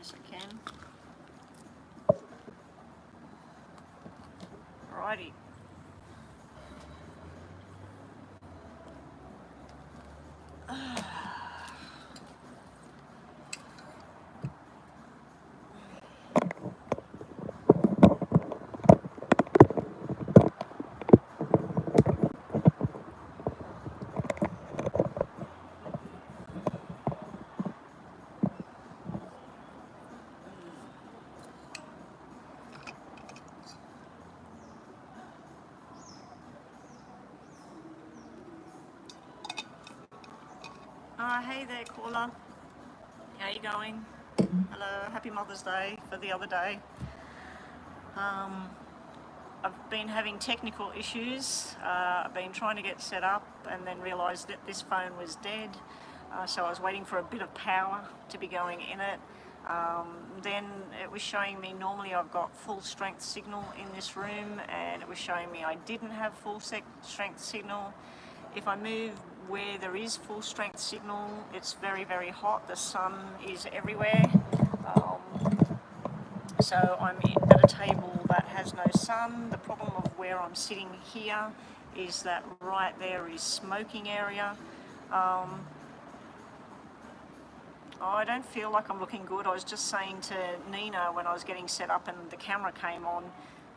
as I can. Alrighty. Hey there, caller. How you going? Hello, happy Mother's Day for the other day. I've been having technical issues. I've been trying to get set up and then realised that this phone was dead. So I was waiting for a bit of power to be going in it. Then it was showing me normally I've got full strength signal in this room, and it was showing me I didn't have full strength signal. If I move where there is full strength signal, it's very, very hot. The sun is everywhere. So I'm at a table that has no sun. The problem of where I'm sitting here is that right there is smoking area. I don't feel like I'm looking good. I was just saying to Nina when I was getting set up and the camera came on,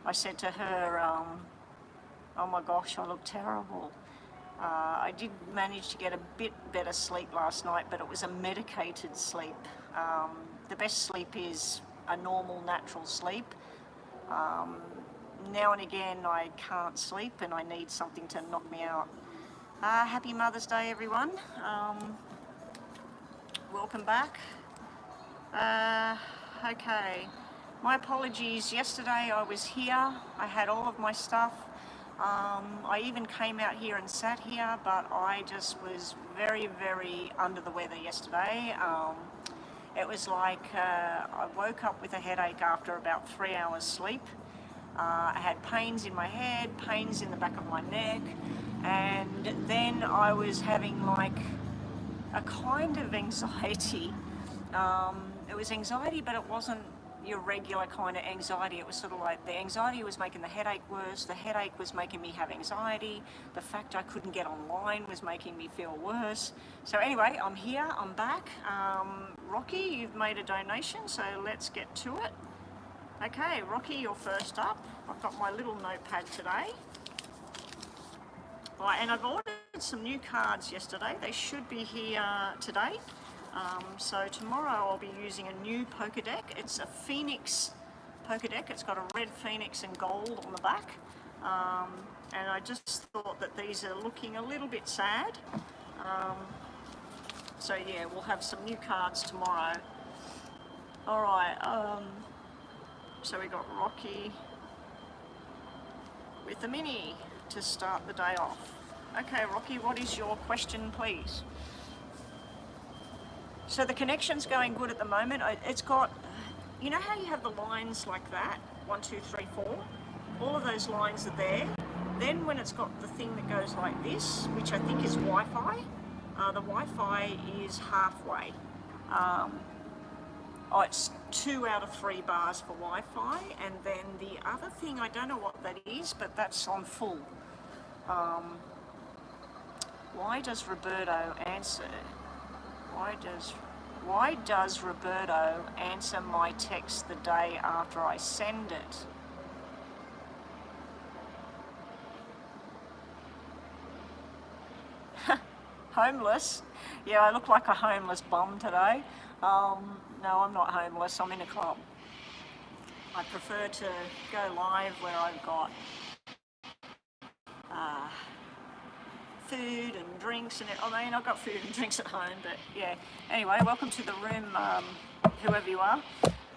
I said to her, oh my gosh, I look terrible. I did manage to get a bit better sleep last night, but it was a medicated sleep. The best sleep is a normal, natural sleep. Now and again I can't sleep and I need something to knock me out. Happy Mother's Day, everyone. Welcome back. Okay, my apologies. Yesterday I was here, I had all of my stuff. I even came out here and sat here, but I just was very, very under the weather yesterday. It was like I woke up with a headache after about 3 hours sleep. I had pains in my head, pains in the back of my neck, and then I was having like a kind of anxiety. It was anxiety, but it wasn't your regular kind of anxiety. It was sort of like the anxiety was making the headache worse, the headache was making me have anxiety, the fact I couldn't get online was making me feel worse. So anyway, I'm here, I'm back. Rocky, you've made a donation, so let's get to it. Okay, Rocky, you're first up. I've got my little notepad today. Right, and I've ordered some new cards yesterday. They should be here today. So tomorrow I'll be using a new poker deck. It's a Phoenix poker deck. It's got a red Phoenix and gold on the back. And I just thought that these are looking a little bit sad. So yeah, we'll have some new cards tomorrow. All right, so we got Rocky with the mini to start the day off. Okay, Rocky, what is your question, please? So the connection's going good at the moment. It's got, you know how you have the lines like that? 1, 2, 3, 4? All of those lines are there. Then when it's got the thing that goes like this, which I think is Wi-Fi, the Wi-Fi is halfway. It's 2 out of 3 bars for Wi-Fi, and then the other thing, I don't know what that is, but that's on full. Why does Roberto answer? Why does Roberto answer my text the day after I send it? Homeless? Yeah, I look like a homeless bum today. No, I'm not homeless, I'm in a club. I prefer to go live where I've got food and drinks, and I mean, I've got food and drinks at home, but yeah. Anyway, welcome to the room, whoever you are.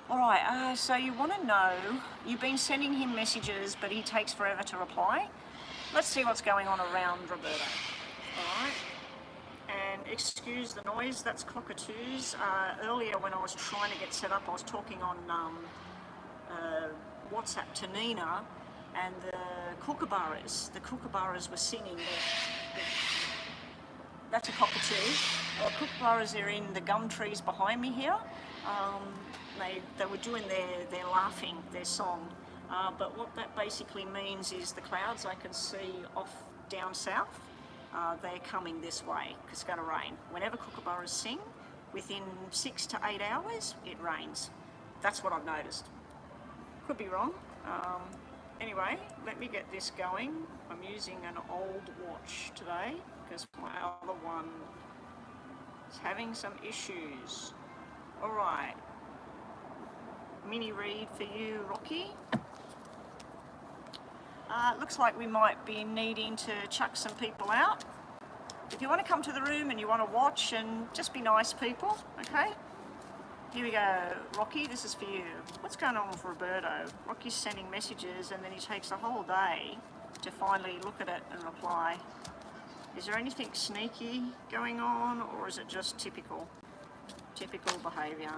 All right, so you want to know, you've been sending him messages, but he takes forever to reply. Let's see what's going on around Roberto. All right. And excuse the noise, that's cockatoos. Earlier when I was trying to get set up, I was talking on WhatsApp to Nina, and the kookaburras were singing. that's a cockatoo. Kookaburras are in the gum trees behind me here. They were doing their laughing, their song. But what that basically means is the clouds I can see off down south, they're coming this way because it's going to rain. Whenever kookaburras sing, within 6 to 8 hours, it rains. That's what I've noticed. Could be wrong. Anyway, let me get this going. I'm using an old watch today because my other one is having some issues. All right. Mini read for you, Rocky. Looks like we might be needing to chuck some people out. If you want to come to the room and you want to watch and just be nice people, okay? Here we go. Rocky, this is for you. What's going on with Roberto? Rocky's sending messages and then he takes a whole day to finally look at it and reply. Is there anything sneaky going on, or is it just typical behaviour?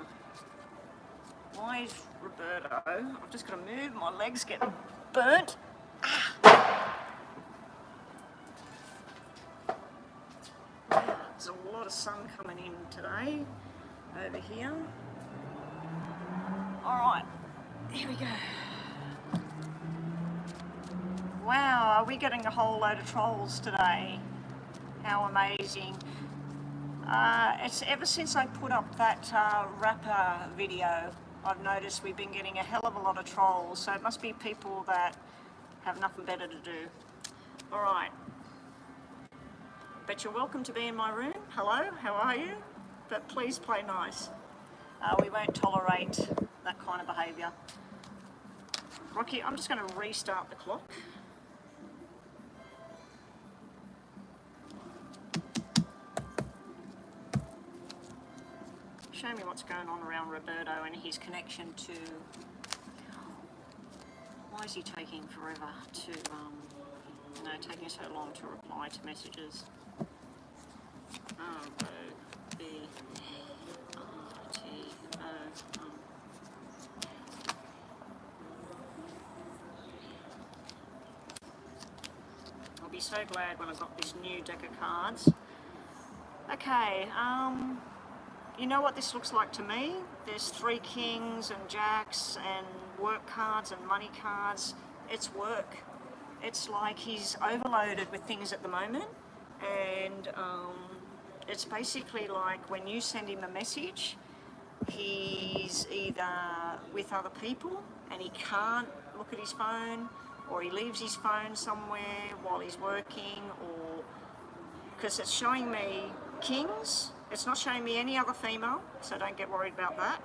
Why is Roberto? I've just got to move, my legs get burnt. There's a lot of sun coming in today over here. Alright, here we go. Wow, are we getting a whole load of trolls today? How amazing. It's ever since I put up that rapper video, I've noticed we've been getting a hell of a lot of trolls, so it must be people that have nothing better to do. Alright. But you're welcome to be in my room. Hello, how are you? But please play nice. We won't tolerate that kind of behaviour. Rocky, I'm just going to restart the clock. Show me what's going on around Roberto and his connection to... Why is he taking forever to, taking so long to reply to messages? I'll be so glad when I've got this new deck of cards. Okay, you know what this looks like to me? There's 3 kings and jacks and work cards and money cards. It's work. It's like he's overloaded with things at the moment, and it's basically like when you send him a message, he's either with other people and he can't look at his phone, or he leaves his phone somewhere while he's working, or because it's showing me kings. It's not showing me any other female, so don't get worried about that.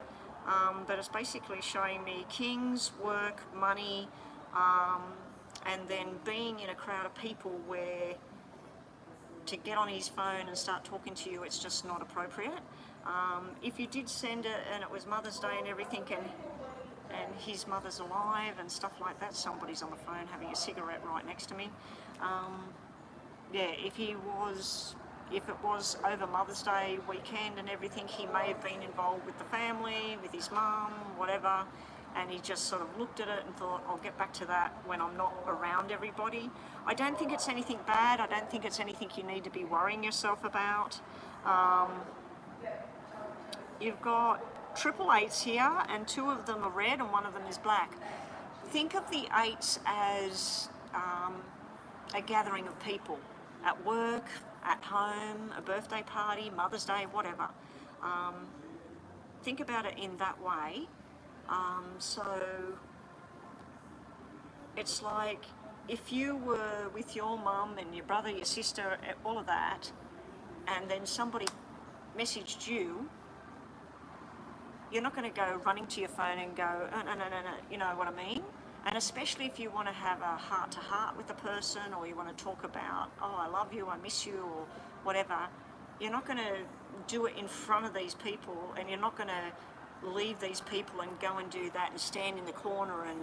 But it's basically showing me kings, work, money, and then being in a crowd of people where to get on his phone and start talking to you, it's just not appropriate. If you did send it and it was Mother's Day and everything, and his mother's alive and stuff like that, somebody's on the phone having a cigarette right next to me. Yeah, if it was over Mother's Day weekend and everything, he may have been involved with the family, with his mum, whatever, and he just sort of looked at it and thought, I'll get back to that when I'm not around everybody. I don't think it's anything bad. I don't think it's anything you need to be worrying yourself about. You've got 888s here, and 2 of them are red and 1 of them is black. Think of the 8s as a gathering of people at work, at home, a birthday party, Mother's Day, whatever. Think about it in that way. So it's like if you were with your mum and your brother, your sister, all of that, and then somebody messaged you, you're not going to go running to your phone and go, no, you know what I mean? And especially if you want to have a heart-to-heart with a person, or you want to talk about, oh, I love you, I miss you, or whatever, you're not going to do it in front of these people, and you're not going to leave these people and go and do that and stand in the corner and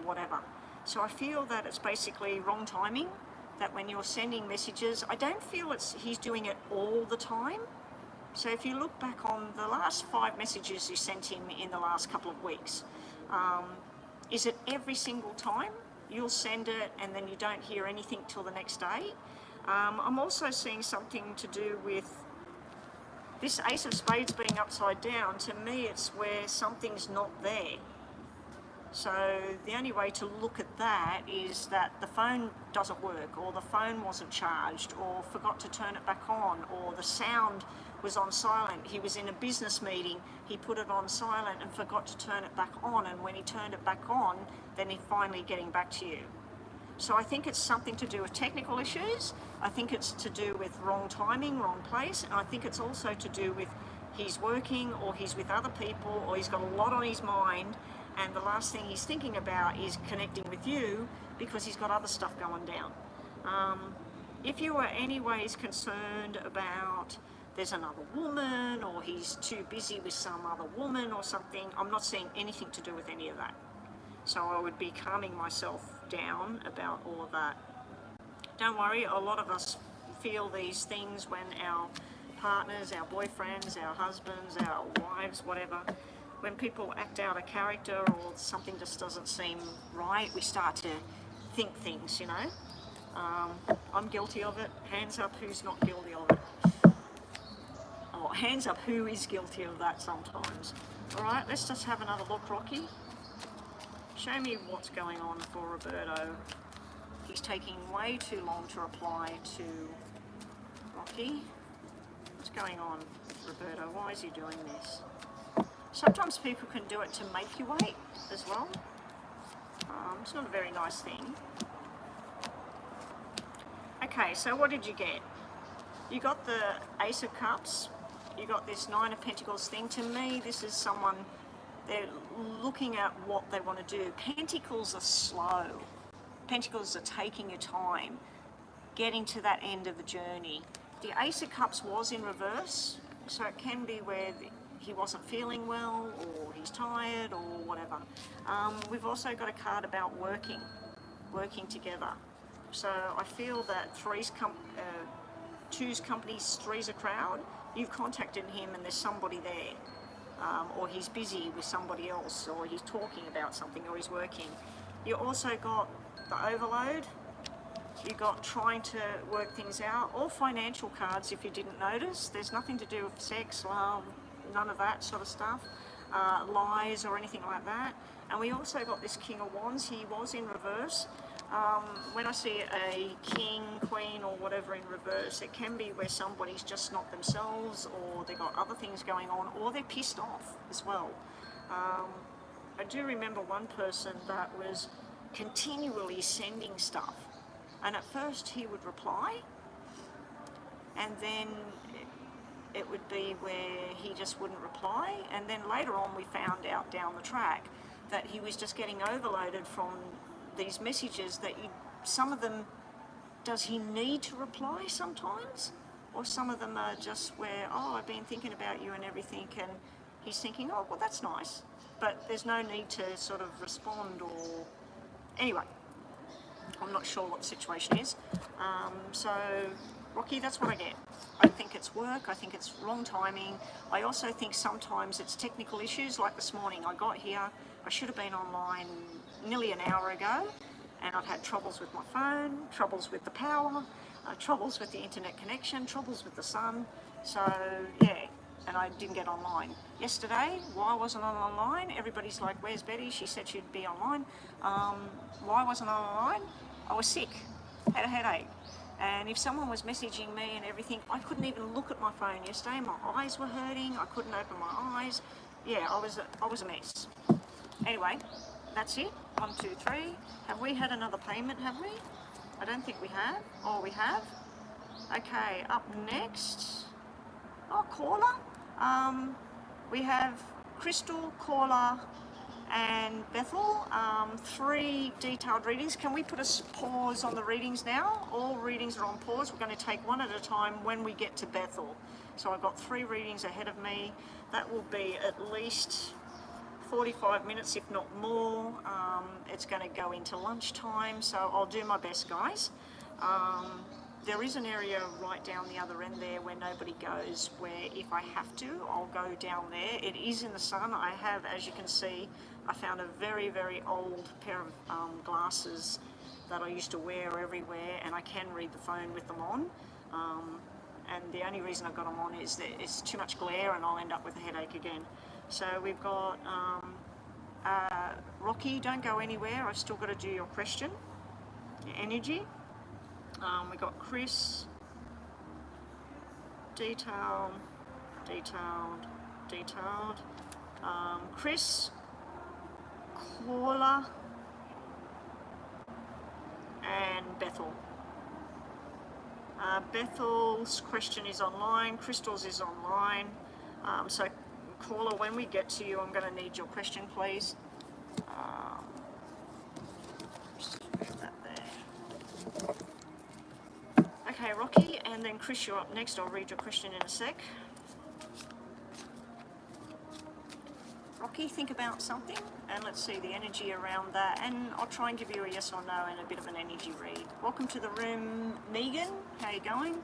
whatever. So I feel that it's basically wrong timing, that when you're sending messages, I don't feel he's doing it all the time. So if you look back on the last 5 messages you sent him in the last couple of weeks, is it every single time you'll send it and then you don't hear anything till the next day? I'm also seeing something to do with this Ace of Spades being upside down. To me, it's where something's not there. So the only way to look at that is that the phone doesn't work, or the phone wasn't charged, or forgot to turn it back on, or the sound was on silent. He was in a business meeting, he put it on silent and forgot to turn it back on, and when he turned it back on, then he's finally getting back to you. So I think it's something to do with technical issues. I think it's to do with wrong timing, wrong place, and I think it's also to do with he's working, or he's with other people, or he's got a lot on his mind, and the last thing he's thinking about is connecting with you because he's got other stuff going down. If you are anyways concerned about there's another woman, or he's too busy with some other woman or something, I'm not seeing anything to do with any of that. So I would be calming myself down about all of that. Don't worry, a lot of us feel these things when our partners, our boyfriends, our husbands, our wives, whatever, when people act out a character or something just doesn't seem right, we start to think things, you know. I'm guilty of it. Hands up who's not guilty of it. Or hands up who is guilty of that sometimes. All right, let's just have another look, Rocky. Show me what's going on for Roberto. He's taking way too long to reply to Rocky. What's going on with Roberto? Why is he doing this? Sometimes people can do it to make you wait as well. It's not a very nice thing. Okay, so what did you get? You got the Ace of Cups. You got this Nine of Pentacles thing. To me, this is someone, they're looking at what they want to do. Pentacles are slow. Pentacles are taking your time, getting to that end of the journey. The Ace of Cups was in reverse, so it can be where he wasn't feeling well, or he's tired, or whatever. We've also got a card about working together. So I feel that two's company, three's a crowd. You've contacted him and there's somebody there. Or he's busy with somebody else, or he's talking about something, or he's working. You also got the overload. You got trying to work things out. All financial cards, if you didn't notice. There's nothing to do with sex, love, none of that sort of stuff. Lies or anything like that. And we also got this King of Wands. He was in reverse. When I see a king, queen, or whatever in reverse, it can be where somebody's just not themselves, or they got other things going on, or they're pissed off as well. I do remember one person that was continually sending stuff, and at first he would reply, and then it would be where he just wouldn't reply, and then later on we found out down the track that he was just getting overloaded from these messages that some of them, does he need to reply sometimes? Or some of them are just where, oh, I've been thinking about you and everything, and he's thinking, oh, well, that's nice. But there's no need to sort of respond, or... Anyway, I'm not sure what the situation is. So, Rocky, that's what I get. I think it's work, I think it's wrong timing. I also think sometimes it's technical issues, like this morning I got here, I should have been online nearly an hour ago, and I've had troubles with my phone, troubles with the power, troubles with the internet connection, troubles with the sun. So yeah, and I didn't get online. Yesterday, why wasn't I online? Everybody's like, where's Betty? She said she'd be online. Why wasn't I online? I was sick, had a headache. And if someone was messaging me and everything, I couldn't even look at my phone yesterday. My eyes were hurting, I couldn't open my eyes. Yeah, I was a mess. Anyway, that's it. 1, 2, 3. Have we had another payment, have we? I don't think we have. Oh, we have. Okay, up next. Oh, caller. We have Crystal, caller, and Bethel. 3 detailed readings. Can we put a pause on the readings now? All readings are on pause. We're going to take one at a time when we get to Bethel. So I've got 3 readings ahead of me. That will be at least 45 minutes, if not more. It's going to go into lunchtime, so I'll do my best, guys. There is an area right down the other end there where nobody goes, where if I have to, I'll go down there. It is in the sun. I have, as you can see, I found a very, very old pair of glasses that I used to wear everywhere, and I can read the phone with them on. And the only reason I've got them on is that it's too much glare and I'll end up with a headache again. So we've got Rocky, don't go anywhere. I've still got to do your question, your energy. We've got Chris, detailed. Chris, Caller, and Bethel. Bethel's question is online, Crystal's is online. So Caller, when we get to you, I'm going to need your question, please. Just move that there. Okay, Rocky, and then Chris, you're up next. I'll read your question in a sec. Rocky, think about something, and let's see the energy around that, and I'll try and give you a yes or no and a bit of an energy read. Welcome to the room, Megan. How you going?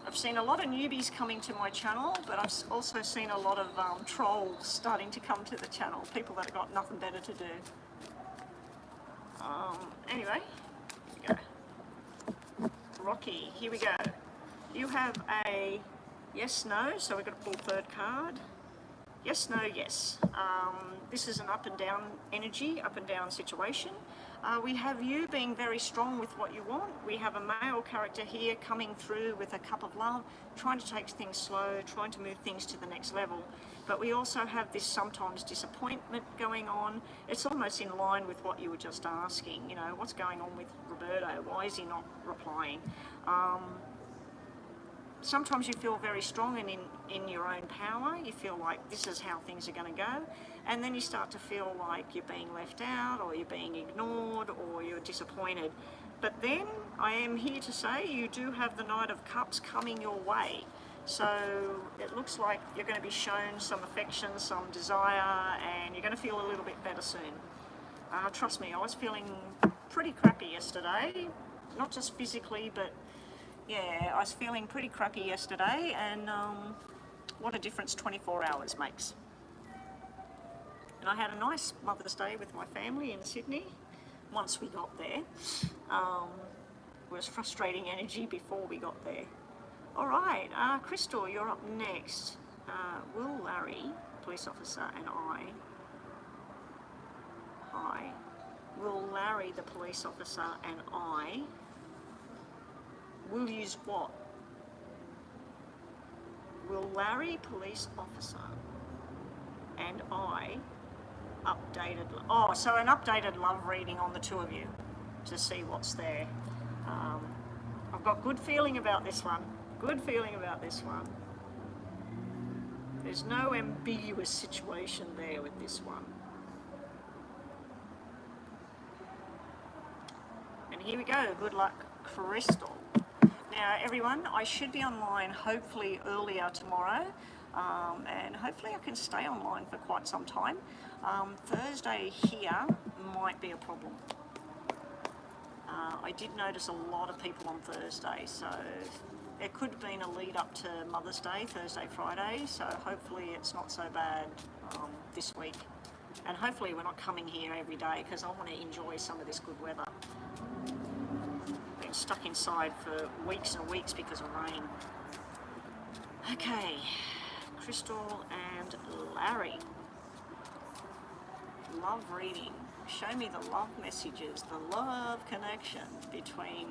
I've seen a lot of newbies coming to my channel, but I've also seen a lot of trolls starting to come to the channel, people that have got nothing better to do. Anyway, here we go. Rocky, here we go. You have a yes, no, so we've got to pull third card. Yes, no, yes. This is an up and down energy, up and down situation. We have you being very strong with what you want. We have a male character here coming through with a cup of love, trying to take things slow, trying to move things to the next level. But we also have this sometimes disappointment going on. It's almost in line with what you were just asking. You know, what's going on with Roberto? Why is he not replying? Sometimes you feel very strong and in your own power. You feel like this is how things are going to go. And then you start to feel like you're being left out, or you're being ignored, or you're disappointed. But then I am here to say you do have the Knight of Cups coming your way. So it looks like you're going to be shown some affection, some desire, and you're going to feel a little bit better soon. Trust me, I was feeling pretty crappy yesterday. Not just physically, but yeah, I was feeling pretty crappy yesterday, and what a difference 24 hours makes. And I had a nice Mother's Day with my family in Sydney once we got there. It was frustrating energy before we got there. All right, Crystal, you're up next. Will Larry, police officer, and I, Will Larry, the police officer, and I will use what? Will Larry, police officer, and I updated... Oh, so an updated love reading on the two of you to see what's there. I've got good feeling about this one. Good feeling about this one. There's no ambiguous situation there with this one. And here we go. Good luck, Crystal. Now everyone, I should be online hopefully earlier tomorrow, and hopefully I can stay online for quite some time. Thursday here might be a problem. I did notice a lot of people on Thursday, so it could have been a lead up to Mother's Day, Thursday, Friday, so hopefully it's not so bad this week. And hopefully we're not coming here every day, because I want to enjoy some of this good weather. Been stuck inside for weeks and weeks because of rain. Okay, Crystal and Larry. Love reading. Show me the love messages, the love connection between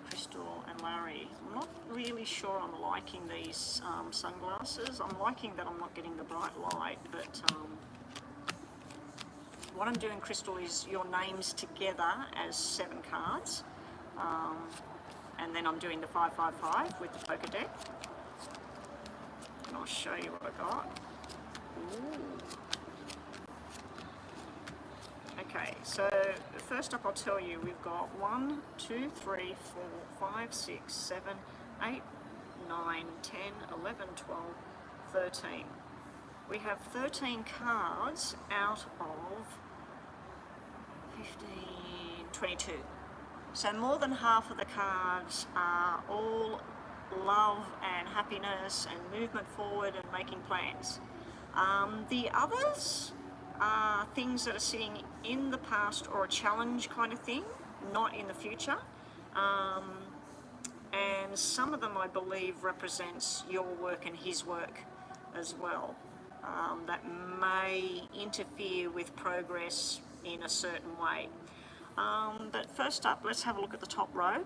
Crystal and Larry. I'm not really sure I'm liking these sunglasses. I'm liking that I'm not getting the bright light, but what I'm doing, Crystal, is your names together as 7 cards. And then I'm doing the 555 with the poker deck. And I'll show you what I got. Ooh. Okay, so first up I'll tell you we've got 1, 2, 3, 4, 5, 6, 7, 8, 9, 10, 11, 12, 13. We have 13 cards out of 15, 22. So more than half of the cards are all love and happiness and movement forward and making plans. The others are things that are sitting in the past or a challenge kind of thing, not in the future. And some of them, I believe, represents your work and his work as well. That may interfere with progress in a certain way. But first up, let's have a look at the top row.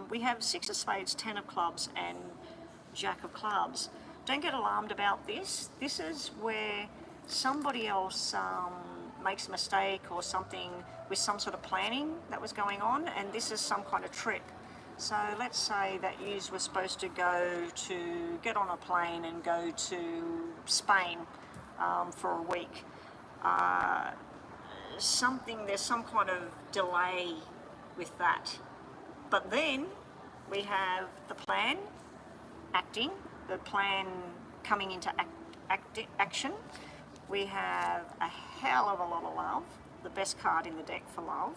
We have 6 of spades, 10 of clubs, and Jack of clubs. Don't get alarmed about this. This is where somebody else makes a mistake or something with some sort of planning that was going on, and this is some kind of trip. So let's say that you were supposed to get on a plane and go to Spain for a week. There's some kind of delay with that. But then we have the plan acting, the plan coming into action. We have a hell of a lot of love, the best card in the deck for love.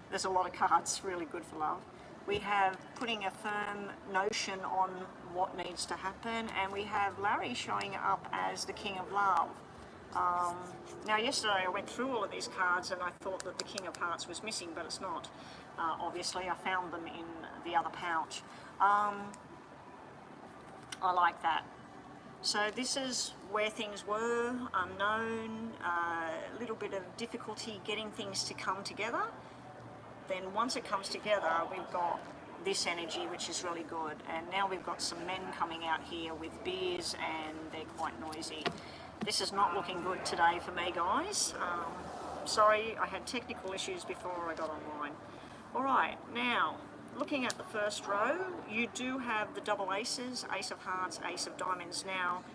There's a lot of cards really good for love. We have putting a firm notion on what needs to happen, and we have Larry showing up as the King of Love. Now yesterday I went through all of these cards and I thought that the King of Hearts was missing, but it's not. Obviously I found them in the other pouch. I like that. So this is where things were, unknown, a little bit of difficulty getting things to come together. Then once it comes together, we've got this energy, which is really good. And now we've got some men coming out here with beers, and they're quite noisy. This is not looking good today for me, guys. Sorry, I had technical issues before I got online. All right, now, looking at the first row, you do have the double aces, ace of hearts, ace of diamonds. Now,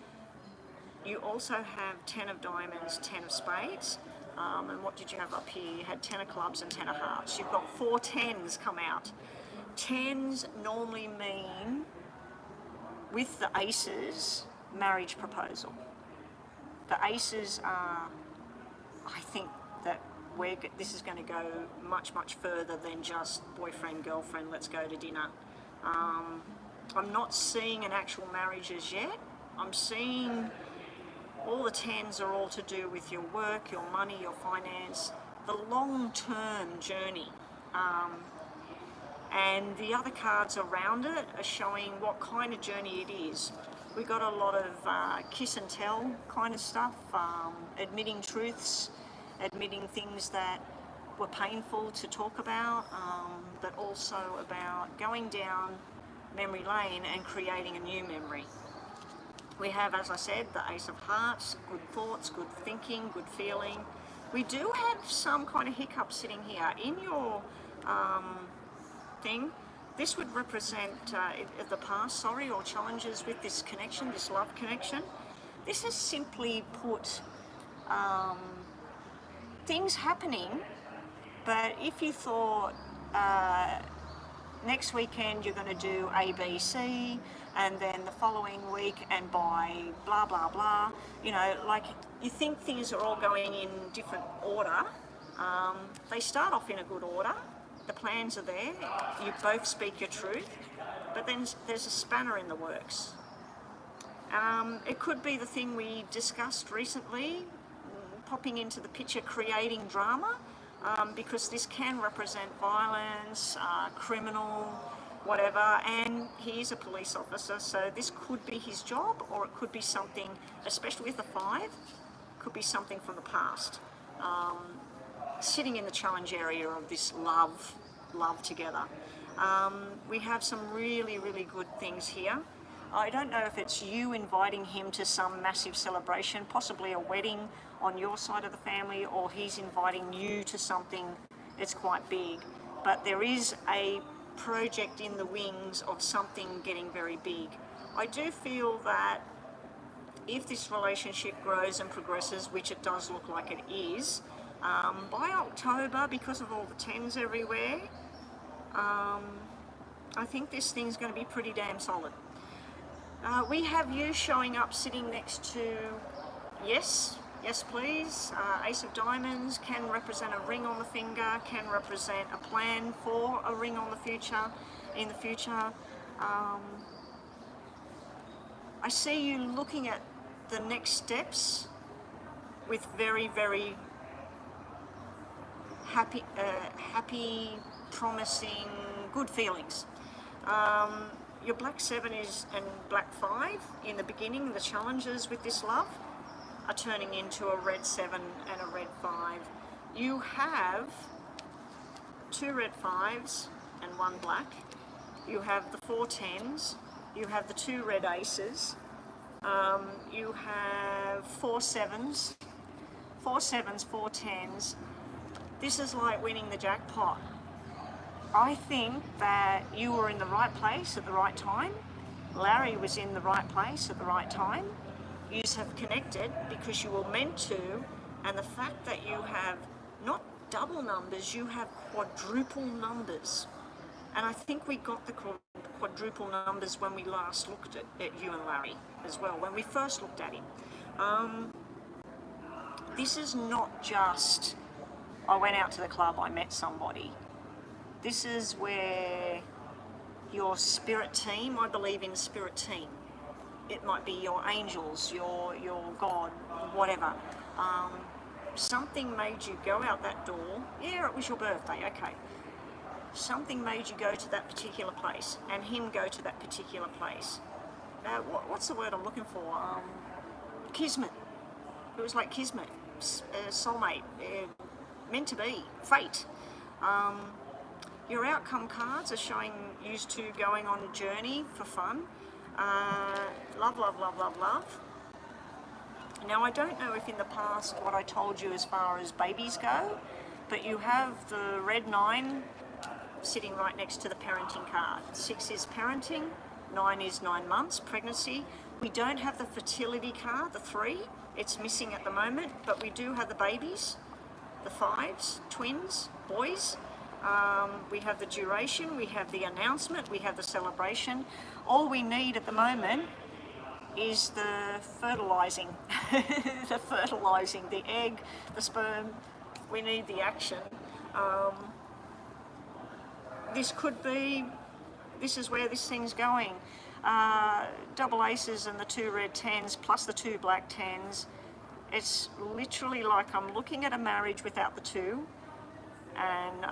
you also have 10 of diamonds, 10 of spades. And what did you have up here? You had 10 of clubs and 10 of hearts. You've got 4 10s come out. 10s normally mean, with the aces, marriage proposal. The aces are, I think that this is going to go much, much further than just boyfriend, girlfriend, let's go to dinner. I'm not seeing an actual marriage as yet. I'm seeing all the 10s are all to do with your work, your money, your finance, the long-term journey. And the other cards around it are showing what kind of journey it is. We got a lot of kiss and tell kind of stuff, admitting truths, admitting things that were painful to talk about, but also about going down memory lane and creating a new memory. We have, as I said, the ace of hearts, good thoughts, good thinking, good feeling. We do have some kind of hiccup sitting here. In your thing, this would represent the past, or challenges with this connection, this love connection. This is simply put things happening, but if you thought next weekend you're going to do A, B, C, and then the following week and by blah, blah, blah, you know, like you think things are all going in different order. They start off in a good order. The plans are there. You both speak your truth, but then there's a spanner in the works. It could be the thing we discussed recently, popping into the picture, creating drama, because this can represent violence, criminal, whatever, and he is a police officer, so this could be his job, or it could be something, especially with the 5, could be something from the past. Sitting in the challenge area of this love together. We have some really, really good things here. I don't know if it's you inviting him to some massive celebration, possibly a wedding on your side of the family, or he's inviting you to something that's quite big. But there is a project in the wings of something getting very big. I do feel that if this relationship grows and progresses, which it does look like it is, by October, because of all the 10s everywhere, I think this thing's going to be pretty damn solid. We have you showing up sitting next to, yes please, ace of diamonds can represent a ring on the finger, can represent a plan for a ring on the future, in the future. I see you looking at the next steps with very, very happy, promising, good feelings. Your black 7 is and black 5 in the beginning, the challenges with this love are turning into a red 7 and a red 5. You have 2 red 5s and 1 black. You have the 4 10s. You have the 2 red aces. You have 4 7s. 4 7s, 4 10s. This is like winning the jackpot. I think that you were in the right place at the right time. Larry was in the right place at the right time. You have connected because you were meant to, and the fact that you have not double numbers, you have quadruple numbers. And I think we got the quadruple numbers when we last looked at you and Larry as well, when we first looked at him. This is not just, I went out to the club, I met somebody. This is where your spirit team, I believe in spirit team. It might be your angels, your God, whatever. Something made you go out that door. Yeah, it was your birthday, okay. Something made you go to that particular place and him go to that particular place. What's the word I'm looking for? Kismet. It was like kismet, soulmate, meant to be, fate. Your outcome cards are showing you two going on a journey for fun. Love, love, love, love, love. Now, I don't know if in the past what I told you as far as babies go, but you have the red 9 sitting right next to the parenting card. 6 is parenting, 9 is 9 months, pregnancy. We don't have the fertility card, the 3. It's missing at the moment, but we do have the babies, the 5s, twins, boys. We have the duration, we have the announcement, we have the celebration. All we need at the moment is the fertilizing, the fertilizing, the egg, the sperm. We need the action. This could be, this is where this thing's going. Double aces and the 2 red 10s plus the 2 black 10s. It's literally like I'm looking at a marriage without the 2 and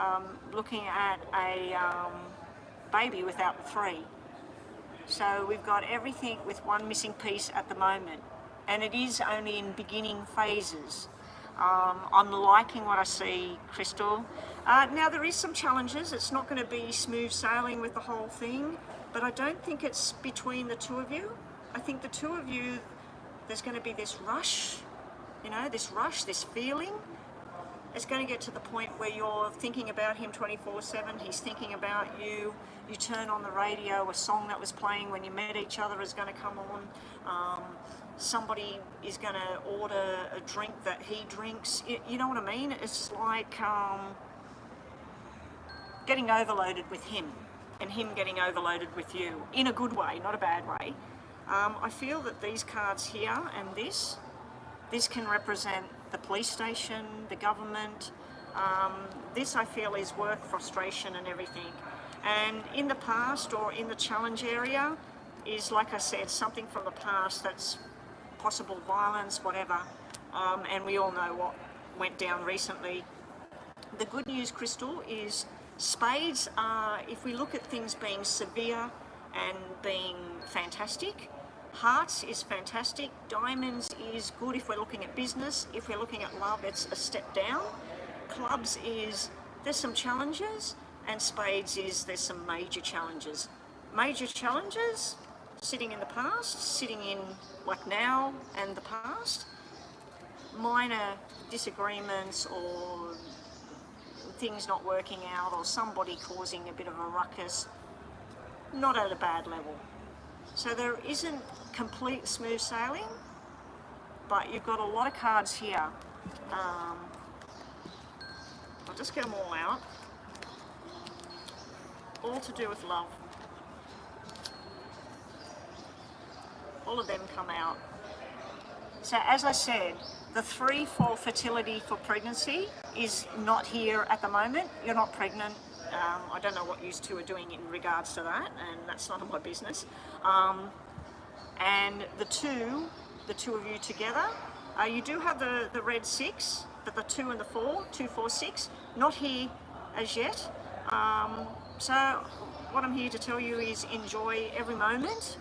looking at a baby without the 3. So we've got everything with one missing piece at the moment, and it is only in beginning phases. I'm liking what I see, Crystal. Now there is some challenges. It's not going to be smooth sailing with the whole thing, but I don't think it's between the 2 of you. I think the 2 of you, there's going to be this rush, you know, this rush, this feeling. It's going to get to the point where you're thinking about him 24/7, he's thinking about you. You turn on the radio, a song that was playing when you met each other is going to come on. Somebody is going to order a drink that he drinks. You know what I mean? It's like getting overloaded with him and him getting overloaded with you in a good way, not a bad way. I feel that these cards here and this can represent the police station, the government. This I feel is work, frustration and everything. And in the past or in the challenge area is, like I said, something from the past that's possible violence, whatever. And we all know what went down recently. The good news, Crystal, is spades are, if we look at things being severe and being fantastic, hearts is fantastic, diamonds is good if we're looking at business, if we're looking at love it's a step down, clubs is there's some challenges, and spades is there's some major challenges. Major challenges sitting in the past, sitting in like now and the past, minor disagreements or things not working out or somebody causing a bit of a ruckus, not at a bad level. So there isn't complete smooth sailing, but you've got a lot of cards here. I'll just get them all out. All to do with love. All of them come out. So as I said, the 3 for fertility for pregnancy is not here at the moment. You're not pregnant. I don't know what you two are doing in regards to that, and that's none of my business. And the two of you together You do have the red 6, but the 2 and the 4, 2, 4, 6, not here as yet. So what I'm here to tell you is enjoy every moment,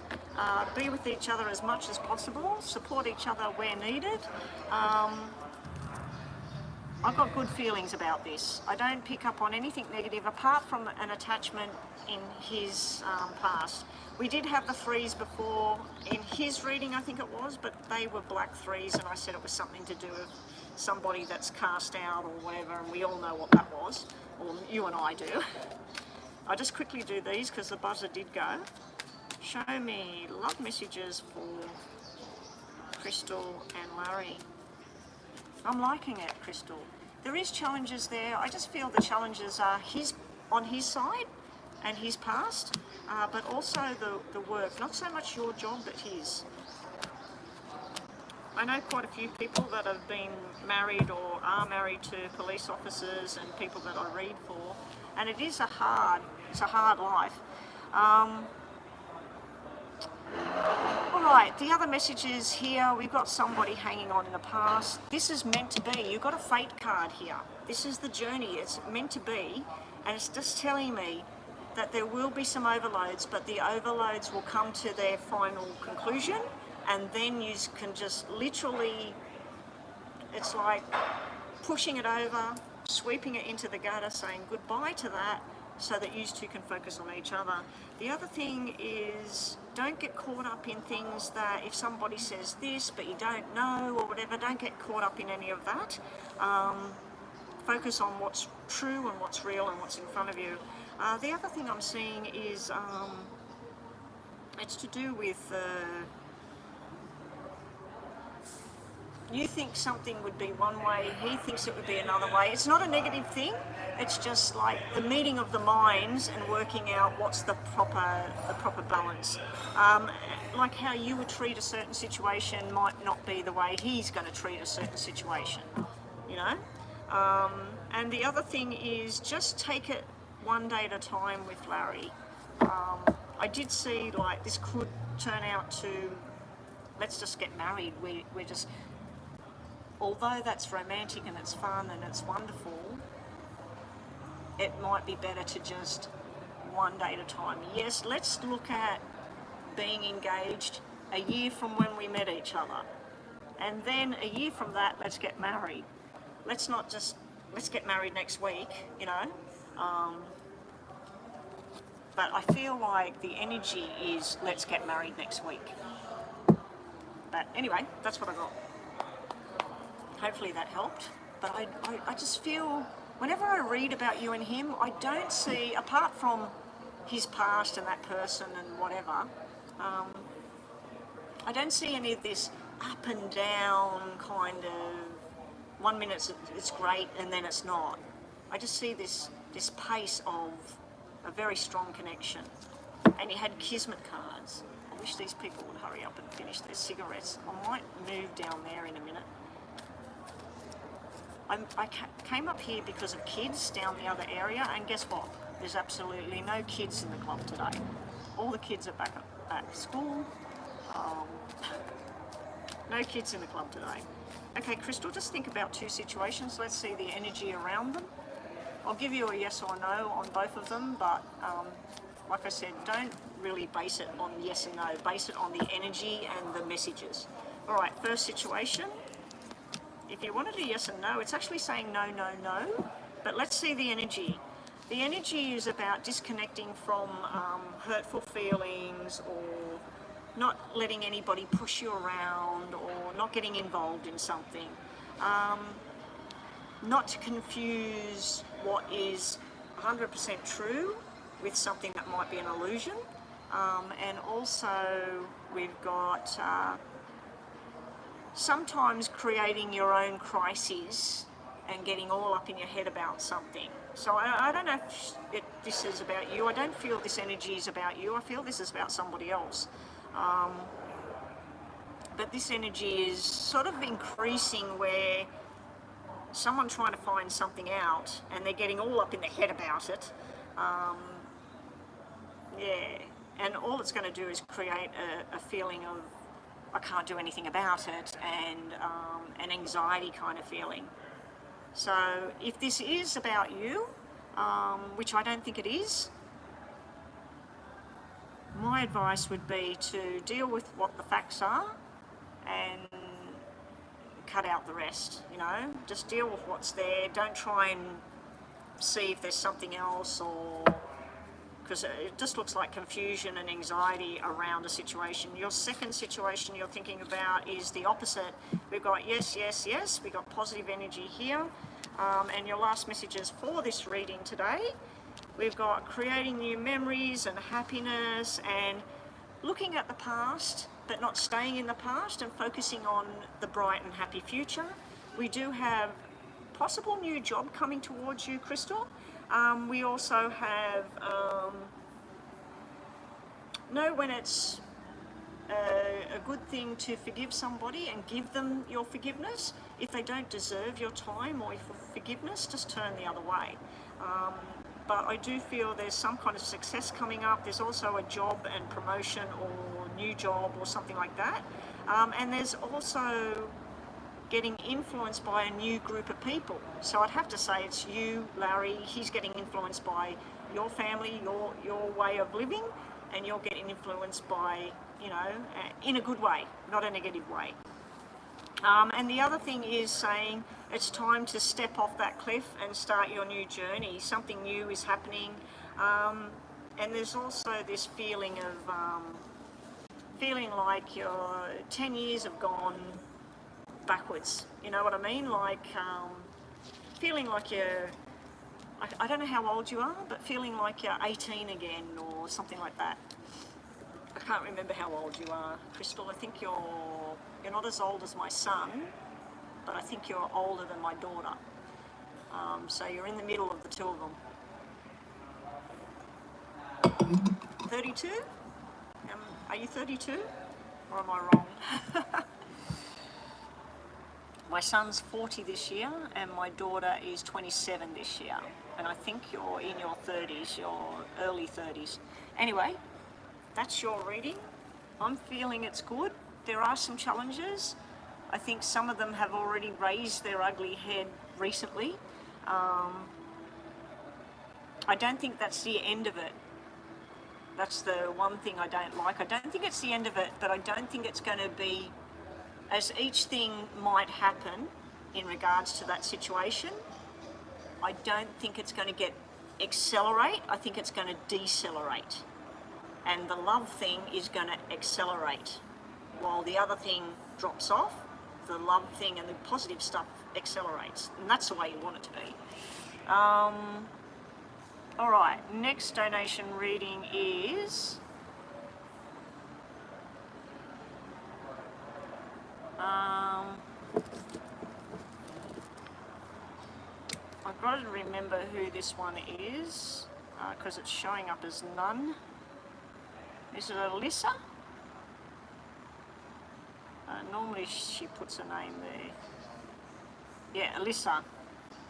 be with each other as much as possible, support each other where needed. I've got good feelings about this. I don't pick up on anything negative apart from an attachment in his past. We did have the 3s before in his reading, I think it was, but they were black 3s, and I said it was something to do with somebody that's cast out or whatever, and we all know what that was, or you and I do. I'll just quickly do these because the buzzer did go. Show me love messages for Crystal and Larry. I'm liking it, Crystal. There is challenges there. I just feel the challenges are on his side and his past, but also the work. Not so much your job, but his. I know quite a few people that have been married or are married to police officers and people that I read for, and it is it's a hard life. Alright, the other message is here, we've got somebody hanging on in the past. This is meant to be. You've got a fate card here. This is the journey. It's meant to be, and it's just telling me that there will be some overloads, but the overloads will come to their final conclusion, and then you can just literally, it's like pushing it over, sweeping it into the gutter, saying goodbye to that, so that you two can focus on each other. The other thing is, don't get caught up in things that if somebody says this but you don't know or whatever, don't get caught up in any of that. Focus on what's true and what's real and what's in front of you. The other thing I'm seeing is it's to do with you think something would be one way, he thinks it would be another way. It's not a negative thing, it's just like the meeting of the minds and working out what's the proper balance. Like how you would treat a certain situation might not be the way he's going to treat a certain situation, you know? And the other thing is just take it one day at a time with Larry. I did see like this could turn out to, let's just get married. We're just, although that's romantic and it's fun and it's wonderful, it might be better to just one day at a time. Yes, let's look at being engaged a year from when we met each other. And then a year from that, let's get married. Let's not just, let's get married next week, you know. But I feel like the energy is, let's get married next week. But anyway, that's what I got. Hopefully that helped. But I just feel, whenever I read about you and him, I don't see, apart from his past and that person and whatever, I don't see any of this up and down kind of, 1 minute it's great and then it's not. I just see this pace of a very strong connection. And he had kismet cards. I wish these people would hurry up and finish their cigarettes. I might move down there in a minute. I came up here because of kids down the other area, and guess what? There's absolutely no kids in the club today. All the kids are back at school. No kids in the club today. Okay, Crystal, just think about two situations. Let's see the energy around them. I'll give you a yes or no on both of them, but like I said, don't really base it on yes and no. Base it on the energy and the messages. All right, first situation. If you wanted a yes and no, it's actually saying no, no, no. But let's see the energy. The energy is about disconnecting from hurtful feelings, or not letting anybody push you around, or not getting involved in something. Not to confuse what is 100% true with something that might be an illusion. And also we've got sometimes creating your own crises and getting all up in your head about something. So I don't know if this is about you. I don't feel this energy is about you. I feel this is about somebody else. But this energy is sort of increasing, where someone trying to find something out and they're getting all up in their head about it. Yeah, and all it's going to do is create a feeling I can't do anything about it, and an anxiety kind of feeling. So if this is about you, which I don't think it is, my advice would be to deal with what the facts are and cut out the rest, you know, just deal with what's there. Don't try and see if there's something else, or because it just looks like confusion and anxiety around a situation. Your second situation you're thinking about is the opposite. We've got yes, yes, yes, we've got positive energy here. And your last messages for this reading today, we've got creating new memories and happiness, and looking at the past but not staying in the past and focusing on the bright and happy future. We do have possible new job coming towards you, Crystal. We also have know when it's a good thing to forgive somebody and give them your forgiveness. If they don't deserve your time or your forgiveness, just turn the other way. But I do feel there's some kind of success coming up. There's also a job and promotion or new job or something like that. And there's also getting influenced by a new group of people. So I'd have to say it's you, Larry. He's getting influenced by your family, your way of living, and you're getting influenced by, you know, in a good way, not a negative way. And the other thing is saying it's time to step off that cliff and start your new journey. Something new is happening. And there's also this feeling of feeling like your 10 years have gone backwards. You know what I mean? Like feeling like you're, I don't know how old you are, but feeling like you're 18 again or something like that. I can't remember how old you are, Crystal. I think you're not as old as my son, but I think you're older than my daughter. So you're in the middle of the two of them. 32? Are you 32? Or am I wrong? My son's 40 this year and my daughter is 27 this year. And I think you're in your 30s, your early 30s. Anyway, that's your reading. I'm feeling it's good. There are some challenges. I think some of them have already raised their ugly head recently. I don't think that's the end of it. That's the one thing I don't like. I don't think it's the end of it, but I don't think it's going to be, as each thing might happen in regards to that situation, I don't think it's going to accelerate. I think it's going to decelerate. And the love thing is going to accelerate. While the other thing drops off, the love thing and the positive stuff accelerates. And that's the way you want it to be. All right, next donation reading is I've got to remember who this one is because it's showing up as none. Is it Alyssa? Normally she puts a name there. Yeah, Alyssa.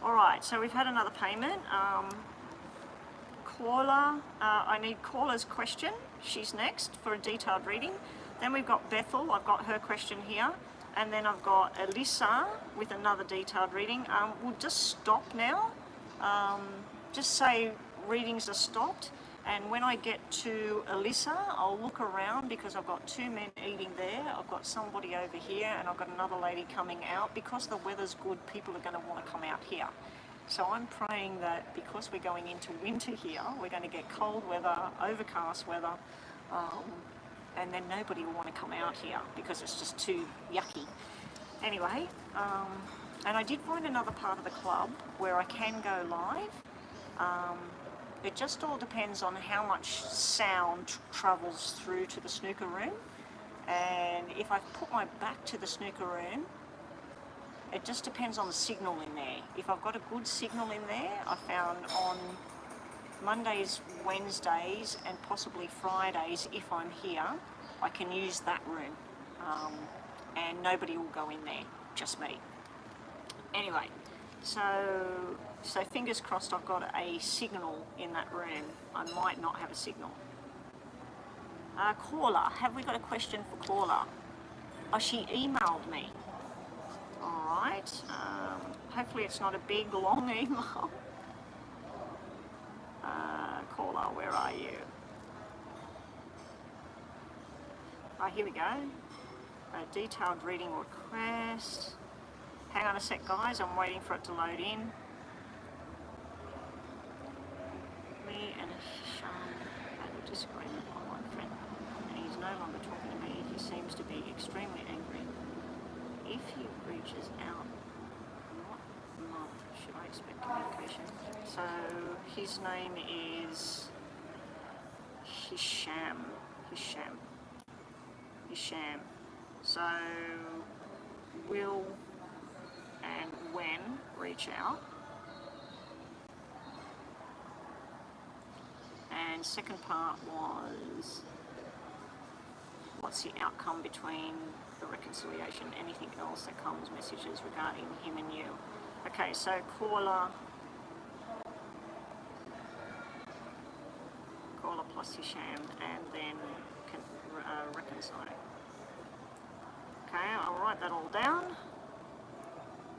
All right, so we've had another payment. Caller, I need Caller's question. She's next for a detailed reading. Then we've got Bethel. I've got her question here. And then I've got Alyssa with another detailed reading. We'll just stop now. Just say readings are stopped. And when I get to Alyssa, I'll look around because I've got two men eating there. I've got somebody over here and I've got another lady coming out. Because the weather's good, people are going to want to come out here. So I'm praying that because we're going into winter here, we're going to get cold weather, overcast weather, and then nobody will want to come out here because it's just too yucky. Anyway, and I did find another part of the club where I can go live. It just all depends on how much sound travels through to the snooker room. And if I put my back to the snooker room, it just depends on the signal in there. If I've got a good signal in there, I found on Mondays, Wednesdays, and possibly Fridays, if I'm here, I can use that room. And nobody will go in there, just me. Anyway, so fingers crossed I've got a signal in that room. I might not have a signal. Caller, have we got a question for Caller? Oh, she emailed me. All right. Hopefully it's not a big, long email. Caller, where are you? Oh, here we go. A detailed reading request. Hang on a sec, guys. I'm waiting for it to load in. Me and Sean had a disagreement on my friend, and he's no longer talking to me. He seems to be extremely angry. If he reaches out, what month should I expect communication? So his name is Hisham. So will and when reach out. And second part was, what's the outcome between the reconciliation? Anything else that comes, messages regarding him and you. Okay, so caller plus Hisham, and then reconcile. Okay, I'll write that all down.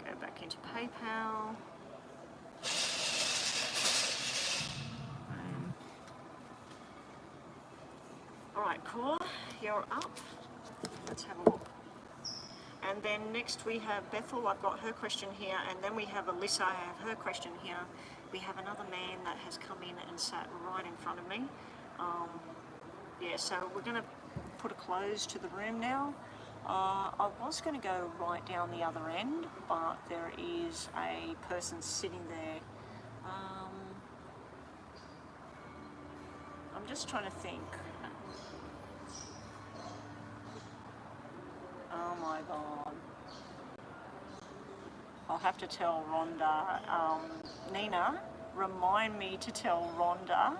Go back into PayPal. All right, caller, you're up. Let's have a look. And then next we have Bethel. I've got her question here, and then we have Alyssa. I have her question here. We have another man that has come in and sat right in front of me. Yeah, so we're going to put a close to the room now. I was going to go right down the other end, but there is a person sitting there. I'm just trying to think. Oh my God. I'll have to tell Rhonda. Nina, remind me to tell Rhonda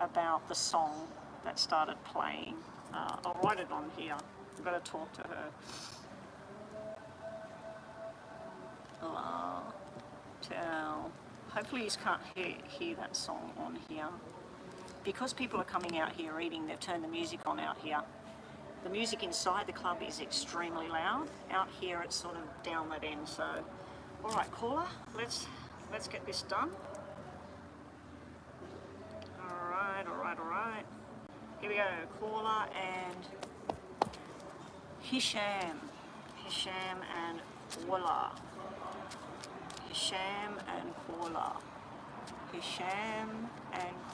about the song that started playing. I'll write it on here. I've got to talk to her. Hopefully you can't hear that song on here. Because people are coming out here reading, they've turned the music on out here. The music inside the club is extremely loud. Out here it's sort of down that end. So, all right, caller, let's get this done. All right. Here we go, caller and Hisham and Walla. Hisham and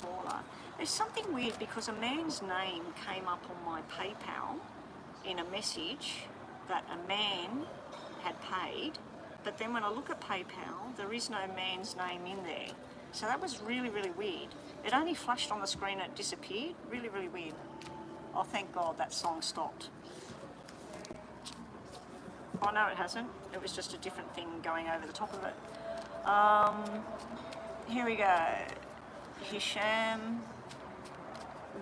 caller. There's something weird because a man's name came up on my PayPal in a message that a man had paid, but then when I look at PayPal, there is no man's name in there. So that was really, really weird. It only flashed on the screen and it disappeared. Really, really weird. Oh, thank God that song stopped. Oh, no, it hasn't. It was just a different thing going over the top of it. Here we go. Hisham.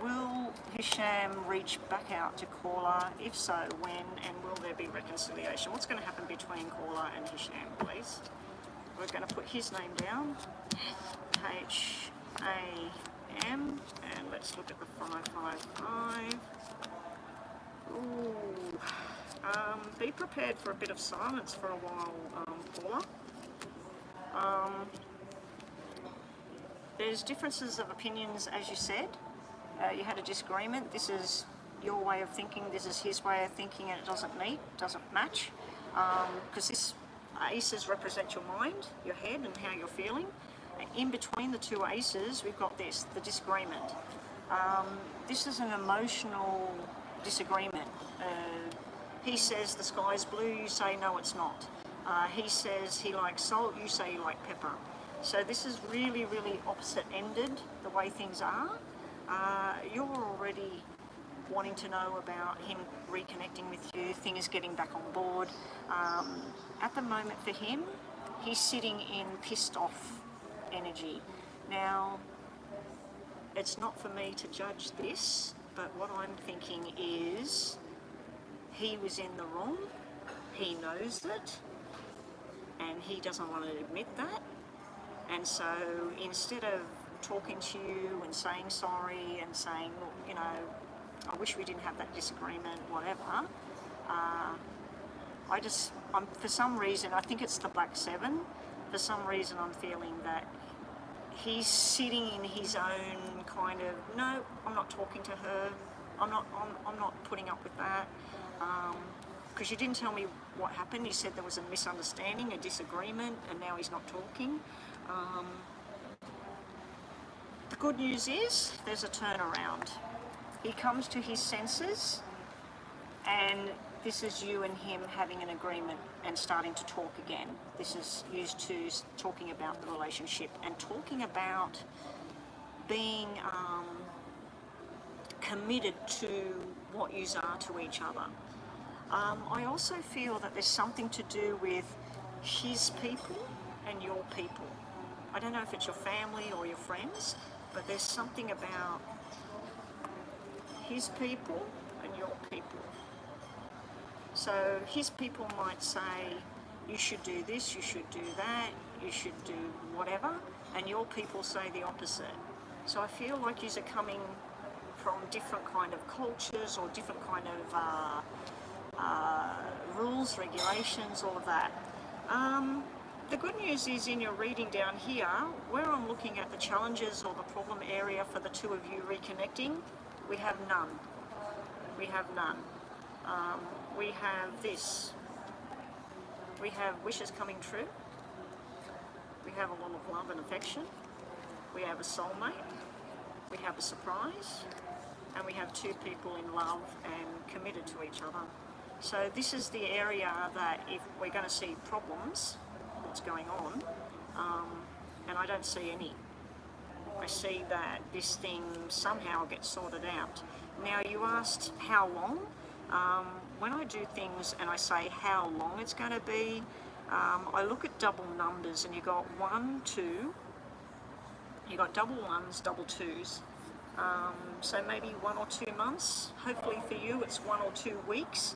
Will Hisham reach back out to caller? If so, when? And will there be reconciliation? What's going to happen between caller and Hisham, please? We're going to put his name down. H-A-M. And let's look at the 555. Ooh. Be prepared for a bit of silence for a while, caller. There's differences of opinions, as you said. You had a disagreement. This is your way of thinking, this is his way of thinking, and it doesn't match. Because this aces represent your mind, your head, and how you're feeling. In between the two aces, we've got this, the disagreement. This is an emotional disagreement. He says the sky's blue, you say no it's not. He says he likes salt, you say you like pepper. So this is really, really opposite-ended, the way things are. You're already wanting to know about him reconnecting with you, things getting back on board. At the moment for him, he's sitting in pissed off energy. Now, it's not for me to judge this, but what I'm thinking is he was in the wrong, he knows it, and he doesn't want to admit that. And so instead of talking to you and saying sorry and saying, look, you know, I wish we didn't have that disagreement, whatever, For some reason, I think it's the Black Seven. For some reason, I'm feeling that he's sitting in his own kind of, no, I'm not talking to her. I'm not putting up with that. Because you didn't tell me what happened. You said there was a misunderstanding, a disagreement, and now he's not talking. The good news is there's a turnaround. He comes to his senses, and this is you and him having an agreement and starting to talk again. This is used to talking about the relationship and talking about being committed to what you are to each other. I also feel that there's something to do with his people and your people. I don't know if it's your family or your friends, but there's something about his people and your people. So his people might say, you should do this, you should do that, you should do whatever, and your people say the opposite. So I feel like you're coming from different kind of cultures or different kind of rules, regulations, all of that. The good news is in your reading down here, where I'm looking at the challenges or the problem area for the two of you reconnecting, we have none. We have none. We have this. We have wishes coming true. We have a lot of love and affection. We have a soulmate. We have a surprise. And we have two people in love and committed to each other. So this is the area that if we're going to see problems, what's going on, and I don't see any. I see that this thing somehow gets sorted out. Now you asked how long. When I do things and I say how long it's going to be, I look at double numbers, and you got 1, 2, you got double ones, double twos. So maybe 1 or 2 months. Hopefully for you it's 1 or 2 weeks.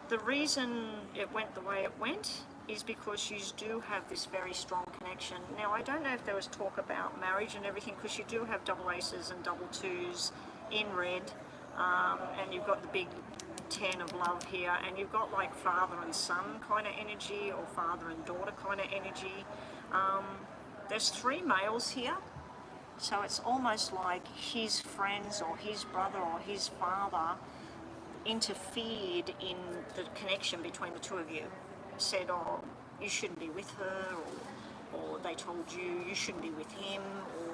The reason it went the way it went is because you do have this very strong connection. Now I don't know if there was talk about marriage and everything, because you do have double aces and double twos in red, and you've got the big 10 of love here, and you've got like father and son kind of energy, or father and daughter kind of energy. There's 3 males here. So it's almost like his friends or his brother or his father interfered in the connection between the two of you. Said, oh, you shouldn't be with her, or they told you you shouldn't be with him,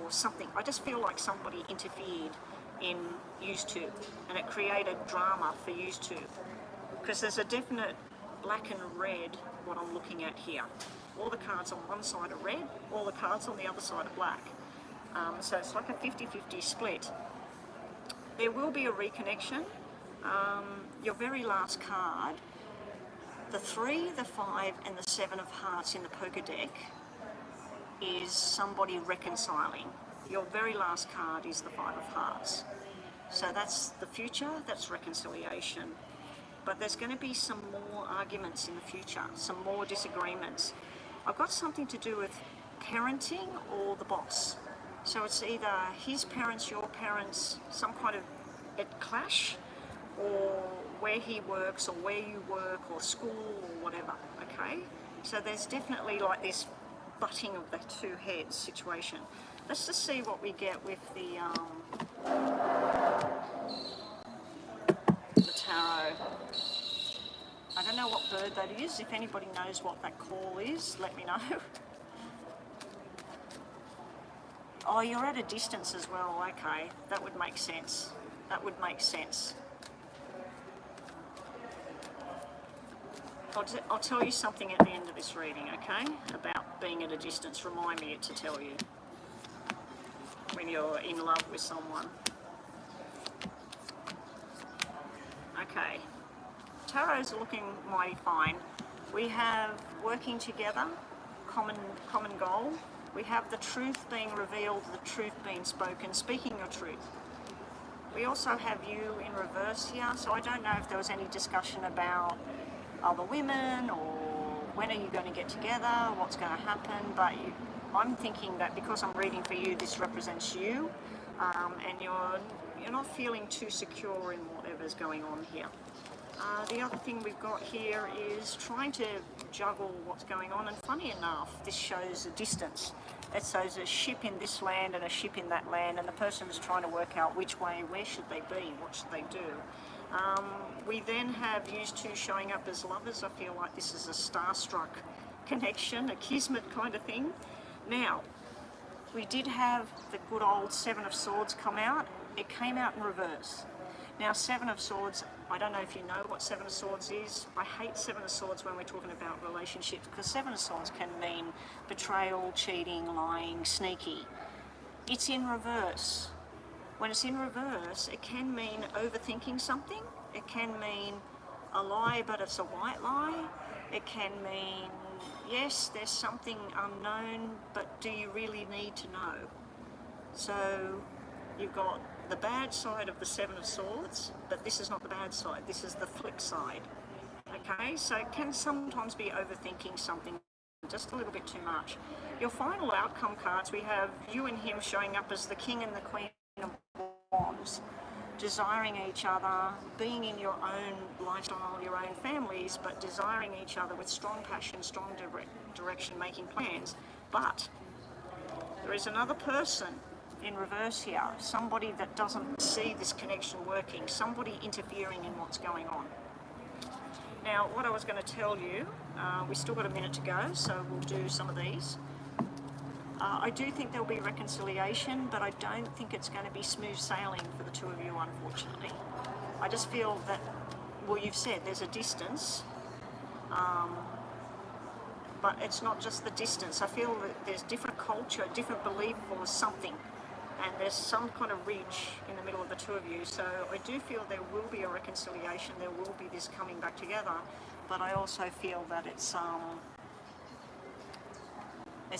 or something. I just feel like somebody interfered in you two, and it created drama for you two. Because there's a definite black and red, what I'm looking at here. All the cards on one side are red, all the cards on the other side are black. So it's like a 50-50 split. There will be a reconnection. Your very last card, the 3, the 5 and the 7 of hearts in the poker deck is somebody reconciling. Your very last card is the 5 of hearts. So that's the future, that's reconciliation. But there's going to be some more arguments in the future, some more disagreements. I've got something to do with parenting or the boss. So it's either his parents, your parents, some kind of a clash, or where he works or where you work or school or whatever, okay? So there's definitely like this butting of the two heads situation. Let's just see what we get with the tarot. I don't know what bird that is. If anybody knows what that call is, let me know. Oh, you're at a distance as well. Okay, that would make sense. That would make sense. I'll tell you something at the end of this reading, okay? About being at a distance. Remind me to tell you when you're in love with someone. Okay. Tarots are looking mighty fine. We have working together, common goal. We have the truth being revealed, the truth being spoken, speaking your truth. We also have you in reverse here, so I don't know if there was any discussion about other women or when are you going to get together, what's going to happen, but I'm thinking that because I'm reading for you, this represents you. and you're not feeling too secure in whatever's going on here. The other thing we've got here is trying to juggle what's going on, and funny enough, this shows a distance. It shows a ship in this land and a ship in that land, and the person's trying to work out which way, where should they be, what should they do. We then have you two showing up as lovers. I feel like this is a starstruck connection, a kismet kind of thing. Now, we did have the good old Seven of Swords come out. It came out in reverse. Now, Seven of Swords, I don't know if you know what Seven of Swords is. I hate Seven of Swords when we're talking about relationships, because Seven of Swords can mean betrayal, cheating, lying, sneaky. It's in reverse. When it's in reverse, it can mean overthinking something. It can mean a lie, but it's a white lie. It can mean, yes, there's something unknown, but do you really need to know? So you've got the bad side of the Seven of Swords, but this is not the bad side, this is the flip side. Okay, so it can sometimes be overthinking something just a little bit too much. Your final outcome cards, we have you and him showing up as the King and the Queen of Wands, desiring each other, being in your own lifestyle, your own families, but desiring each other with strong passion, strong direction, making plans. But there is another person in reverse here, somebody that doesn't see this connection working, somebody interfering in what's going on. Now, what I was going to tell you, we still got a minute to go, so we'll do some of these. I do think there'll be reconciliation, but I don't think it's going to be smooth sailing for the two of you, unfortunately. I just feel that, well, you've said there's a distance, but it's not just the distance. I feel that there's different culture, different belief or something, and there's some kind of ridge in the middle of the two of you. So I do feel there will be a reconciliation, there will be this coming back together, but I also feel that it's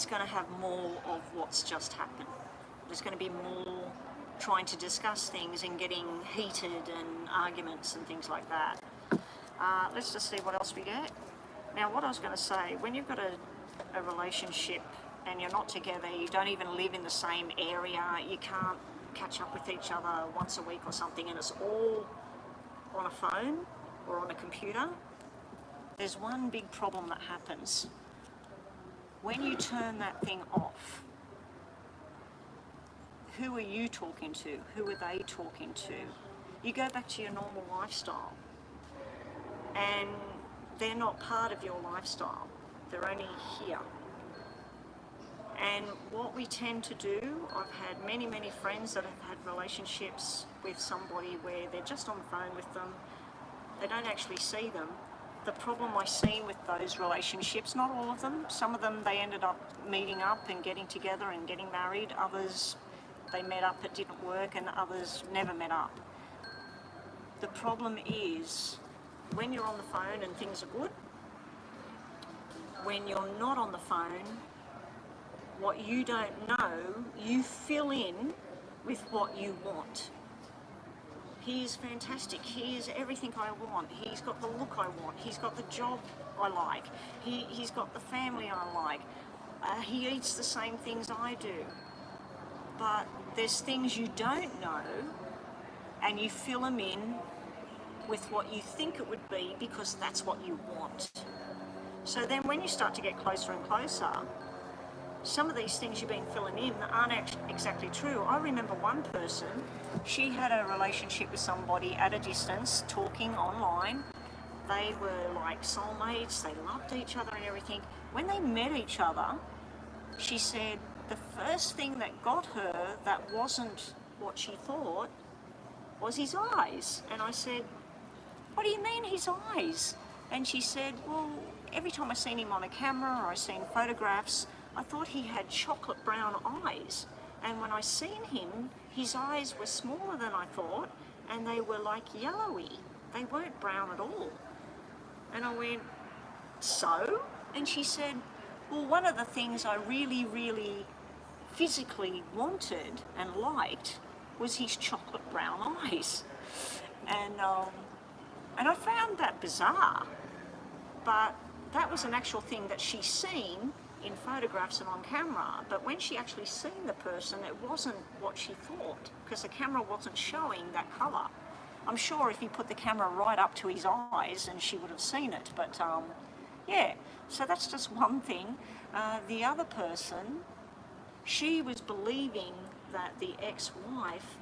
going to have more of what's just happened. There's going to be more trying to discuss things and getting heated and arguments and things like that. Let's just see what else we get. Now, what I was going to say, when you've got a relationship and you're not together, you don't even live in the same area, you can't catch up with each other once a week or something, and it's all on a phone or on a computer, there's one big problem that happens. When you turn that thing off, who are you talking to? Who are they talking to? You go back to your normal lifestyle, and they're not part of your lifestyle. They're only here. And what we tend to do, I've had many, many friends that have had relationships with somebody where they're just on the phone with them. They don't actually see them. The problem I've seen with those relationships, not all of them, some of them they ended up meeting up and getting together and getting married. Others, they met up, it didn't work, and others never met up. The problem is, when you're on the phone and things are good, when you're not on the phone, what you don't know, you fill in with what you want. He is fantastic. He is everything I want. He's got the look I want. He's got the job I like. He's got the family I like. He eats the same things I do. But there's things you don't know, and you fill them in with what you think it would be because that's what you want. So then when you start to get closer and closer, some of these things you've been filling in aren't exactly true. I remember one person, she had a relationship with somebody at a distance, talking online. They were like soulmates, they loved each other and everything. When they met each other, she said the first thing that got her that wasn't what she thought was his eyes. And I said, what do you mean his eyes? And she said, well, every time I seen him on a camera or I seen photographs, I thought he had chocolate brown eyes, and when I seen him, his eyes were smaller than I thought, and they were like yellowy. They weren't brown at all. And I went, so? And she said, well, one of the things I really, really physically wanted and liked was his chocolate brown eyes. And I found that bizarre, but that was an actual thing that she's seen in photographs and on camera, but when she actually seen the person, it wasn't what she thought, because the camera wasn't showing that colour. I'm sure if he put the camera right up to his eyes, and she would have seen it, but yeah, so that's just one thing. The other person, she was believing that the ex-wife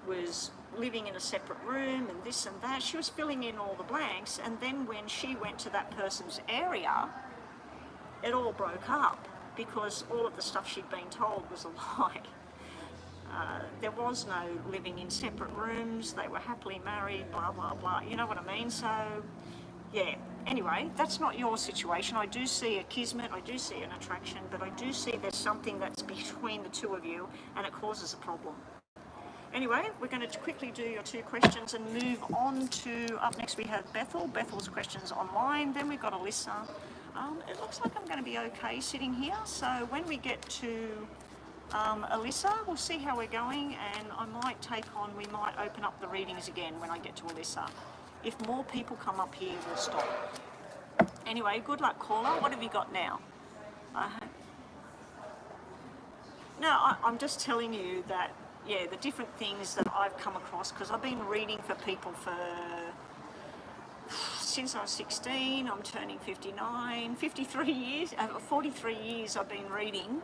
was living in a separate room and this and that. She was filling in all the blanks, and then when she went to that person's area, it all broke up, because all of the stuff she'd been told was a lie. There was no living in separate rooms, they were happily married, blah, blah, blah, you know what I mean? So, yeah. Anyway, that's not your situation. I do see a kismet, I do see an attraction, but I do see there's something that's between the two of you, and it causes a problem. Anyway, we're going to quickly do your 2 questions and move on to, up next we have Bethel. Bethel's questions online. Then we've got Alyssa. It looks like I'm going to be okay sitting here. So when we get to Alyssa, we'll see how we're going, and I might we might open up the readings again when I get to Alyssa. If more people come up here, we'll stop. Anyway, good luck, caller. What have you got now? No, I'm just telling you that, yeah, the different things that I've come across, because I've been reading for people since I was 16. I'm turning 59, 53 years, 43 years I've been reading.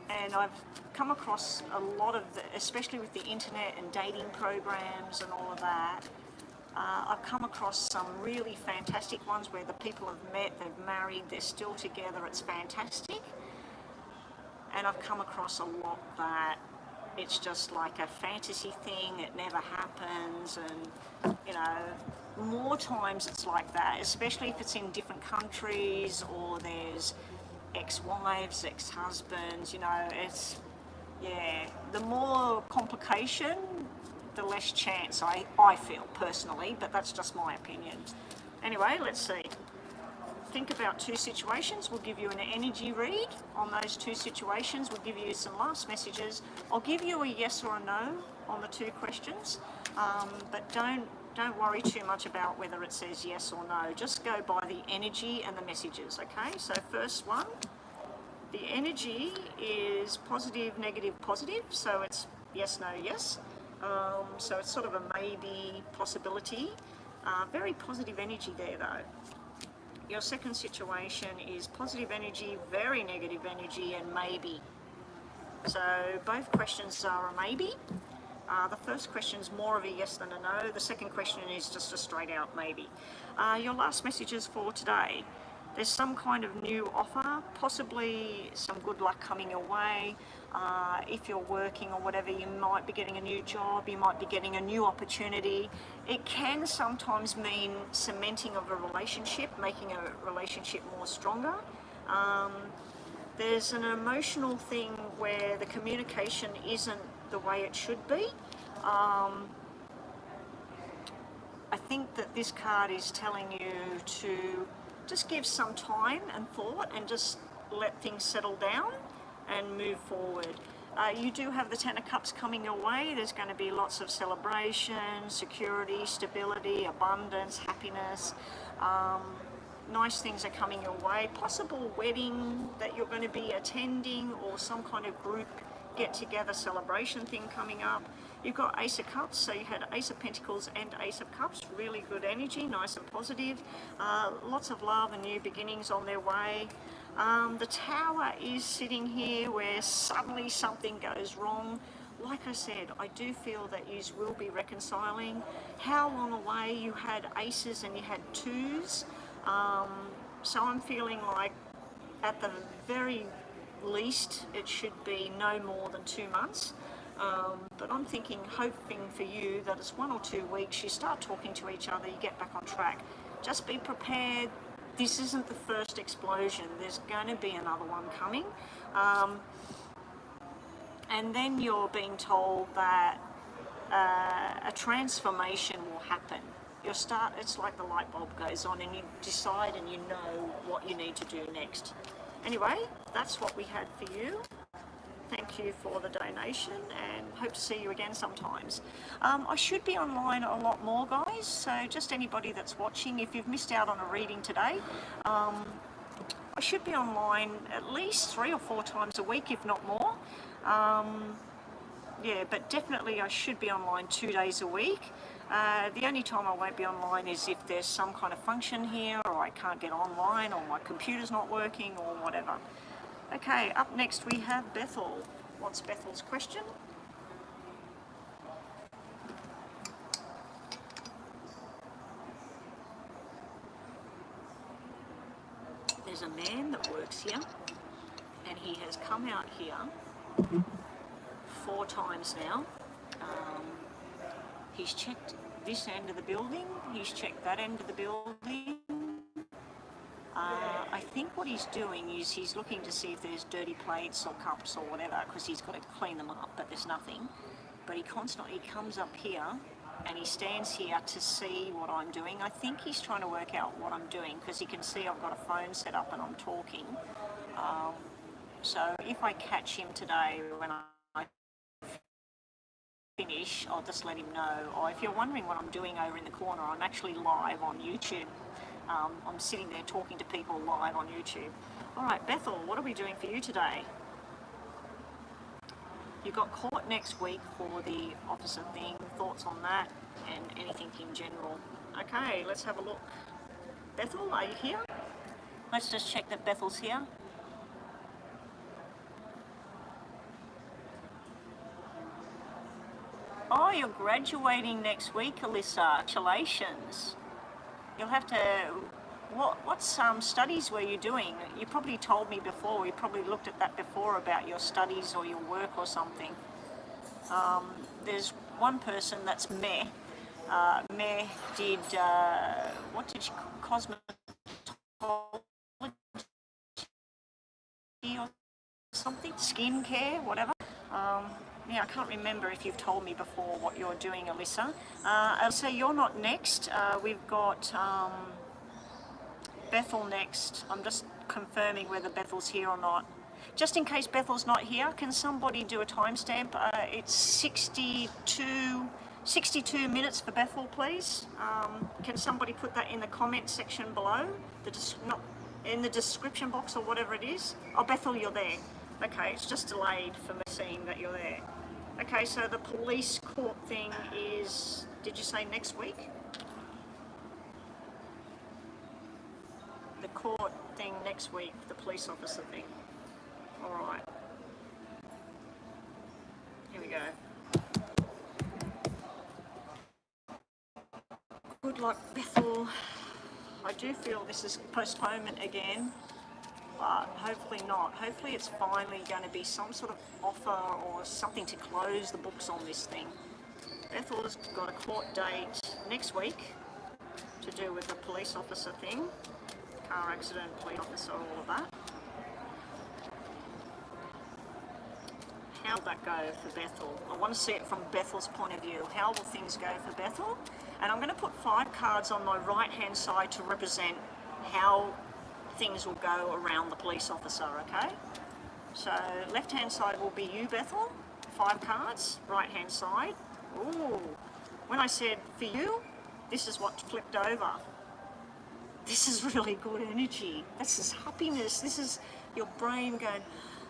And I've come across a lot of especially with the internet and dating programs and all of that, I've come across some really fantastic ones where the people have met, they've married, they're still together, it's fantastic. And I've come across a lot that it's just like a fantasy thing, it never happens, and you know, more times it's like that, especially if it's in different countries or there's ex-wives, ex-husbands, you know, it's, yeah, the more complication, the less chance I feel personally, but that's just my opinion. Anyway, let's see. Think about 2 situations. We'll give you an energy read on those 2 situations. We'll give you some last messages. I'll give you a yes or a no on the 2 questions, but don't worry too much about whether it says yes or no. Just go by the energy and the messages, okay? So first one, the energy is positive, negative, positive. So it's yes, no, yes. So it's sort of a maybe possibility. Very positive energy there though. Your second situation is positive energy, very negative energy, and maybe. So both questions are a maybe. The first question is more of a yes than a no. The second question is just a straight out maybe. Your last messages for today. There's some kind of new offer, possibly some good luck coming your way. If you're working or whatever, you might be getting a new job, you might be getting a new opportunity. It can sometimes mean cementing of a relationship, making a relationship more stronger. There's an emotional thing where the communication isn't the way it should be. I think that this card is telling you to just give some time and thought and just let things settle down and move forward. You do have the 10 of Cups coming your way. There's going to be lots of celebration, security, stability, abundance, happiness. Nice things are coming your way. Possible wedding that you're going to be attending, or some kind of group get-together celebration thing coming up. You've got Ace of Cups, so you had Ace of Pentacles and Ace of Cups. Really good energy, nice and positive. Lots of love and new beginnings on their way. The Tower is sitting here where suddenly something goes wrong. Like I said, I do feel that you will be reconciling. How long away? You had aces and you had twos. So I'm feeling like at the very least it should be no more than 2 months. But I'm hoping for you that it's 1 or 2 weeks, you start talking to each other, you get back on track. Just be prepared. This isn't the first explosion. There's going to be another one coming. And then you're being told that a transformation will happen. It's like the light bulb goes on and you decide and you know what you need to do next. Anyway, that's what we had for you. Thank you for the donation and hope to see you again sometimes. I should be online a lot more, guys, so just anybody that's watching, if you've missed out on a reading today, I should be online at least 3 or 4 times a week, if not more. Yeah, but definitely I should be online 2 days a week. The only time I won't be online is if there's some kind of function here, or I can't get online, or my computer's not working, or whatever. Okay, up next we have Bethel. What's Bethel's question? There's a man that works here, and he has come out here 4 times now. He's checked this end of the building, he's checked that end of the building. I think what he's doing is he's looking to see if there's dirty plates or cups or whatever, because he's got to clean them up, but there's nothing. But he constantly comes up here and he stands here to see what I'm doing. I think he's trying to work out what I'm doing, because he can see I've got a phone set up and I'm talking. So if I catch him today when I finish, I'll just let him know. Or if you're wondering what I'm doing over in the corner, I'm actually live on YouTube. I'm sitting there talking to people live on YouTube. All right, Bethel, what are we doing for you today? You've got court next week for the officer thing. Thoughts on that and anything in general? Okay, let's have a look. Bethel, are you here? Let's just check that Bethel's here. Oh, you're graduating next week, Alyssa. Congratulations. You'll have to, what studies were you doing? You probably told me before, we probably looked at that before about your studies or your work or something. There's one person that's Meh. Meh did, what did she, cosmetology or something? Skincare, whatever. Yeah, I can't remember if you've told me before what you're doing, Alyssa. Alyssa, you're not next. We've got Bethel next. I'm just confirming whether Bethel's here or not. Just in case Bethel's not here, can somebody do a timestamp? It's 62 minutes for Bethel, please. Can somebody put that in the comment section below? Not in the description box or whatever it is. Oh, Bethel, you're there. Okay, it's just delayed for me seeing that you're there. Okay, so the police court thing is, did you say next week? The court thing next week, the police officer thing. All right. Here we go. Good luck, Bethel. I do feel this is postponement again, but hopefully not. Hopefully it's finally going to be some sort of offer or something to close the books on this thing. Bethel's got a court date next week to do with the police officer thing. Car accident, police officer, all of that. How will that go for Bethel? I want to see it from Bethel's point of view. How will things go for Bethel? And I'm going to put 5 cards on my right hand side to represent how things will go around the police officer, okay? So left hand side will be you, Bethel, 5 cards, right hand side. Ooh, when I said for you, this is what flipped over. This is really good energy. This is happiness. This is your brain going,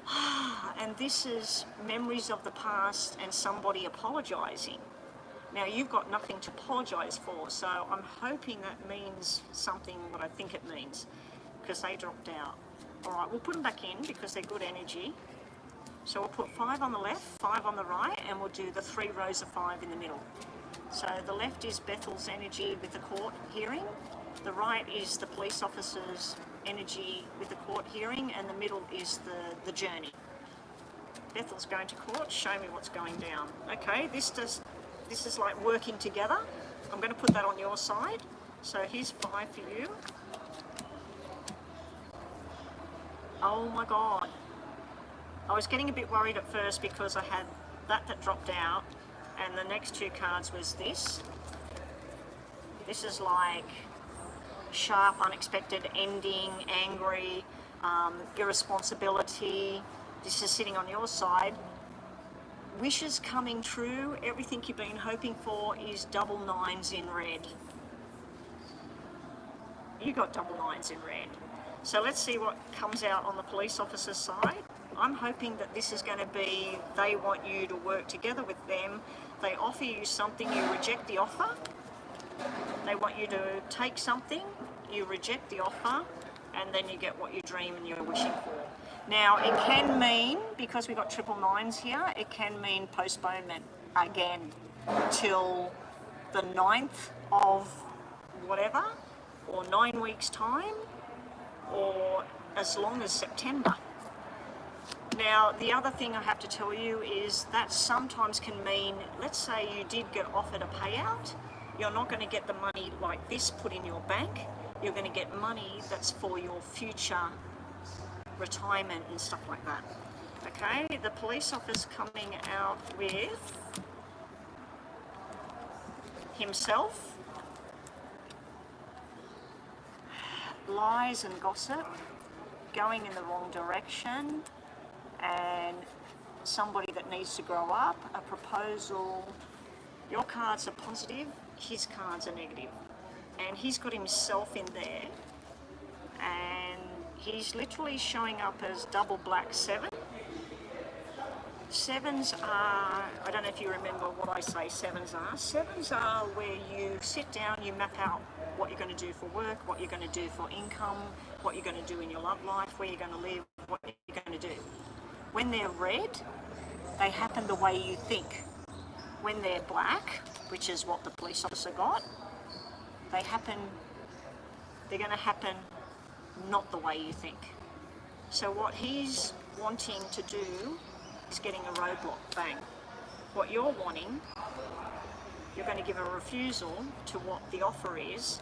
ah, and this is memories of the past and somebody apologising. Now you've got nothing to apologise for, so I'm hoping that means something what I think it means, because they dropped out. All right, we'll put them back in because they're good energy. So we'll put 5 on the left, 5 on the right, and we'll do the 3 rows of 5 in the middle. So the left is Bethel's energy with the court hearing. The right is the police officer's energy with the court hearing, and the middle is the journey. Bethel's going to court. Show me what's going down. Okay, this is like working together. I'm going to put that on your side. So here's 5 for you. Oh my God. I was getting a bit worried at first because I had that dropped out, and the next 2 cards was this. This is like sharp, unexpected ending, angry, irresponsibility, This is sitting on your side. Wishes coming true. Everything you've been hoping for is double nines in red. You got double nines in red. So let's see what comes out on the police officer's side. I'm hoping that this is going to be, they want you to work together with them. They offer you something, you reject the offer. They want you to take something, you reject the offer, and then you get what you dream and you're wishing for. Now, it can mean, because we've got triple nines here, it can mean postponement again till the 9th of whatever, or 9 weeks' time, or as long as September. Now, the other thing I have to tell you is that sometimes can mean, let's say you did get offered a payout, you're not going to get the money like this put in your bank, you're going to get money that's for your future retirement and stuff like that. Okay, the police officer coming out with himself, lies and gossip, going in the wrong direction, and somebody that needs to grow up, a proposal. Your cards are positive, his cards are negative. And he's got himself in there, and he's literally showing up as double black 7. Sevens are, I don't know if you remember what I say sevens are. Sevens are where you sit down, you map out what you're going to do for work, what you're going to do for income, what you're going to do in your love life, where you're going to live, what you're going to do. When they're red, they happen the way you think. When they're black, which is what the police officer got, they're going to happen not the way you think. So what he's wanting to do is getting a roadblock, bang. What you're wanting, you're going to give a refusal to what the offer is,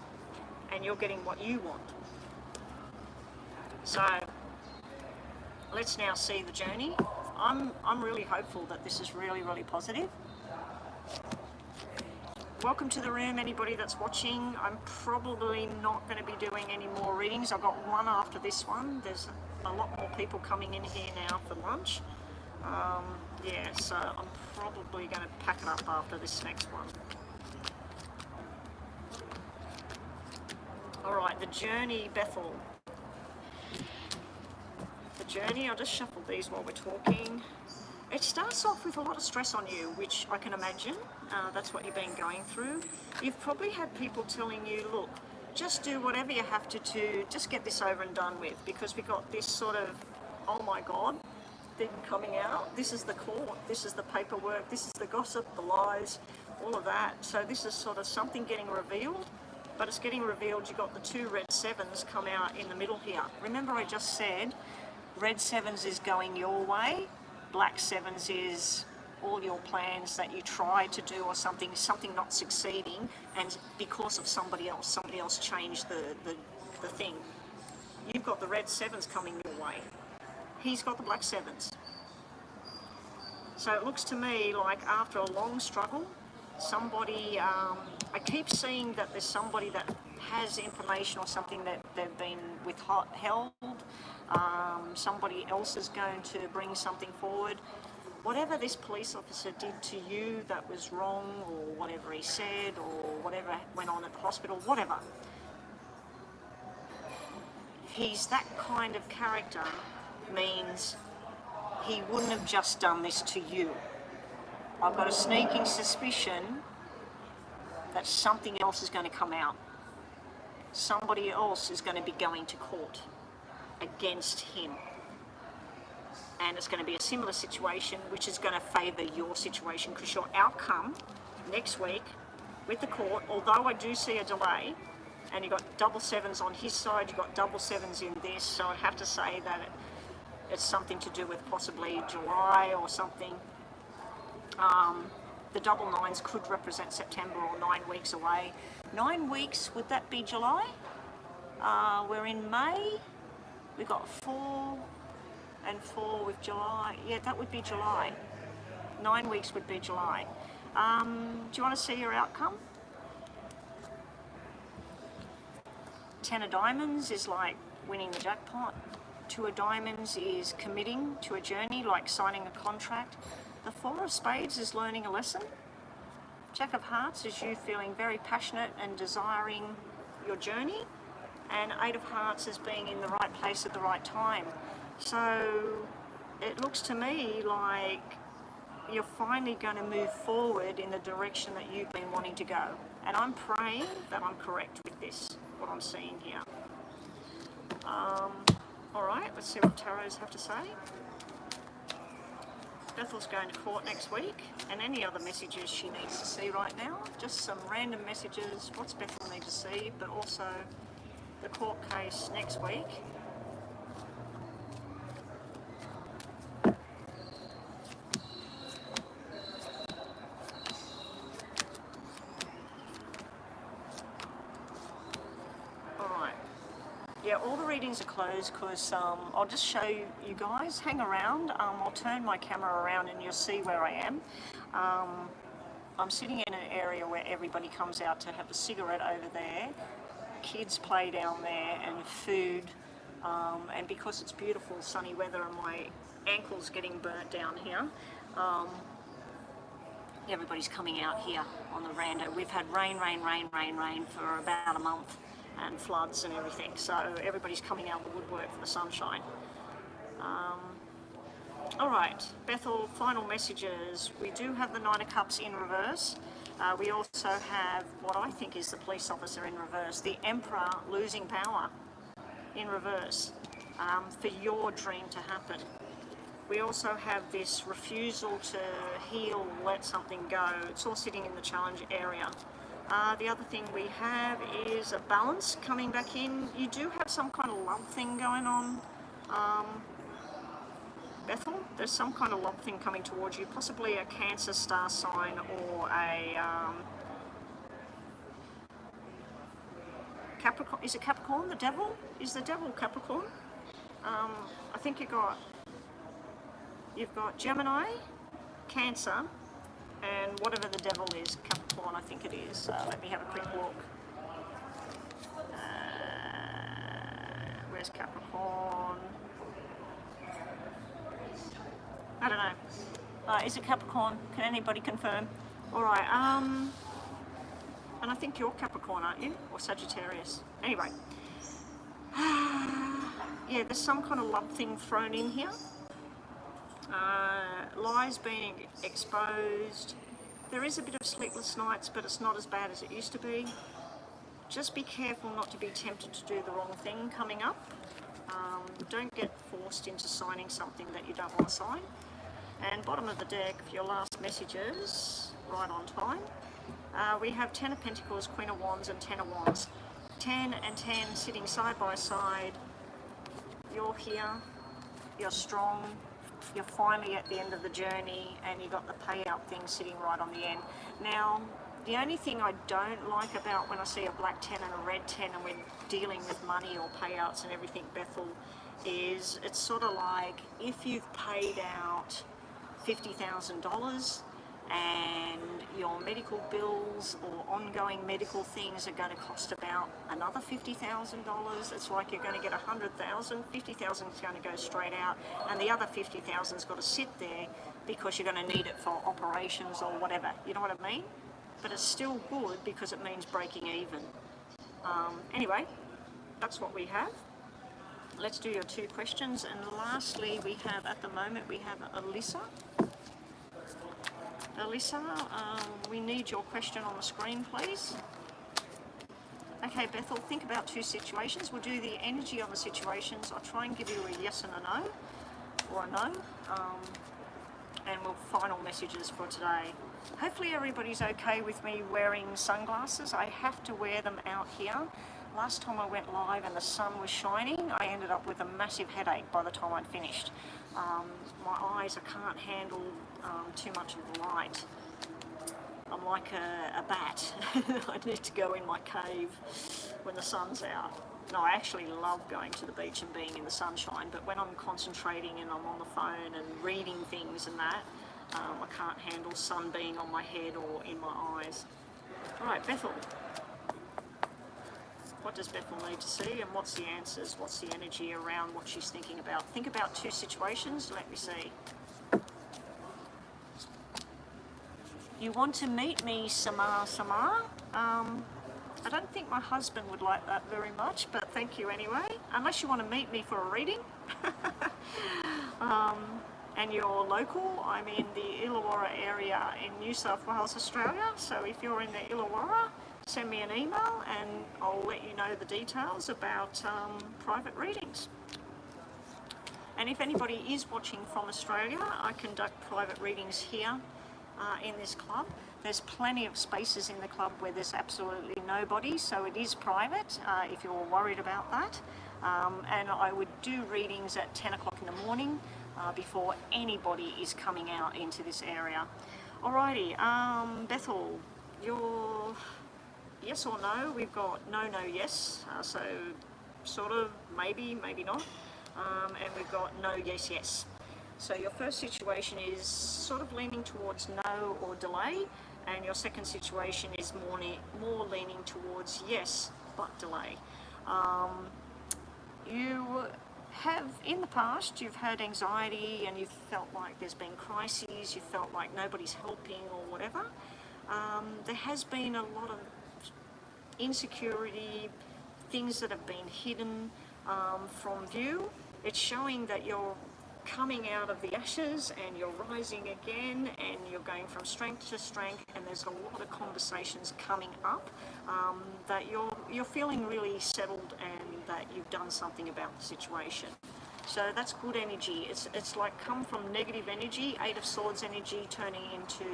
and you're getting what you want. So let's now see the journey. I'm really hopeful that this is really, really positive. Welcome to the room, anybody that's watching. I'm probably not going to be doing any more readings. I've got one after this one. There's a lot more people coming in here now for lunch. Yeah, so I'm probably going to pack it up after this next one. Alright, the journey, Bethel. The journey, I'll just shuffle these while we're talking. It starts off with a lot of stress on you, which I can imagine. That's what you've been going through. You've probably had people telling you, look, just do whatever you have to do, just get this over and done with, because we got this sort of, oh my God, thing coming out. This is the court, this is the paperwork, this is the gossip, the lies, all of that. So this is sort of something getting revealed, but it's getting revealed. You've got the 2 red 7s come out in the middle here. Remember I just said red 7s is going your way, black 7s is all your plans that you tried to do or something not succeeding, and because of somebody else changed the thing. You've got the red 7s coming your way. He's got the black 7s. So it looks to me like after a long struggle, somebody, I keep seeing that there's somebody that has information or something that they've been withheld. Somebody else is going to bring something forward. Whatever this police officer did to you that was wrong, or whatever he said, or whatever went on at the hospital, whatever. He's that kind of character, means he wouldn't have just done this to you. I've got a sneaking suspicion that something else is going to come out. Somebody else is going to be going to court against him. And it's going to be a similar situation, which is going to favour your situation, because your outcome next week with the court, although I do see a delay, and you've got double 7s on his side, you've got double 7s in this, so I'd have to say that it's something to do with possibly July or something. The double 9s could represent September or 9 weeks away. 9 weeks, would that be July? We're in May. We've got 4 and 4 with July. Yeah, that would be July. 9 weeks would be July. Do you want to see your outcome? 10 of diamonds is like winning the jackpot. 2 Two of Diamonds is committing to a journey, like signing a contract. The Four of Spades is learning a lesson. Jack of Hearts is you feeling very passionate and desiring your journey. And Eight of Hearts is being in the right place at the right time. So it looks to me like you're finally going to move forward in the direction that you've been wanting to go. And I'm praying that I'm correct with this, what I'm seeing here. All right, let's see what tarots have to say. Bethel's going to court next week, and any other messages she needs to see right now. Just some random messages. What's Bethel need to see, but also the court case next week. Yeah, all the readings are closed because I'll just show you guys. Hang around. I'll turn my camera around and you'll see where I am. I'm sitting in an area where everybody comes out to have a cigarette over there. Kids play down there and food. And because it's beautiful sunny weather and my ankle's getting burnt down here, everybody's coming out here on the veranda. We've had rain for about a month, and floods and everything, so everybody's coming out the woodwork for the sunshine. All right, Bethel, final messages. We do have the Nine of Cups in reverse. We also have what I think is the police officer in reverse, the Emperor losing power in reverse, for your dream to happen. We also have this refusal to heal, let something go. It's all sitting in the challenge area. The other thing we have is a balance coming back in. You do have some kind of love thing going on, Bethel. There's some kind of love thing coming towards you, possibly a Cancer star sign or a Capricorn. Is it Capricorn, the devil? Is the devil Capricorn? I think you've got Gemini, Cancer, and whatever the devil is, Capricorn, I think it is. Let me have a quick look. Where's Capricorn? I don't know. Is it Capricorn? Can anybody confirm? All right. And I think you're Capricorn, aren't you? Or Sagittarius? Anyway. Yeah, there's some kind of love thing thrown in here. Lies being exposed. There is a bit of sleepless nights, but it's not as bad as it used to be. Just be careful not to be tempted to do the wrong thing coming up. Don't get forced into signing something that you don't want to sign. And bottom of the deck for your last messages, right on time. We have 10 of Pentacles, Queen of Wands and 10 of Wands. 10 and 10 sitting side by side. You're here, you're strong. You're finally at the end of the journey and you got the payout thing sitting right on the end. Now, the only thing I don't like about when I see a black 10 and a red 10 and we're dealing with money or payouts and everything, Bethel, is it's sort of like if you've paid out $50,000 and your medical bills or ongoing medical things are going to cost about another $50,000. It's like you're going to get $100,000, $50,000 is going to go straight out, and the other $50,000 has got to sit there because you're going to need it for operations or whatever. You know what I mean? But it's still good because it means breaking even. Anyway, that's what we have. Let's do your 2 questions, and lastly, we have at the moment we have Alyssa. Alyssa, we need your question on the screen, please. Okay, Bethel, think about 2 situations. We'll do the energy on the situations. I'll try and give you a yes and a no, or a no, and we'll final messages for today. Hopefully everybody's okay with me wearing sunglasses. I have to wear them out here. Last time I went live and the sun was shining, I ended up with a massive headache by the time I'd finished. My eyes, I can't handle too much of the light. I'm like a bat. I need to go in my cave when the sun's out. No, I actually love going to the beach and being in the sunshine, but when I'm concentrating and I'm on the phone and reading things and that, I can't handle sun being on my head or in my eyes. All right, Bethel. What does Bethel need to see, and what's the answers? What's the energy around what she's thinking about? Think about two situations. Let me see. You want to meet me, Samar Samar. I don't think my husband would like that very much, but thank you anyway. Unless you want to meet me for a reading. And you're local. I'm in the Illawarra area in New South Wales, Australia. So if you're in the Illawarra, send me an email and I'll let you know the details about private readings. And if anybody is watching from Australia, I conduct private readings here in this club. There's plenty of spaces in the club where there's absolutely nobody, so it is private if you're worried about that. And I would do readings at 10 o'clock in the morning before anybody is coming out into this area. Alrighty, Bethel, you're yes or no? We've got no, no, yes, so sort of maybe, maybe not, and we've got no, yes, yes. So your first situation is sort of leaning towards no or delay, and your second situation is more leaning towards yes, but delay. You have, in the past, you've had anxiety and you've felt like there's been crises, you felt like nobody's helping or whatever. There has been a lot of insecurity, things that have been hidden from view. It's showing that you're coming out of the ashes and you're rising again and you're going from strength to strength, and there's a lot of conversations coming up that you're feeling really settled and that you've done something about the situation. So that's good energy. It's like come from negative energy, 8 of Swords energy turning into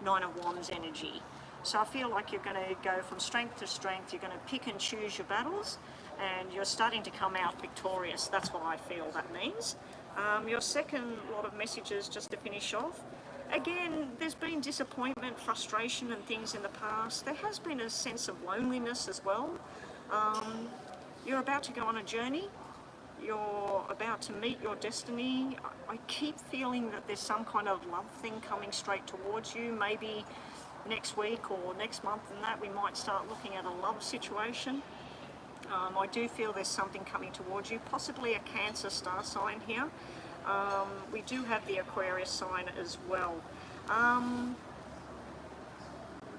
9 of Wands energy. So I feel like you're going to go from strength to strength, you're going to pick and choose your battles, and you're starting to come out victorious. That's what I feel that means. Your second lot of messages, just to finish off, again, there's been disappointment, frustration and things in the past. There has been a sense of loneliness as well. You're about to go on a journey. You're about to meet your destiny. I keep feeling that there's some kind of love thing coming straight towards you. Maybe next week or next month and that we might start looking at a love situation. I do feel there's something coming towards you, possibly a Cancer star sign here. We do have the Aquarius sign as well.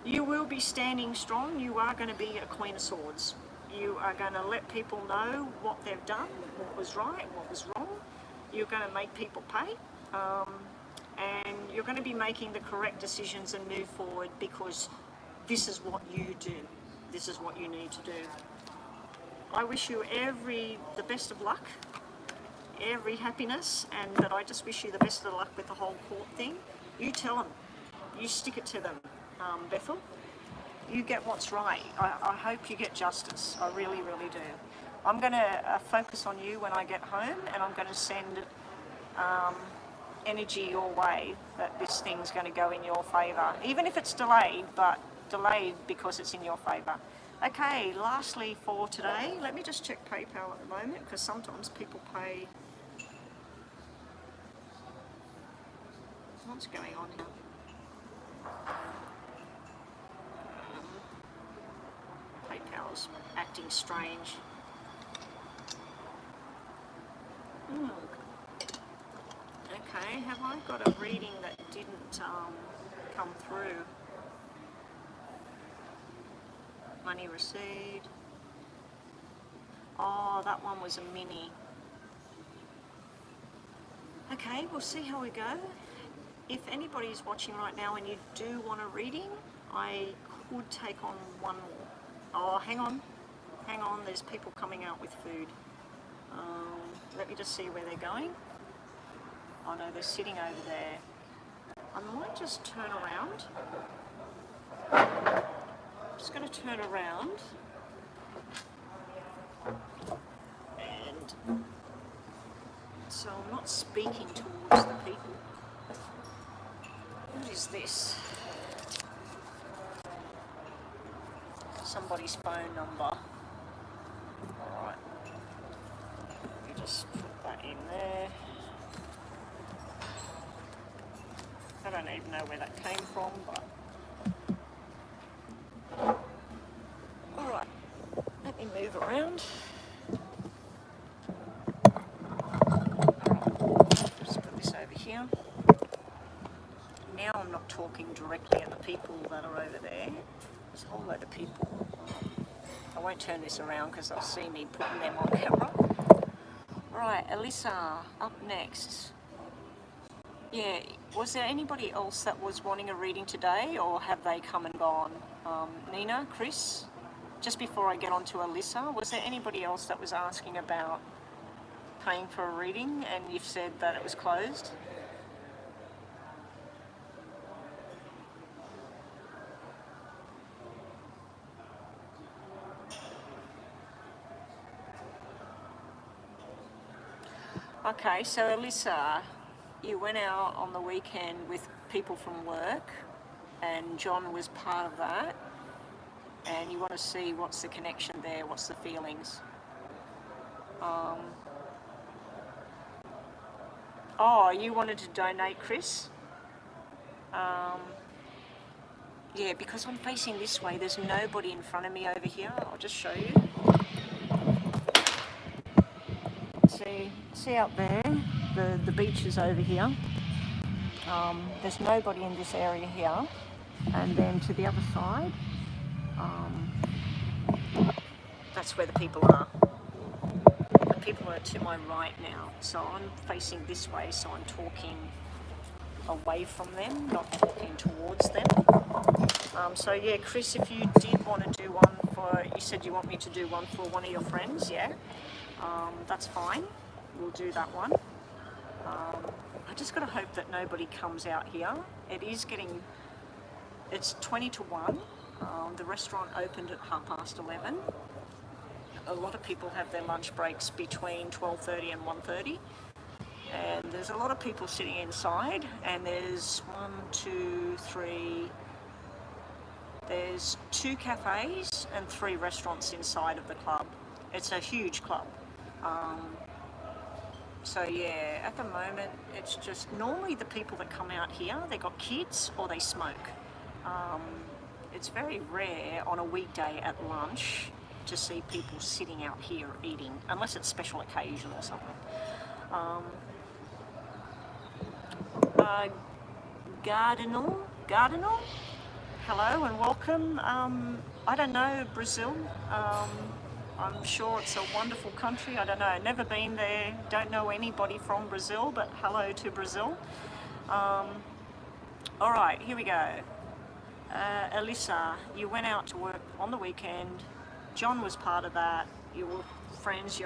You will be standing strong. You are going to be a Queen of Swords. You are going to let people know what they've done, what was right, what was wrong. You're going to make people pay. And you're going to be making the correct decisions and move forward, because this is what you do. This is what you need to do. I wish you the best of luck, every happiness, and that I just wish you the best of luck with the whole court thing. You tell them. You stick it to them, Bethel. You get what's right. I hope you get justice. I really, really do. I'm going to focus on you when I get home, and I'm going to send energy your way that this thing's going to go in your favour. Even if it's delayed, but delayed because it's in your favour. Okay, lastly for today, let me just check PayPal at the moment, because sometimes people pay. What's going on here? PayPal's acting strange. Okay, have I got a reading that didn't come through? Money received. Oh, that one was a mini. Okay, we'll see how we go. If anybody's watching right now and you do want a reading, I could take on one more. Oh, hang on. Hang on, there's people coming out with food. Let me just see where they're going. Oh no, they're sitting over there. I might just turn around. I'm just going to turn around and so I'm not speaking towards the people. What is this? Somebody's phone number. Alright. Let me just put that in there. I don't even know where that came from, but alright, let me move directly at the people that are over there. There's a whole load of people. I won't turn this around because they'll see me putting them on camera. Right, Alyssa, up next. Yeah, was there anybody else that was wanting a reading today, or have they come and gone? Nina, Chris? Just before I get on to Alyssa, was there anybody else that was asking about paying for a reading and you've said that it was closed? Okay, so Alyssa, you went out on the weekend with people from work and John was part of that, and you want to see what's the connection there, what's the feelings. Oh, you wanted to donate, Chris? Yeah, because I'm facing this way, there's nobody in front of me over here. I'll just show you. See out there, the beach is over here. There's nobody in this area here. And then to the other side, that's where the people are. The people are to my right now. So I'm facing this way, so I'm talking away from them, not talking towards them. So yeah, Chris, if you did want to do one for, you said you want me to do one for one of your friends, yeah? That's fine. We'll do that one. I just got to hope that nobody comes out here. It's 20 to 1. The restaurant opened at 11:30. A lot of people have their lunch breaks between 12:30 and 1:30. And there's a lot of people sitting inside, and there's there's 2 cafes and 3 restaurants inside of the club. It's a huge club. So yeah, at the moment, it's just normally the people that come out here, they got kids or they smoke. It's very rare on a weekday at lunch to see people sitting out here eating, unless it's special occasion or something. Gardinal, hello and welcome. I don't know Brazil. I'm sure it's a wonderful country. I don't know, never been there, don't know anybody from Brazil, but hello to Brazil. All right, here we go. Alyssa, you went out to work on the weekend. John was part of that. Your friends,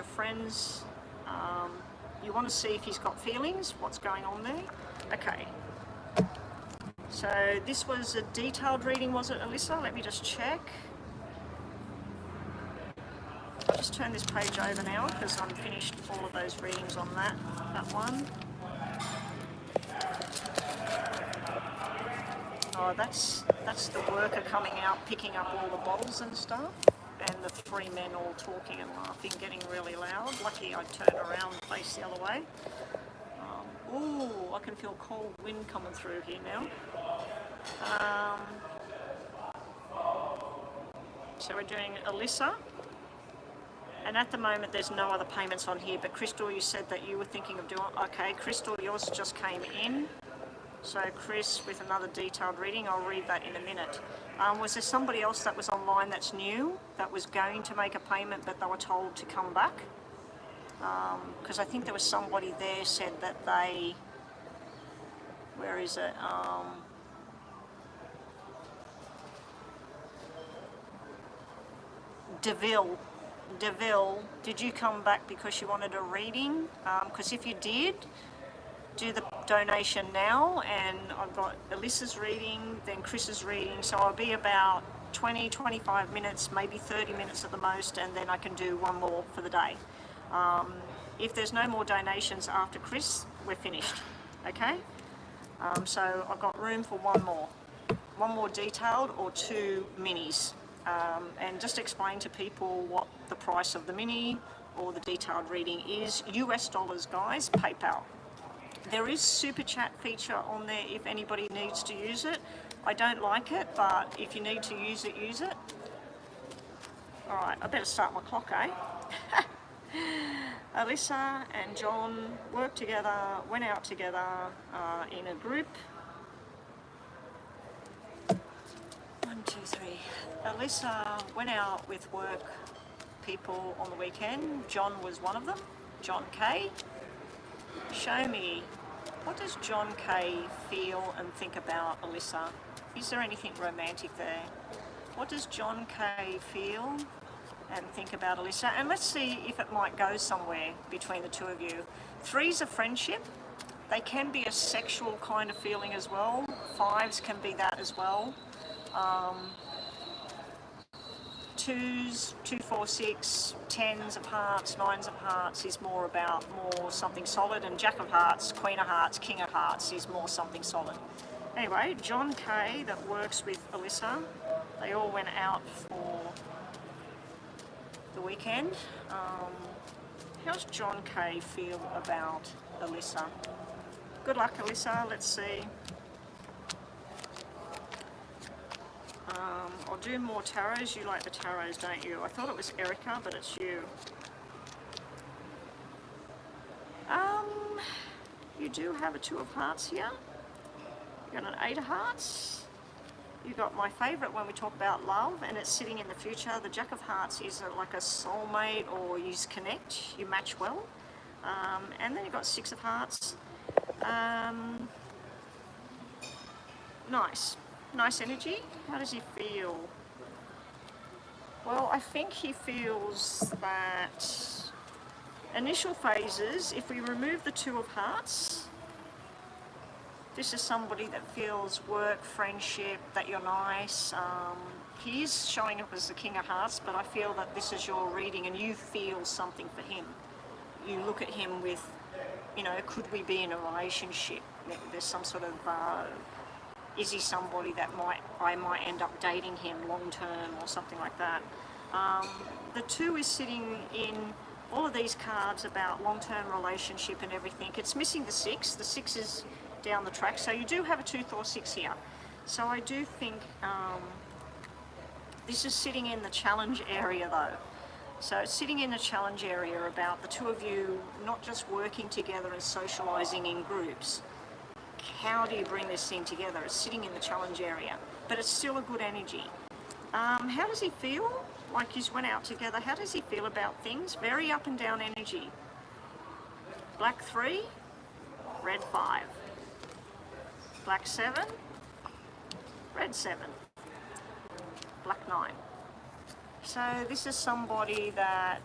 you want to see if he's got feelings, what's going on there? Okay. So this was a detailed reading, was it, Alyssa? Let me just check. I'll just turn this page over now because I'm finished all of those readings on that one. Oh, that's the worker coming out, picking up all the bottles and stuff, and the 3 men all talking and laughing, getting really loud. Lucky I turned around and faced the other way. Ooh, I can feel cold wind coming through here now. So we're doing Alyssa. And at the moment, there's no other payments on here, but Crystal, you said that you were thinking of doing, okay, Crystal, yours just came in. So Chris, with another detailed reading, I'll read that in a minute. Was there somebody else that was online that's new, that was going to make a payment, but they were told to come back? Because I think there was somebody there said that they, where is it? Deville, did you come back because you wanted a reading? Because if you did, do the donation now, and I've got Alyssa's reading, then Chris's reading, so I'll be about 20-25 minutes, maybe 30 minutes at the most, and then I can do one more for the day. If there's no more donations after Chris, we're finished, okay? So I've got room for one more detailed or 2 minis. And just explain to people what the price of the mini or the detailed reading is. US dollars, guys, PayPal. There is Super Chat feature on there if anybody needs to use it. I don't like it, but if you need to use it, use it. All right, I better start my clock, eh? Alyssa and John worked together, went out together in a group. Alyssa went out with work people on the weekend. John was one of them, John K. Show me, what does John K feel and think about Alyssa? Is there anything romantic there? What does John K feel and think about Alyssa? And let's see if it might go somewhere between the two of you. Threes are friendship. They can be a sexual kind of feeling as well. Fives can be that as well. Twos, 2, 4, 6, tens of hearts, nines of hearts is more about something solid, and Jack of hearts, Queen of hearts, King of hearts is more something solid. Anyway, John K that works with Alyssa, they all went out for the weekend. How's John K feel about Alyssa? Good luck, Alyssa. Let's see. I'll do more tarots. You like the tarots, don't you? I thought it was Erica, but it's you. You do have a 2 of hearts here. You got an 8 of hearts. You got my favourite when we talk about love, and it's sitting in the future. The Jack of hearts is like a soulmate, or you connect, you match well. And then you got 6 of hearts. Nice energy. How does he feel? Well, I think he feels that initial phases, if we remove the 2 of hearts, this is somebody that feels work, friendship, that you're nice. He is showing up as the King of hearts, but I feel that this is your reading and you feel something for him. You look at him with, you know, could we be in a relationship? There's some sort of, is he somebody that I might end up dating him long term or something like that. The 2 is sitting in all of these cards about long-term relationship and everything. It's missing the 6. The 6 is down the track. So you do have a 2, 4, 6 here. So I do think this is sitting in the challenge area though. So it's sitting in the challenge area about the 2 of you not just working together and socialising in groups. How do you bring this thing together? It's sitting in the challenge area, but it's still a good energy. How does he feel? Like you went out together. How does he feel about things? Very up and down energy. Black 3, red 5. Black 7, red 7. Black 9. So this is somebody that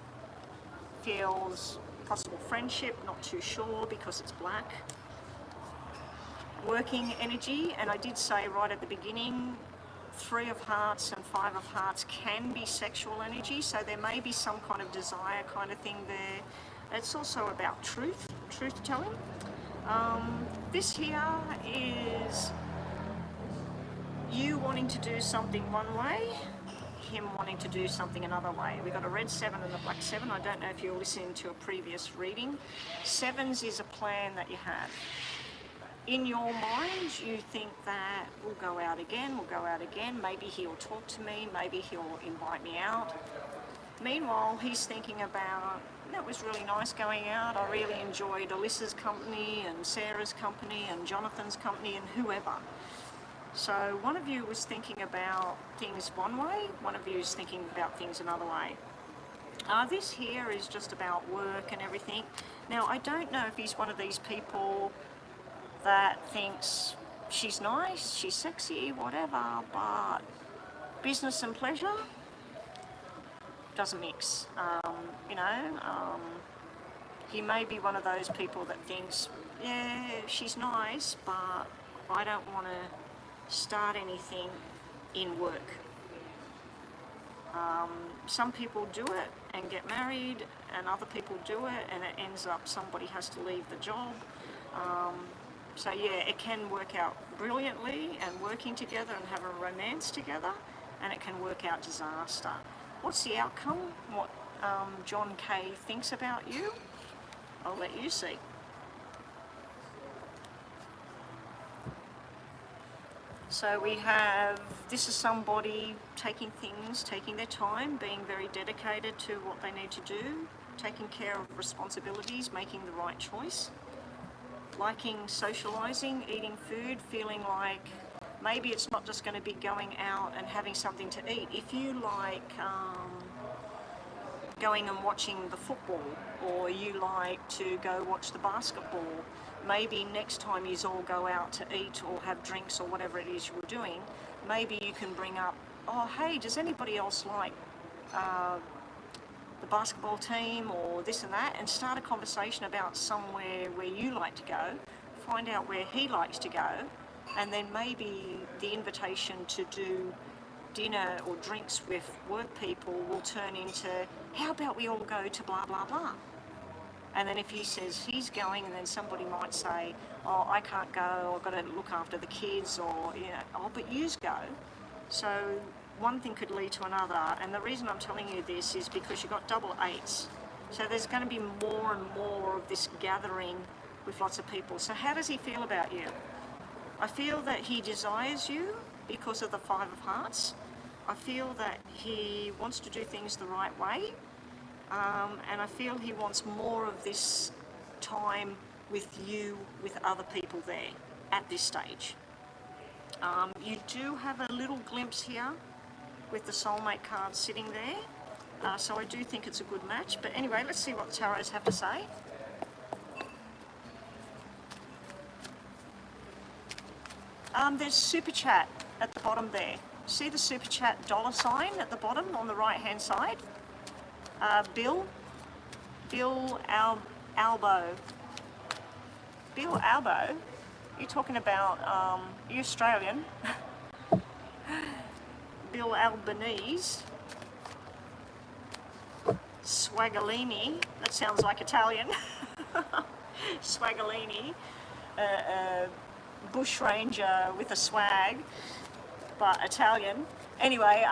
feels possible friendship, not too sure because it's black. Working energy, and I did say right at the beginning, 3 of hearts and 5 of hearts can be sexual energy, so there may be some kind of desire kind of thing there. It's also about truth telling. This here is you wanting to do something one way, him wanting to do something another way. We got a red 7 and a black 7. I don't know if you're listening to a previous reading. 7s is a plan that you have. In your mind, you think that we'll go out again, maybe he'll talk to me, maybe he'll invite me out. Meanwhile, he's thinking about, that was really nice going out, I really enjoyed Alyssa's company and Sarah's company and Jonathan's company and whoever. So one of you was thinking about things one way, one of you is thinking about things another way. This here is just about work and everything. Now, I don't know if he's one of these people that thinks she's nice, she's sexy, whatever, but business and pleasure doesn't mix. He may be one of those people that thinks, yeah, she's nice, but I don't want to start anything in work. Some people do it and get married, and other people do it and it ends up somebody has to leave the job. So yeah, it can work out brilliantly and working together and have a romance together, and it can work out disaster. What's the outcome? What John K thinks about you? I'll let you see. So we have, this is somebody taking their time, being very dedicated to what they need to do, taking care of responsibilities, making the right choice. Liking socialising, eating food, feeling like maybe it's not just going to be going out and having something to eat. If you like going and watching the football, or you like to go watch the basketball, maybe next time you all go out to eat or have drinks or whatever it is you're doing, maybe you can bring up, oh hey, does anybody else like the basketball team or this and that, and start a conversation about somewhere where you like to go, find out where he likes to go, and then maybe the invitation to do dinner or drinks with work people will turn into, how about we all go to blah blah blah. And then if he says he's going, and then somebody might say, oh, I can't go, I've got to look after the kids, or, you know, oh, but yous go. So one thing could lead to another, and the reason I'm telling you this is because you've got double eights. So there's going to be more and more of this gathering with lots of people. So how does he feel about you? I feel that he desires you because of the Five of Hearts. I feel that he wants to do things the right way, and I feel he wants more of this time with you, with other people there at this stage. You do have a little glimpse here with the soulmate card sitting there, so I do think it's a good match. But anyway, let's see what the tarots have to say. There's Super Chat at the bottom there. See the Super Chat $ at the bottom on the right hand side? Bill Albo. Bill Albo? You're talking about, you Australian. Bill Albanese. Swagolini. That sounds like Italian. Swagolini. Bushranger with a swag, but Italian. Anyway,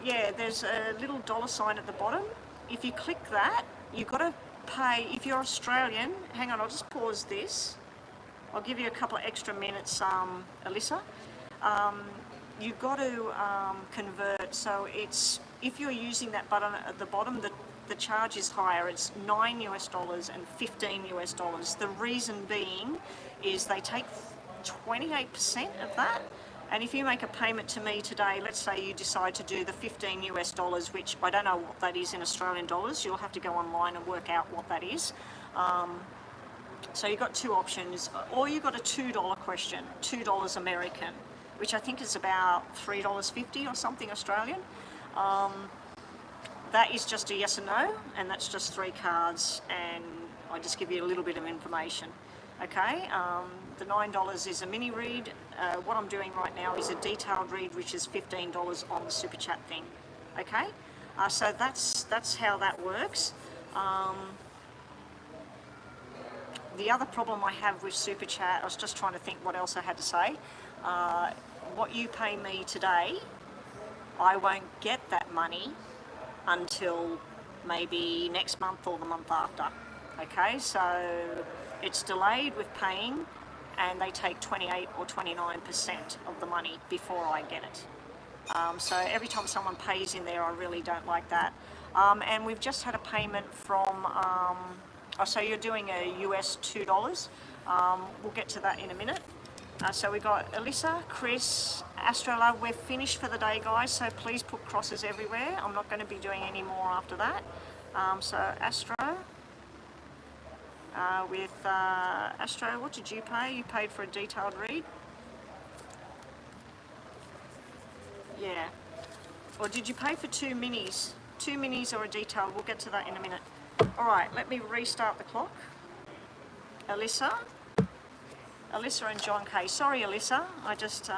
yeah, there's a little $ at the bottom. If you click that, you've got to pay. If you're Australian, hang on, I'll just pause this. I'll give you a couple of extra minutes, Alyssa. You've got to convert, so it's, if you're using that button at the bottom, the charge is higher. It's $9 and $15. The reason being is they take 28% of that, and if you make a payment to me today, let's say you decide to do the $15, which I don't know what that is in Australian dollars, you'll have to go online and work out what that is. So you've got two options, or you've got a $2 question, $2 American, which I think is about $3.50 or something Australian. That is just a yes or no, and that's just 3 cards, and I just give you a little bit of information. Okay, the $9 is a mini read. What I'm doing right now is a detailed read, which is $15 on the Super Chat thing. Okay, so that's how that works. The other problem I have with Super Chat, I was just trying to think what else I had to say. What you pay me today, I won't get that money until maybe next month or the month after. Okay, so it's delayed with paying, and they take 28 or 29% of the money before I get it. So every time someone pays in there, I really don't like that. And we've just had a payment from, so you're doing a US $2. We'll get to that in a minute. So we got Alyssa, Chris, Astrolove. We're finished for the day, guys, so please put crosses everywhere. I'm not going to be doing any more after that. So Astro. With Astro, what did you pay? You paid for a detailed read? Yeah. Or did you pay for 2 minis? 2 minis or a detailed? We'll get to that in a minute. Alright, let me restart the clock. Alyssa and John K. Sorry, Alyssa, I just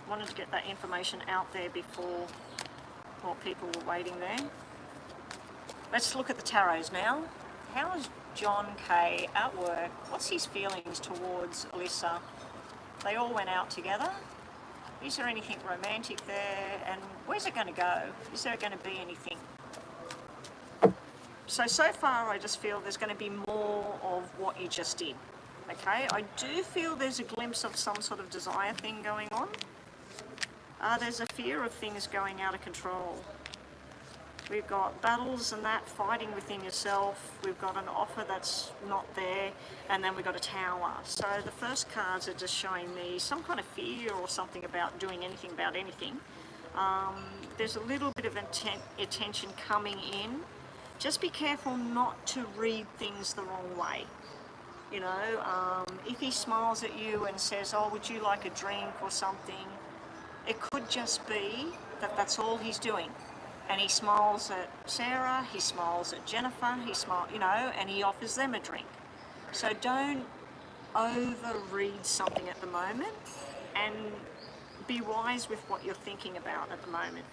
wanted to get that information out there before while people were waiting there. Let's look at the tarots now. How is John K at work? What's his feelings towards Alyssa? They all went out together. Is there anything romantic there? And where's it going to go? Is there going to be anything? So far I just feel there's going to be more of what you just did. Okay, I do feel there's a glimpse of some sort of desire thing going on. There's a fear of things going out of control. We've got battles and that, fighting within yourself. We've got an offer that's not there, and then we've got a tower. So the first cards are just showing me some kind of fear or something about doing anything about anything. There's a little bit of attention coming in. Just be careful not to read things the wrong way. You know, if he smiles at you and says, oh, would you like a drink or something, it could just be that that's all he's doing. And he smiles at Sarah, he smiles at Jennifer, you know, and he offers them a drink. So don't overread something at the moment, and be wise with what you're thinking about at the moment.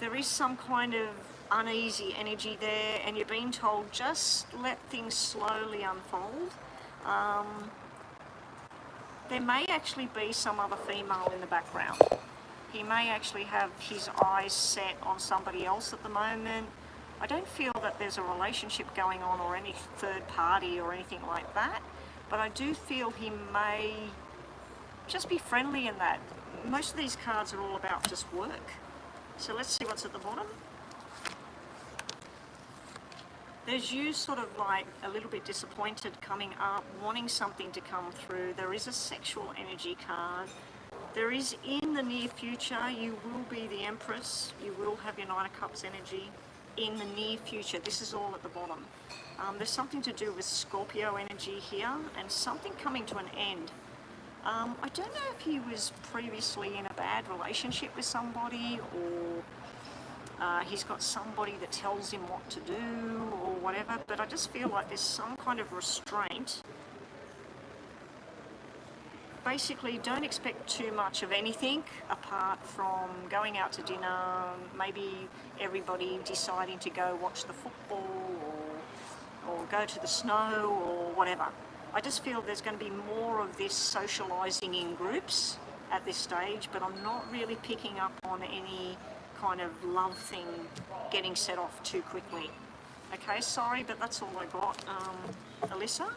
There is some kind of uneasy energy there, and you're being told just let things slowly unfold. There may actually be some other female in the background. He may actually have his eyes set on somebody else at the moment. I don't feel that there's a relationship going on or any third party or anything like that, but I do feel he may just be friendly in that. Most of these cards are all about just work. So let's see what's at the bottom. There's you sort of like a little bit disappointed coming up, wanting something to come through. There is a sexual energy card. There is, in the near future, you will be the Empress. You will have your Nine of Cups energy in the near future. This is all at the bottom. There's something to do with Scorpio energy here, and something coming to an end. I don't know if he was previously in a bad relationship with somebody, or he's got somebody that tells him what to do or whatever, but I just feel like there's some kind of restraint. Basically, don't expect too much of anything apart from going out to dinner, maybe everybody deciding to go watch the football or go to the snow or whatever. I just feel there's going to be more of this socialising in groups at this stage, but I'm not really picking up on any kind of love thing getting set off too quickly. Okay, sorry, but that's all I got, Alyssa.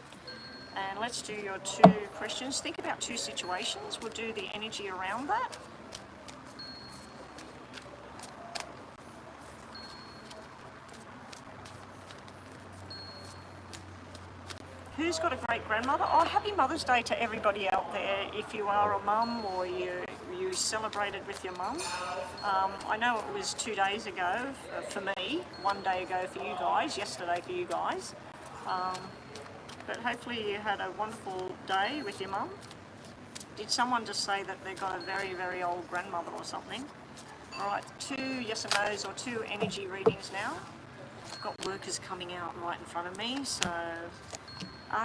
And let's do your two questions. Think about two situations. We'll do the energy around that. Who's got a great grandmother? Oh, happy Mother's Day to everybody out there. If you are a mum or you celebrated with your mum. I know it was 2 days ago for me, 1 day ago for you guys, yesterday for you guys. But hopefully you had a wonderful day with your mum. Did someone just say that they got a very, very old grandmother or something? All right, 2 yes and no's or 2 energy readings now. I've got workers coming out right in front of me, so...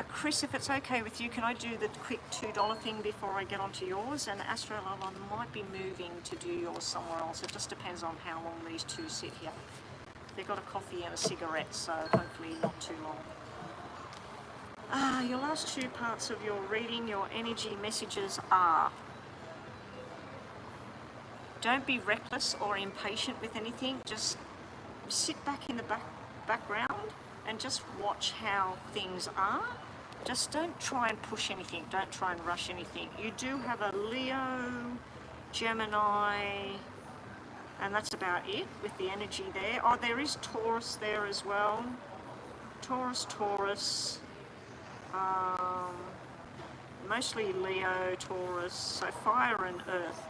Chris, if it's okay with you, can I do the quick $2 thing before I get onto yours? And Astro Love, I might be moving to do yours somewhere else. It just depends on how long these two sit here. They've got a coffee and a cigarette, so hopefully not too long. Your last 2 parts of your reading, your energy messages are: don't be reckless or impatient with anything. Just sit back in the background and just watch how things are. Just don't try and push anything. Don't try and rush anything. You do have a Leo, Gemini, and that's about it with the energy there. Oh, there is Taurus there as well. Taurus. Mostly Leo, Taurus, so fire and earth.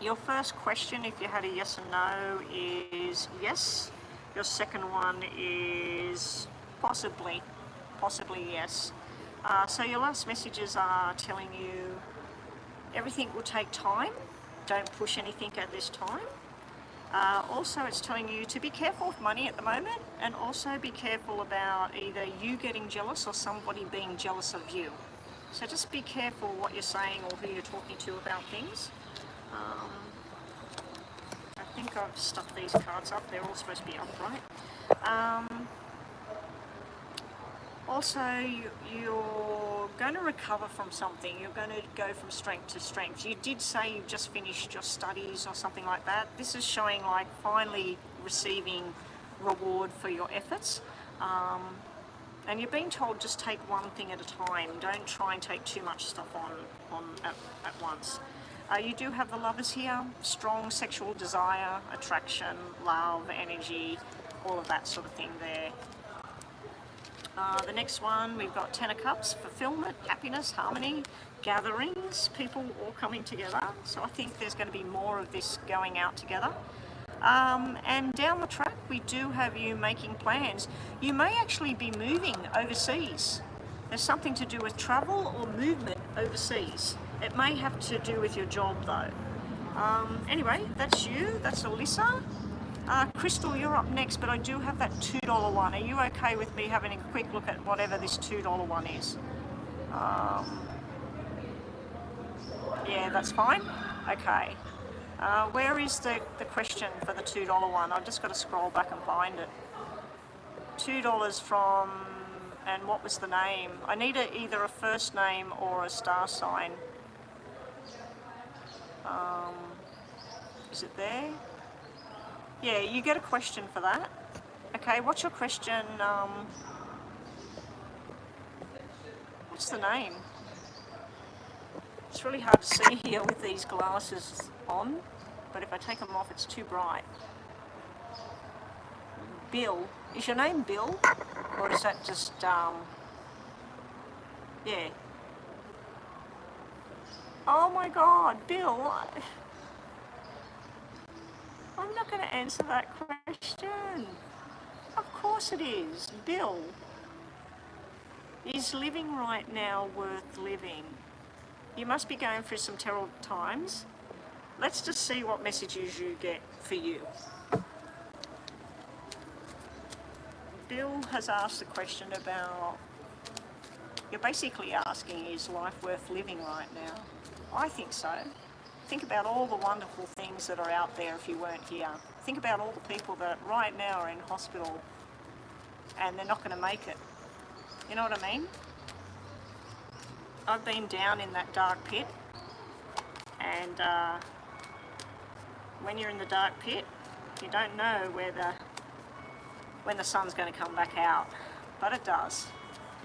Your first question, if you had a yes and no, is yes. Your second one is possibly yes. So your last messages are telling you everything will take time. Don't push anything at this time. Also, it's telling you to be careful with money at the moment, and also be careful about either you getting jealous or somebody being jealous of you. So just be careful what you're saying or who you're talking to about things. I think I've stuck these cards up. They're all supposed to be upright. Also, you're going to recover from something. You're going to go from strength to strength. You did say you've just finished your studies or something like that. This is showing like finally receiving reward for your efforts. And you're being told just take one thing at a time. Don't try and take too much stuff on at once. You do have the lovers here, strong sexual desire, attraction, love, energy, all of that sort of thing there. The next one, we've got Ten of Cups, fulfillment, happiness, harmony, gatherings, people all coming together. So I think there's going to be more of this going out together. And down the track, we do have you making plans. You may actually be moving overseas. There's something to do with travel or movement overseas. It may have to do with your job though. Anyway, that's you, that's Alyssa. Crystal, you're up next, but I do have that $2 one. Are you okay with me having a quick look at whatever this $2 one is? Yeah, that's fine. Okay. Where is the question for the $2 one? I've just got to scroll back and find it. $2 from, and what was the name? I need either a first name or a star sign. Is it there? Yeah, you get a question for that. Okay, what's your question? What's the name? It's really hard to see here with these glasses on, but if I take them off, it's too bright. Bill. Is your name Bill? Or is that just, yeah. Oh my God, Bill. I'm not going to answer that question. Of course it is. Bill. Is living right now worth living? You must be going through some terrible times. Let's just see what messages you get for you. Bill has asked a question about, you're basically asking, is life worth living right now? I think so. Think about all the wonderful things that are out there if you weren't here. Think about all the people that right now are in hospital and they're not going to make it. You know what I mean? I've been down in that dark pit, and when you're in the dark pit, you don't know when the sun's going to come back out, but it does.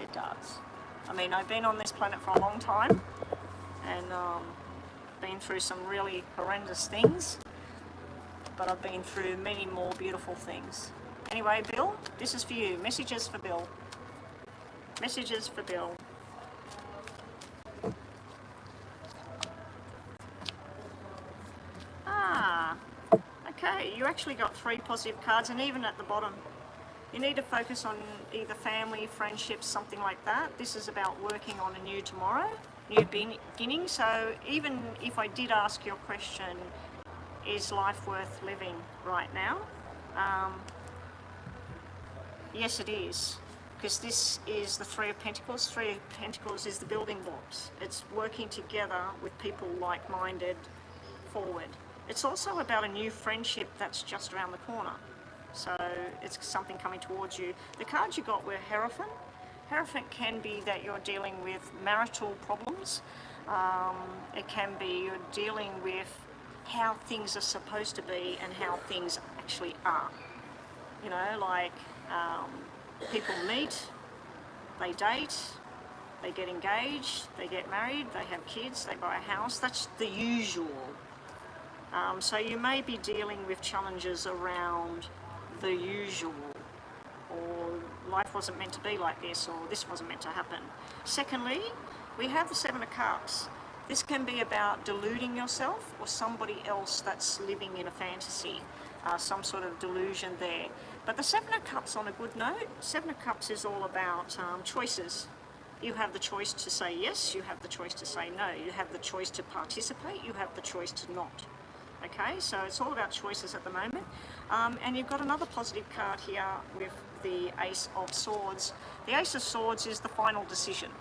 It does. I mean, I've been on this planet for a long time, and been through some really horrendous things, but I've been through many more beautiful things. Anyway, Bill, this is for you. Messages for Bill. Messages for Bill. Okay, you actually got 3 positive cards, and even at the bottom, you need to focus on either family, friendships, something like that. This is about working on a new tomorrow, new beginning. So even if I did ask your question, is life worth living right now? Yes, it is, because this is the 3 of Pentacles. 3 of Pentacles is the building blocks. It's working together with people like-minded forward. It's also about a new friendship that's just around the corner. So it's something coming towards you. The cards you got were Hierophant. Hierophant can be that you're dealing with marital problems. It can be you're dealing with how things are supposed to be and how things actually are. You know, like people meet, they date, they get engaged, they get married, they have kids, they buy a house. That's the usual. So you may be dealing with challenges around the usual, or life wasn't meant to be like this, or this wasn't meant to happen. Secondly, we have the 7 of Cups. This can be about deluding yourself or somebody else that's living in a fantasy, some sort of delusion there. But the 7 of Cups, on a good note, 7 of Cups is all about choices. You have the choice to say yes, you have the choice to say no, you have the choice to participate, you have the choice to not. Okay, so it's all about choices at the moment. And you've got another positive card here with the Ace of Swords. The Ace of Swords is the final decision.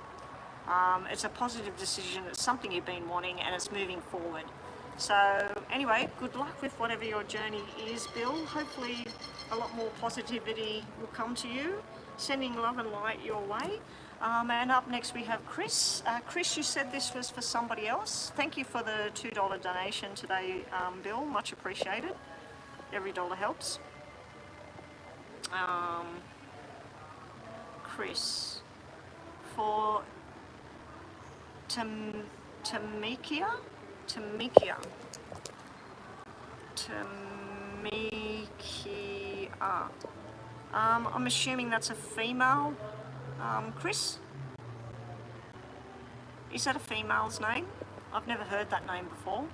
It's a positive decision, it's something you've been wanting, and it's moving forward. So anyway, good luck with whatever your journey is, Bill. Hopefully a lot more positivity will come to you. Sending love and light your way. And up next we have Chris. Chris, you said this was for somebody else. Thank you for the $2 donation today, Bill. Much appreciated. Every dollar helps. Chris, for Tamikia, Tamikia. Tamikia. I'm assuming that's a female. Chris? Is that a female's name? I've never heard that name before.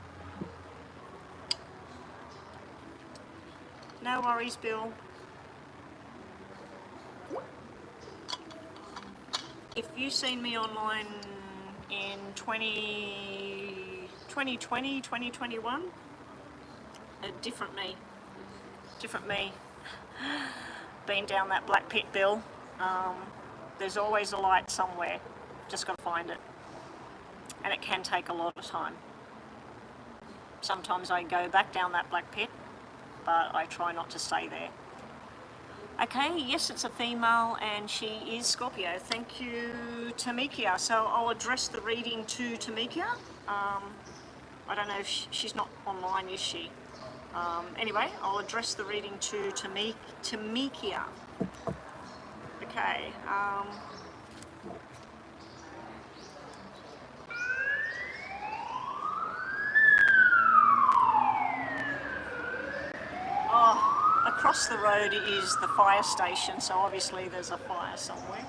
No worries, Bill. If you've seen me online in 2020, 2021, a different me. Been down that black pit, Bill. There's always a light somewhere. Just got to find it. And it can take a lot of time. Sometimes I go back down that black pit, but I try not to stay there. Okay, yes, it's a female and she is Scorpio. Thank you, Tamikia. So I'll address the reading to Tamikia. I don't know if she's not online, is she? Anyway, I'll address the reading to Tamikia. Okay. Across the road is the fire station, so obviously there's a fire somewhere.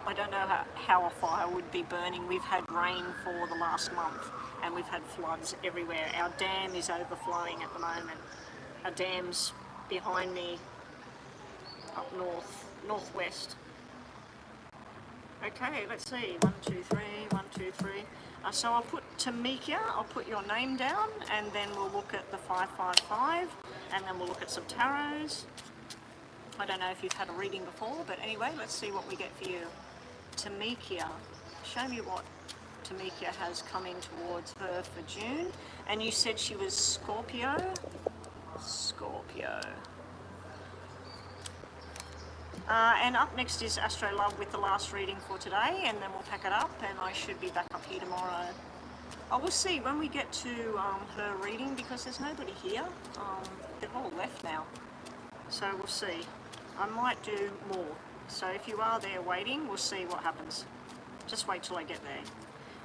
I don't know how a fire would be burning. We've had rain for the last month and we've had floods everywhere. Our dam is overflowing at the moment. Our dam's behind me up northwest. Okay, let's see. 1, 2, 3, 1, 2, 3. So I'll put Tamikia, I'll put your name down, and then we'll look at the 555, and then we'll look at some tarots. I don't know if you've had a reading before, but anyway, let's see what we get for you. Tamikia, show me what Tamikia has coming towards her for June. And you said she was Scorpio? Scorpio. And up next is Astro Love with the last reading for today, and then we'll pack it up and I should be back up here tomorrow. I will see when we get to her reading, because there's nobody here. They've all left now. So we'll see. I might do more. So if you are there waiting, we'll see what happens. Just wait till I get there.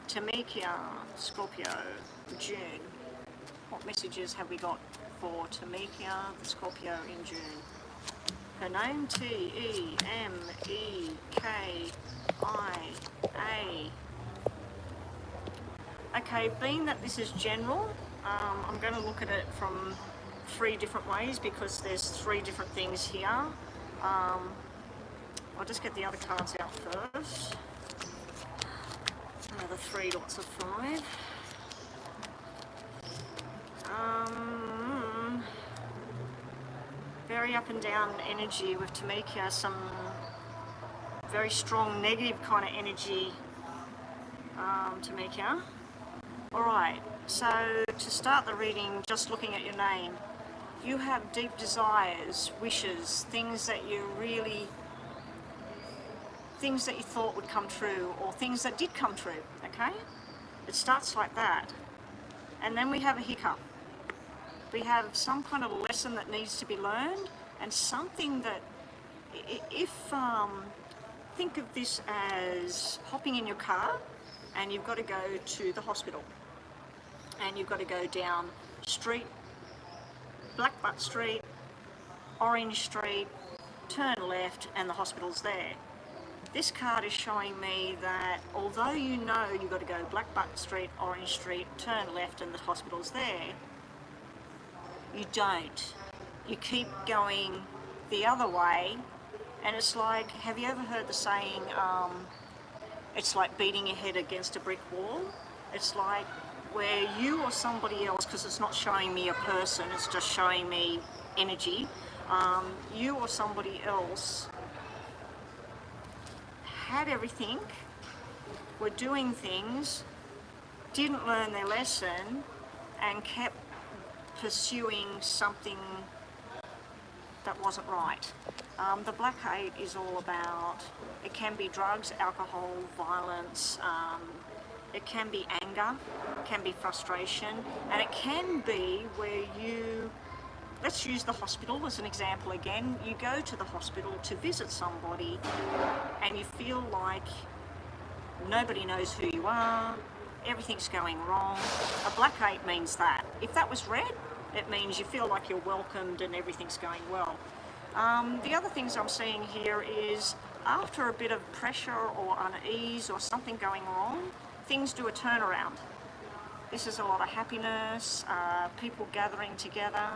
Tamikia, Scorpio, June. What messages have we got for Tamikia, the Scorpio in June? Her name, T-E-M-E-K-I-A. Okay, being that this is general, I'm going to look at it from 3 different ways because there's 3 different things here. I'll just get the other cards out first. Another 3 lots of 5. Very up and down energy with Tamikia, some very strong negative kind of energy, Tamikia. Alright, so to start the reading, just looking at your name, you have deep desires, wishes, things that you thought would come true, or things that did come true, okay? It starts like that. And then we have a hiccup. We have some kind of lesson that needs to be learned, and something that, think of this as hopping in your car and you've got to go to the hospital. And you've got to go down Black Butt Street, Orange Street, turn left, and the hospital's there. This card is showing me that although you know you've got to go Black Butt Street, Orange Street, turn left, and the hospital's there, you don't. You keep going the other way, and it's like, have you ever heard the saying, it's like beating your head against a brick wall? It's like where you or somebody else, because it's not showing me a person, it's just showing me energy, you or somebody else had everything, were doing things, didn't learn their lesson, and kept pursuing something that wasn't right. The Black 8 is all about, it can be drugs, alcohol, violence, it can be anger, it can be frustration, and it can be where you, let's use the hospital as an example again. You go to the hospital to visit somebody and you feel like nobody knows who you are, everything's going wrong. A black 8 means that. If that was red, it means you feel like you're welcomed and everything's going well. The other things I'm seeing here is after a bit of pressure or unease or something going wrong, things do a turnaround. This is a lot of happiness, people gathering together,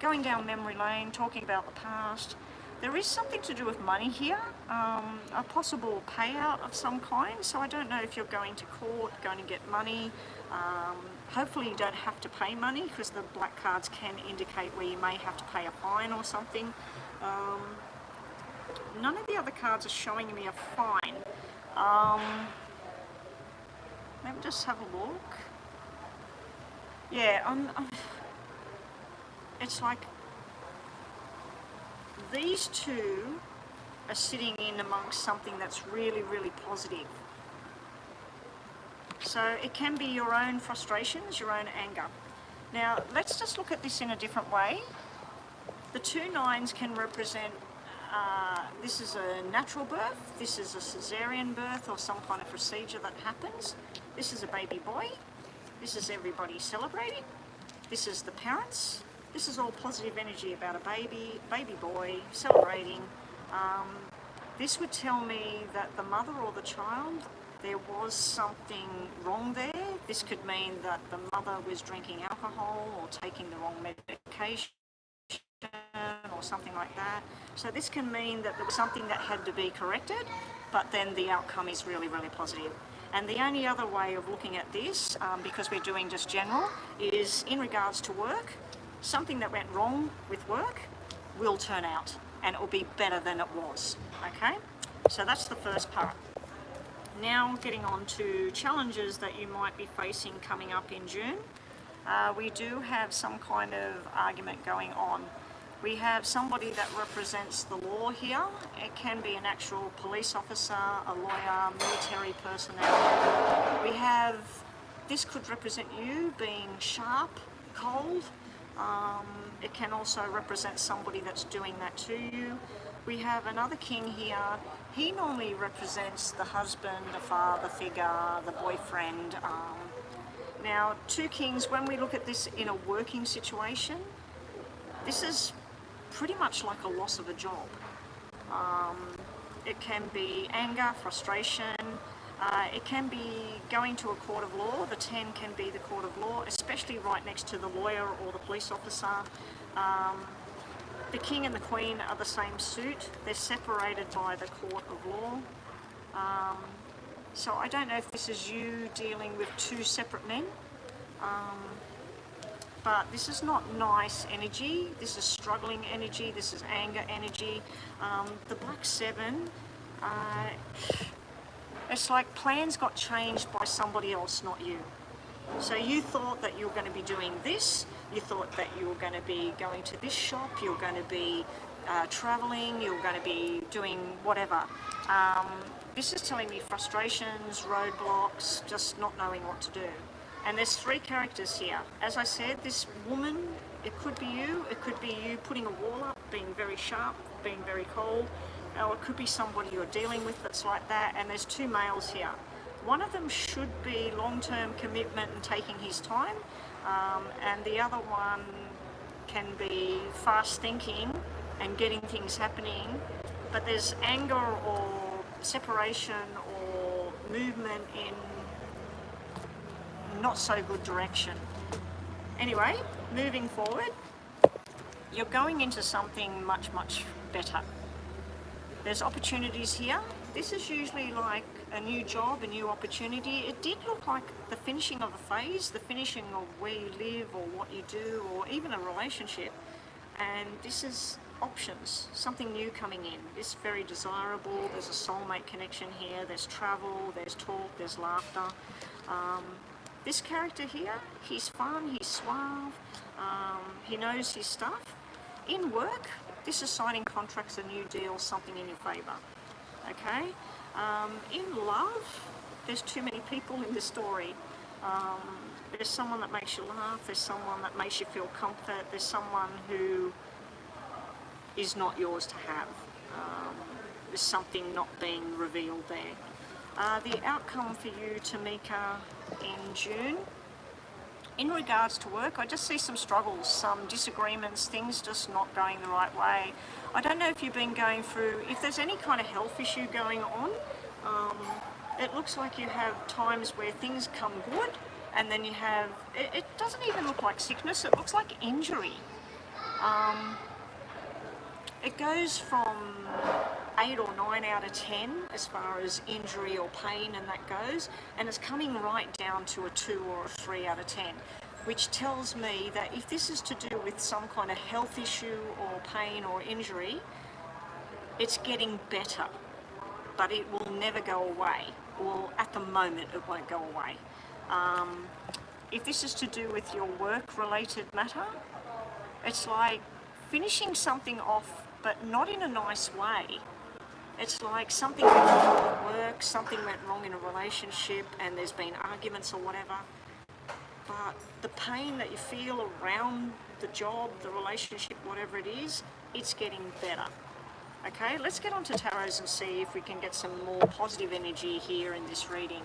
going down memory lane, talking about the past. There is something to do with money here, a possible payout of some kind. So I don't know if you're going to court, going to get money. Hopefully you don't have to pay money, because the black cards can indicate where you may have to pay a fine or something. None of the other cards are showing me a fine. Maybe just have a look. Yeah, it's like these two are sitting in amongst something that's really, really positive. So it can be your own frustrations, your own anger. Now, let's just look at this in a different way. The 2 9s can represent, this is a natural birth, this is a cesarean birth or some kind of procedure that happens. This is a baby boy. This is everybody celebrating. This is the parents. This is all positive energy about a baby boy celebrating. This would tell me that the mother or the child, there was something wrong there. This could mean that the mother was drinking alcohol or taking the wrong medication or something like that. So this can mean that there was something that had to be corrected, but then the outcome is really, really positive. And the only other way of looking at this, because we're doing just general, is in regards to work. Something that went wrong with work will turn out, and it will be better than it was, okay? So that's the first part. Now getting on to challenges that you might be facing coming up in June. We do have some kind of argument going on. We have somebody that represents the law here. It can be an actual police officer, a lawyer, military personnel. We have, this could represent you being sharp, cold. It can also represent somebody that's doing that to you. We have another king here. He normally represents the husband, the father figure, the boyfriend. Now, 2 kings, when we look at this in a working situation, this is pretty much like a loss of a job. It can be anger, frustration. It can be going to a court of law. The 10 can be the court of law, especially right next to the lawyer or the police officer. The king and the queen are the same suit. They're separated by the court of law. So I don't know if this is you dealing with 2 separate men. But this is not nice energy. This is struggling energy. This is anger energy. The black 7, it's like plans got changed by somebody else, not you. So you thought that you were going to be doing this. You thought that you were going to be going to this shop. You were going to be traveling. You were going to be doing whatever. This is telling me frustrations, roadblocks, just not knowing what to do. And there's 3 characters here. As I said, this woman, it could be you. It could be you putting a wall up, being very sharp, being very cold. Or it could be somebody you're dealing with that's like that. And there's 2 males here. One of them should be long-term commitment and taking his time. And the other one can be fast thinking and getting things happening. But there's anger or separation or movement in not so good direction. Anyway, moving forward, you're going into something much, much better. There's opportunities here. This is usually like a new job, a new opportunity. It did look like the finishing of a phase, the finishing of where you live or what you do, or even a relationship. And this is options, something new coming in. It's very desirable. There's a soulmate connection here. There's travel, there's talk, there's laughter. This character here, he's fun, he's suave, he knows his stuff. In work, this is signing contracts, a new deal, something in your favour. Okay? In love, there's too many people in this story. There's someone that makes you laugh, there's someone that makes you feel comfort, there's someone who is not yours to have. There's something not being revealed there. The outcome for you, Tamika, in June. In regards to work, I just see some struggles, some disagreements, things just not going the right way. I don't know if you've been going through, if there's any kind of health issue going on. It looks like you have times where things come good, and then you have, it doesn't even look like sickness, it looks like injury. It goes from 8 or 9 out of 10 as far as injury or pain and that goes, and it's coming right down to a 2 or a 3 out of 10, which tells me that if this is to do with some kind of health issue or pain or injury, it's getting better, but it will never go away. Well, at the moment it won't go away. If this is to do with your work-related matter, it's like finishing something off, but not in a nice way. It's like something went wrong at work, something went wrong in a relationship, and there's been arguments or whatever. But the pain that you feel around the job, the relationship, whatever it is, it's getting better. Okay, let's get on to tarots and see if we can get some more positive energy here in this reading.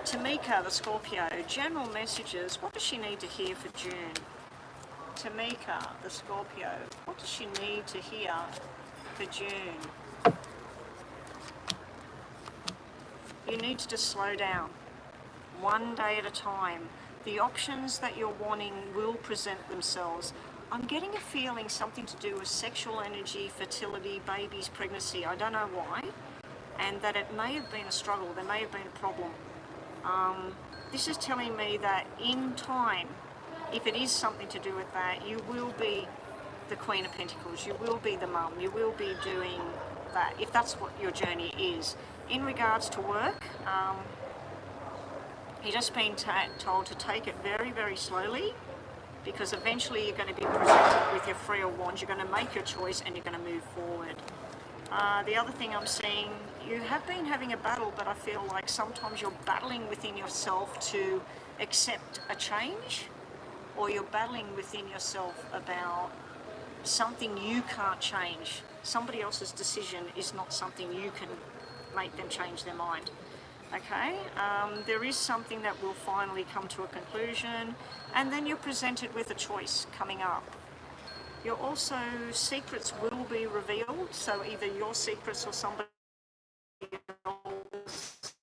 Tamika, the Scorpio, general messages. What does she need to hear for June? Tamika, the Scorpio, what does she need to hear for June? You need to just slow down, one day at a time. The options that you're wanting will present themselves. I'm getting a feeling something to do with sexual energy, fertility, babies, pregnancy. I don't know why. And that it may have been a struggle, there may have been a problem. This is telling me that in time, if it is something to do with that, you will be the Queen of Pentacles, you will be the mum, you will be doing that, if that's what your journey is. In regards to work, you've just been told to take it very, very slowly, because eventually you're going to be presented with your Three of Wands, you're going to make your choice and you're going to move forward. The other thing I'm seeing, you have been having a battle, but I feel like sometimes you're battling within yourself to accept a change, or you're battling within yourself about something you can't change. Somebody else's decision is not something you can make them change their mind. Okay, there is something that will finally come to a conclusion, and then you're presented with a choice coming up. You're also, secrets will be revealed, so either your secrets or somebody else,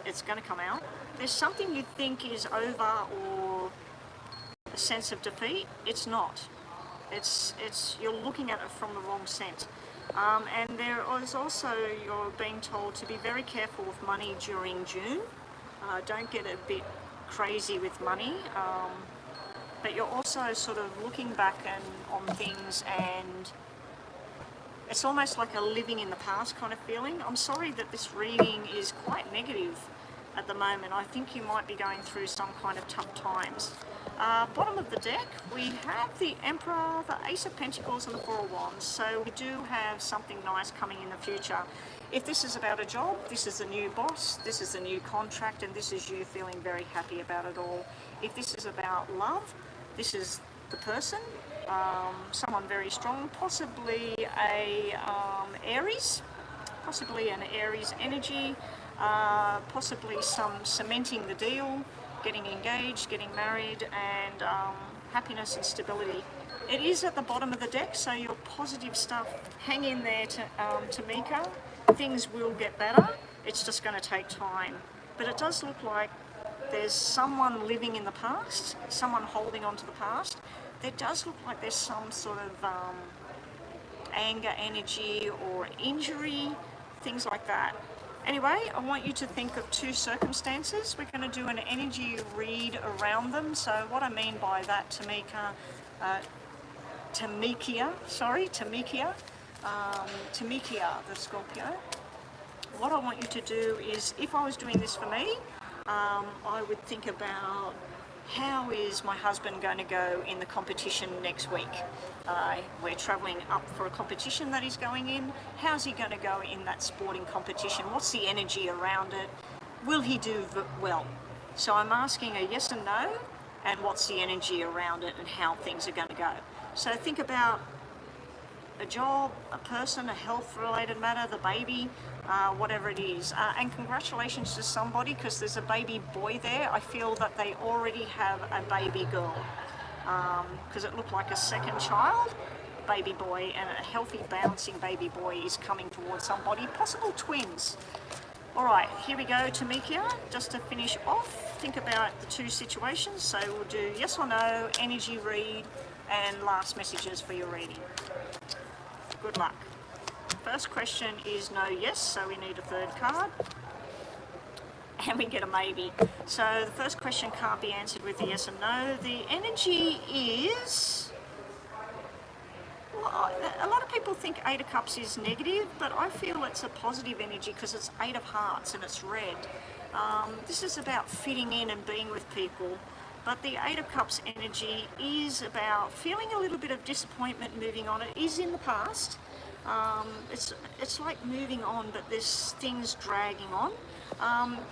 it's going to come out. There's something you think is over, or a sense of defeat. It's not. It's you're looking at it from the wrong sense. And there is also, you're being told to be very careful with money during June. Don't get a bit crazy with money. But you're also sort of looking back on things, and it's almost like a living in the past kind of feeling. I'm sorry that this reading is quite negative at the moment. I think you might be going through some kind of tough times. Bottom of the deck, we have the Emperor, the Ace of Pentacles, and the Four of Wands. So we do have something nice coming in the future. If this is about a job, this is a new boss, this is a new contract, and this is you feeling very happy about it all. If this is about love, this is the person, someone very strong, possibly a Aries, possibly an Aries energy, possibly some cementing the deal, getting engaged, getting married, and happiness and stability. It is at the bottom of the deck, so your positive stuff, hang in there, Tamika. Things will get better. It's just going to take time. But it does look like there's someone living in the past, someone holding on to the past. There does look like there's some sort of anger, energy, or injury, things like that. Anyway, I want you to think of two circumstances. We're going to do an energy read around them. So what I mean by that, Tamika, the Scorpio. What I want you to do is, if I was doing this for me, I would think about, how is my husband going to go in the competition next week? We're travelling up for a competition that he's going in. How's he going to go in that sporting competition? What's the energy around it? Will he do well? So I'm asking a yes and no, and what's the energy around it and how things are going to go. So think about a job, a person, a health-related matter, the baby, whatever it is. And congratulations to somebody, because there's a baby boy there. I feel that they already have a baby girl, because it looked like a second child, baby boy, and a healthy, bouncing baby boy is coming towards somebody, possible twins. All right, here we go, Tamikia. Just to finish off, think about the two situations. So we'll do yes or no, energy read, and last messages for your reading. Good luck. First question is no yes, so we need a third card. And we get a maybe. So the first question can't be answered with a yes or no. The energy is... a lot of people think Eight of Cups is negative, but I feel it's a positive energy because it's Eight of Hearts and it's red. This is about fitting in and being with people, but the Eight of Cups energy is about feeling a little bit of disappointment moving on. It is in the past. It's like moving on, but there's things dragging on.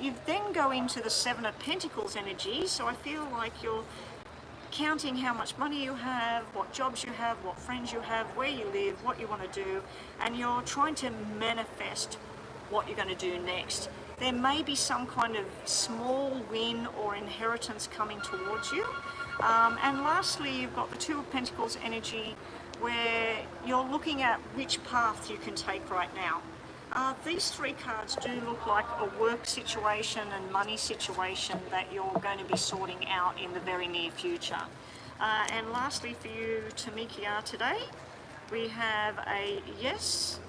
You then go into the Seven of Pentacles energy, so I feel like you're counting how much money you have, what jobs you have, what friends you have, where you live, what you want to do, and you're trying to manifest what you're going to do next. There may be some kind of small win or inheritance coming towards you. And lastly, you've got the Two of Pentacles energy, where you're looking at which path you can take right now. These three cards do look like a work situation and money situation that you're going to be sorting out in the very near future. And lastly for you, Tamikia, today, we have a yes.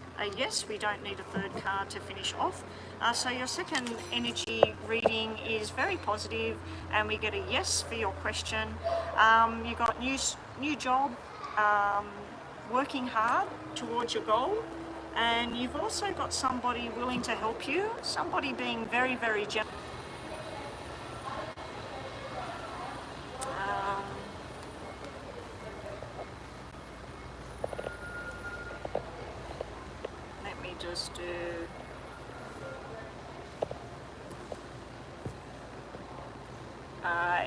We don't need a third card to finish off. So your second energy reading is very positive, and we get a yes for your question. You got new job, working hard towards your goal. And you've also got somebody willing to help you, somebody being very, very generous. Let me just do...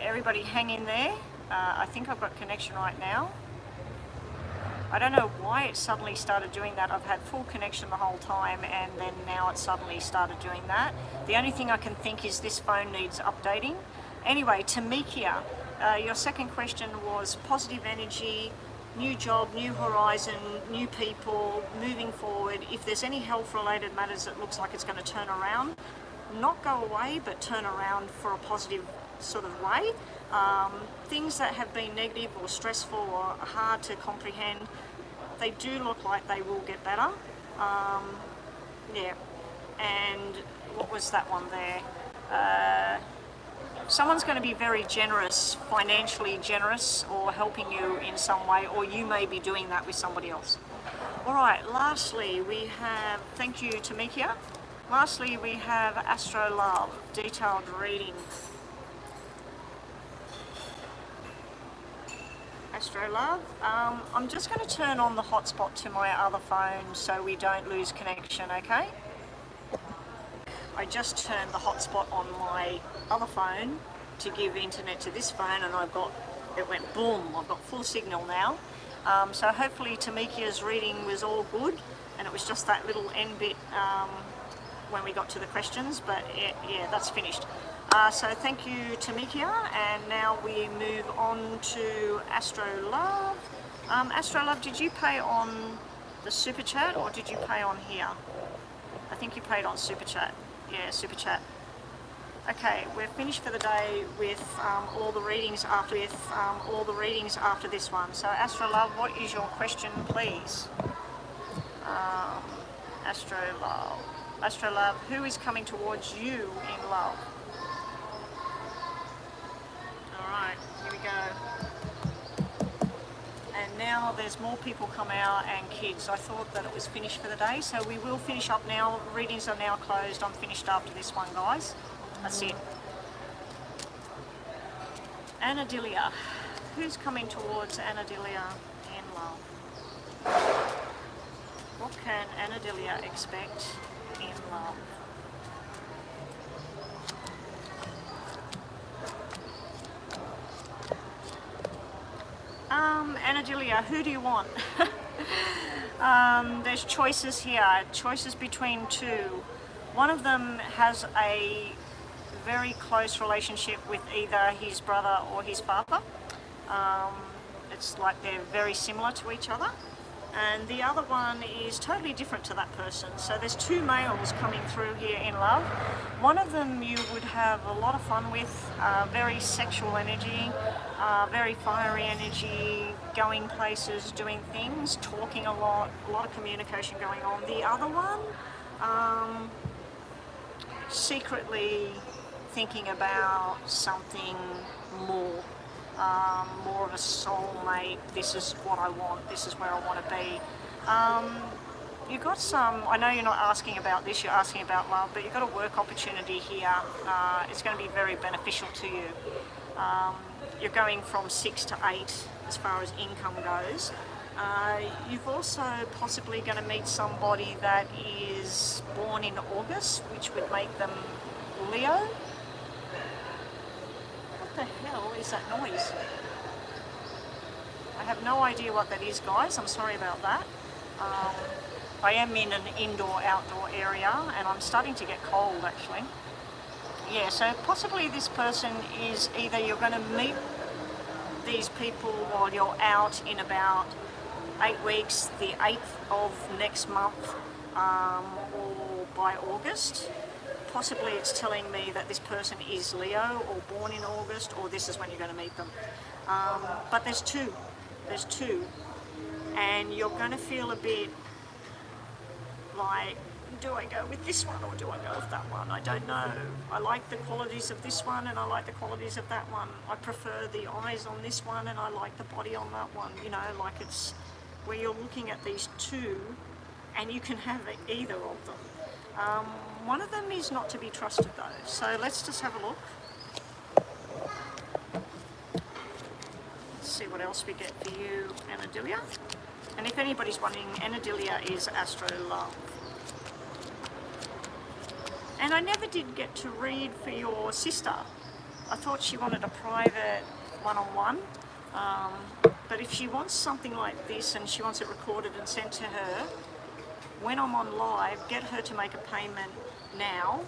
everybody hang in there. I think I've got connection right now. I don't know why it suddenly started doing that. I've had full connection the whole time, and then now it suddenly started doing that. The only thing I can think is this phone needs updating. Anyway, Tamikia, your second question was positive energy, new job, new horizon, new people, moving forward. If there's any health-related matters that looks like it's going to turn around, not go away, but turn around for a positive sort of way. Things that have been negative or stressful or hard to comprehend, they do look like they will get better. Yeah, and what was that one there? Someone's going to be very generous, financially generous, or helping you in some way, or you may be doing that with somebody else. All right, lastly, we have, thank you, Tamikia. Lastly, we have Astro Love, detailed reading. Astro Love. I'm just going to turn on the hotspot to my other phone so we don't lose connection, okay? I just turned the hotspot on my other phone to give internet to this phone, and it went boom, I've got full signal now. So hopefully Tamikia's reading was all good, and it was just that little end bit when we got to the questions, but yeah, that's finished. So thank you, Tamikia, and now we move on to Astro Love. Astro Love, did you pay on the Super Chat or did you pay on here? I think you paid on Super Chat. Yeah, Super Chat. Okay, we're finished for the day with all the readings after this one. So Astro Love, what is your question, please? Astro Love. Astro Love, who is coming towards you in love? Alright, here we go. And now there's more people come out and kids. I thought that it was finished for the day, so we will finish up now. Readings are now closed. I'm finished after this one, guys. That's it. Anadilia. Who's coming towards Anadilia in love? What can Anadilia expect in love? Anadilia, who do you want? There's choices here, choices between two. One of them has a very close relationship with either his brother or his father. It's like they're very similar to each other. And the other one is totally different to that person. So there's two males coming through here in love. One of them you would have a lot of fun with, very sexual energy, very fiery energy, going places, doing things, talking a lot of communication going on. The other one, secretly thinking about something more. More of a soulmate, this is what I want, this is where I want to be. You've got some, I know you're not asking about this, you're asking about love, but you've got a work opportunity here. It's going to be very beneficial to you. You're going from 6 to 8 as far as income goes. You've also possibly going to meet somebody that is born in August, which would make them Leo. What the hell is that noise? I have no idea what that is, guys. I'm sorry about that. I am in an indoor-outdoor area and I'm starting to get cold, actually. Yeah, so possibly this person is either you're going to meet these people while you're out in about 8 weeks, the 8th of next month, or by August. Possibly it's telling me that this person is Leo or born in August, or this is when you're going to meet them. But there's two, and you're going to feel a bit like, do I go with this one or do I go with that one? I don't know. I like the qualities of this one and I like the qualities of that one. I prefer the eyes on this one and I like the body on that one. You know, like it's where you're looking at these two and you can have either of them. One of them is not to be trusted though, so let's just have a look. Let's see what else we get for you, Anadilia. And if anybody's wondering, Anadilia is Astro Love. And I never did get to read for your sister. I thought she wanted a private one-on-one, but if she wants something like this and she wants it recorded and sent to her, when I'm on live, get her to make a payment now,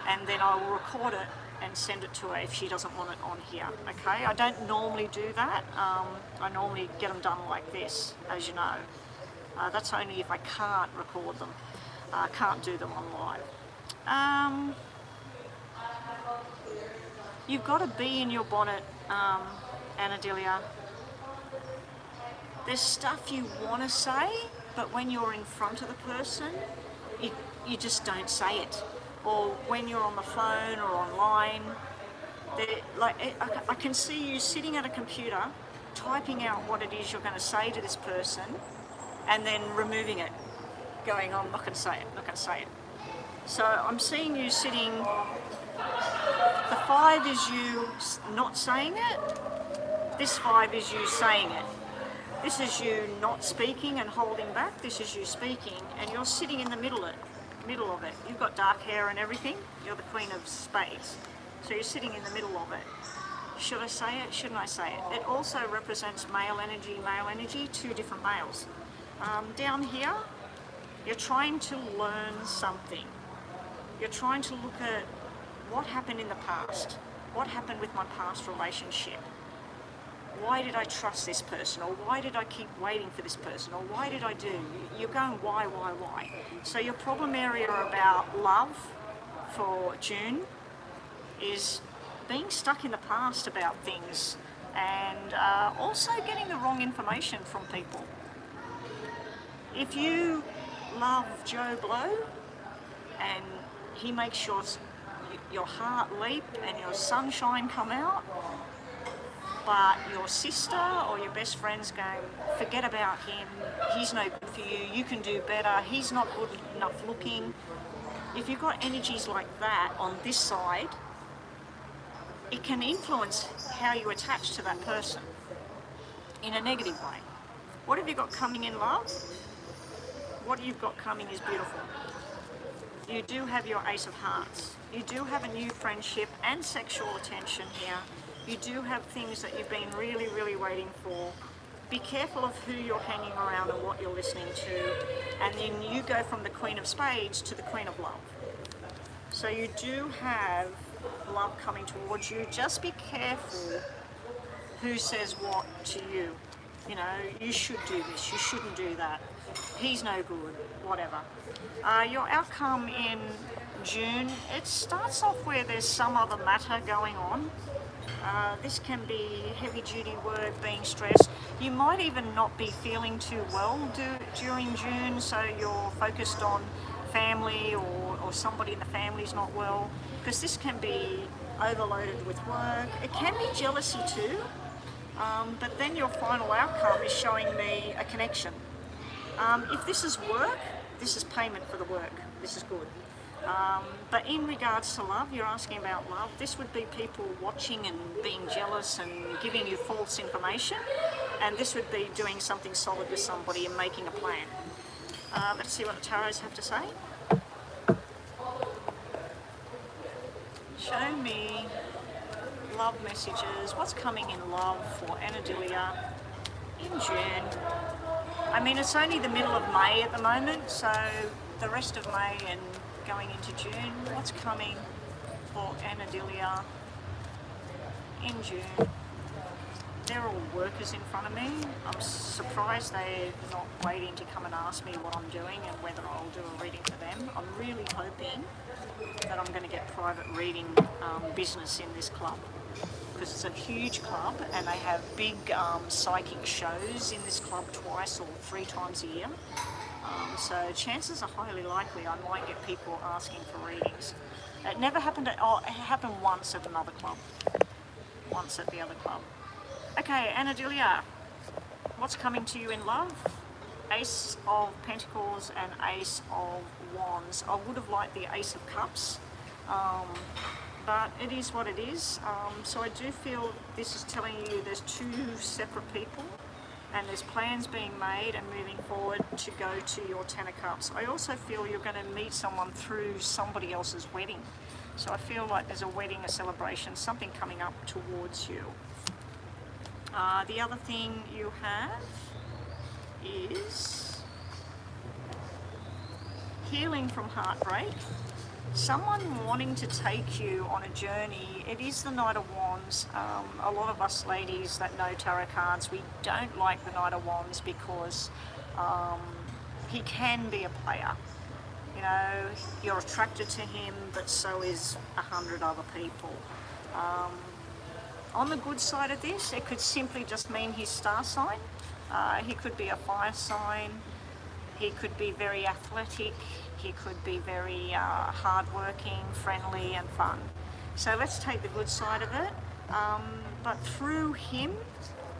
and then I will record it and send it to her if she doesn't want it on here, okay? I don't normally do that. I normally get them done like this, as you know. That's only if I can't record them, can't do them on live. You've got a bee in your bonnet, Anadilia. There's stuff you want to say, but when you're in front of the person, you just don't say it. Or when you're on the phone or online, I can see you sitting at a computer, typing out what it is you're going to say to this person, and then removing it, going, I'm not going to say it, not going to say it. So I'm seeing you sitting, the 5 is you not saying it, this 5 is you saying it. This is you not speaking and holding back, this is you speaking, and you're sitting in the middle of it. You've got dark hair and everything, you're the Queen of Spades. So you're sitting in the middle of it. Should I say it? Shouldn't I say it? It also represents male energy, 2 different males. Down here, you're trying to learn something. You're trying to look at what happened in the past. What happened with my past relationship? Why did I trust this person? Or why did I keep waiting for this person? Or why did I do? You're going why? So your problem area about love for June is being stuck in the past about things, and also getting the wrong information from people. If you love Joe Blow and he makes your heart leap and your sunshine come out, but your sister or your best friend's going, forget about him, he's no good for you, you can do better, he's not good enough looking. If you've got energies like that on this side, it can influence how you attach to that person in a negative way. What have you got coming in love? What you've got coming is beautiful. You do have your Ace of Hearts. You do have a new friendship and sexual attention here. You do have things that you've been really, really waiting for. be careful of who you're hanging around and what you're listening to, and then you go from the Queen of Spades to the Queen of Love. So you do have love coming towards you. Just be careful who says what to you. You know, you should do this, you shouldn't do that. He's no good, whatever. Your outcome in June, it starts off where there's some other matter going on. This can be heavy duty work, being stressed. You might even not be feeling too well during June, so you're focused on family or somebody in the family's not well, because this can be overloaded with work. It can be jealousy too, but then your final outcome is showing me a connection. If this is work, this is payment for the work. This is good. But in regards to love, you're asking about love, this would be people watching and being jealous and giving you false information, and this would be doing something solid with somebody and making a plan. Let's see what the tarots have to say. Show me love messages. What's coming in love for Anadilia in June? I mean, it's only the middle of May at the moment, so the rest of May and going into June, what's coming for Anadilia in June? They're all workers in front of me. I'm surprised they're not waiting to come and ask me what I'm doing and whether I'll do a reading for them. I'm really hoping that I'm going to get private reading business in this club, because it's a huge club and they have big psychic shows in this club twice or 3 times a year. So chances are highly likely I might get people asking for readings. It never happened it happened once at another club. Once at the other club. Okay, Anadilia, what's coming to you in love? Ace of Pentacles and Ace of Wands. I would have liked the Ace of Cups, but it is what it is. So I do feel this is telling you there's 2 separate people, and there's plans being made and moving forward to go to your 10 of Cups. I also feel you're going to meet someone through somebody else's wedding. So I feel like there's a wedding, a celebration, something coming up towards you. The other thing you have is healing from heartbreak. Someone wanting to take you on a journey. It is the Knight of Wands. A lot of us ladies that know tarot cards, we don't like the Knight of Wands because he can be a player. You know, you're attracted to him, but so is 100 other people. On the good side of this, it could simply just mean his star sign. He could be a fire sign. He could be very athletic. He could be very hardworking, friendly and fun. So let's take the good side of it. But through him,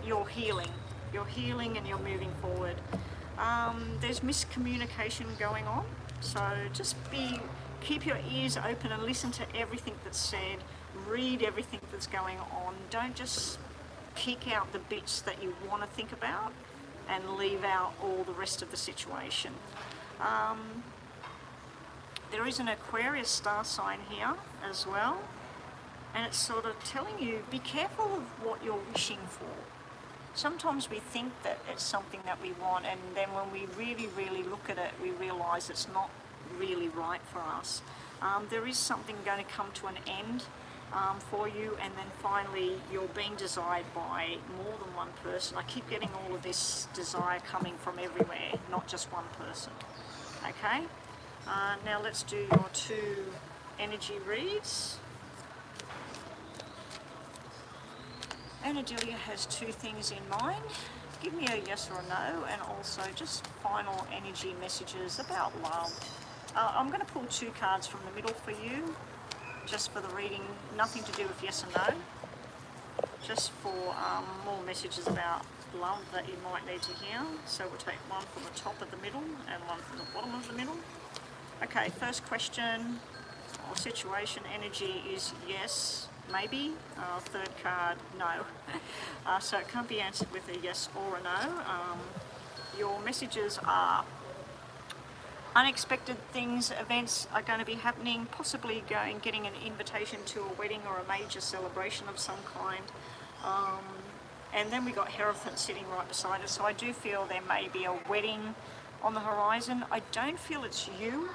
you're healing. You're healing and you're moving forward. There's miscommunication going on. So just keep your ears open and listen to everything that's said. Read everything that's going on. Don't just pick out the bits that you want to think about and leave out all the rest of the situation. There is an Aquarius star sign here as well, and it's sort of telling you, be careful of what you're wishing for. Sometimes we think that it's something that we want, and then when we really, really look at it, we realise it's not really right for us. There is something going to come to an end for you, and then finally you're being desired by more than one person. I keep getting all of this desire coming from everywhere, not just one person. Okay, now let's do your 2 energy reads. Anadilia has 2 things in mind. Give me a yes or a no, and also just final energy messages about love. I'm going to pull 2 cards from the middle for you, just for the reading, nothing to do with yes and no, just for more messages about love that you might need to hear. So we'll take one from the top of the middle and one from the bottom of the middle. Okay, first question or situation energy is yes, maybe. Third card, no. So it can't be answered with a yes or a no. Your messages are unexpected things, events are going to be happening, possibly getting an invitation to a wedding or a major celebration of some kind. And then we got Hierophant sitting right beside us, so I do feel there may be a wedding on the horizon. I don't feel it's you,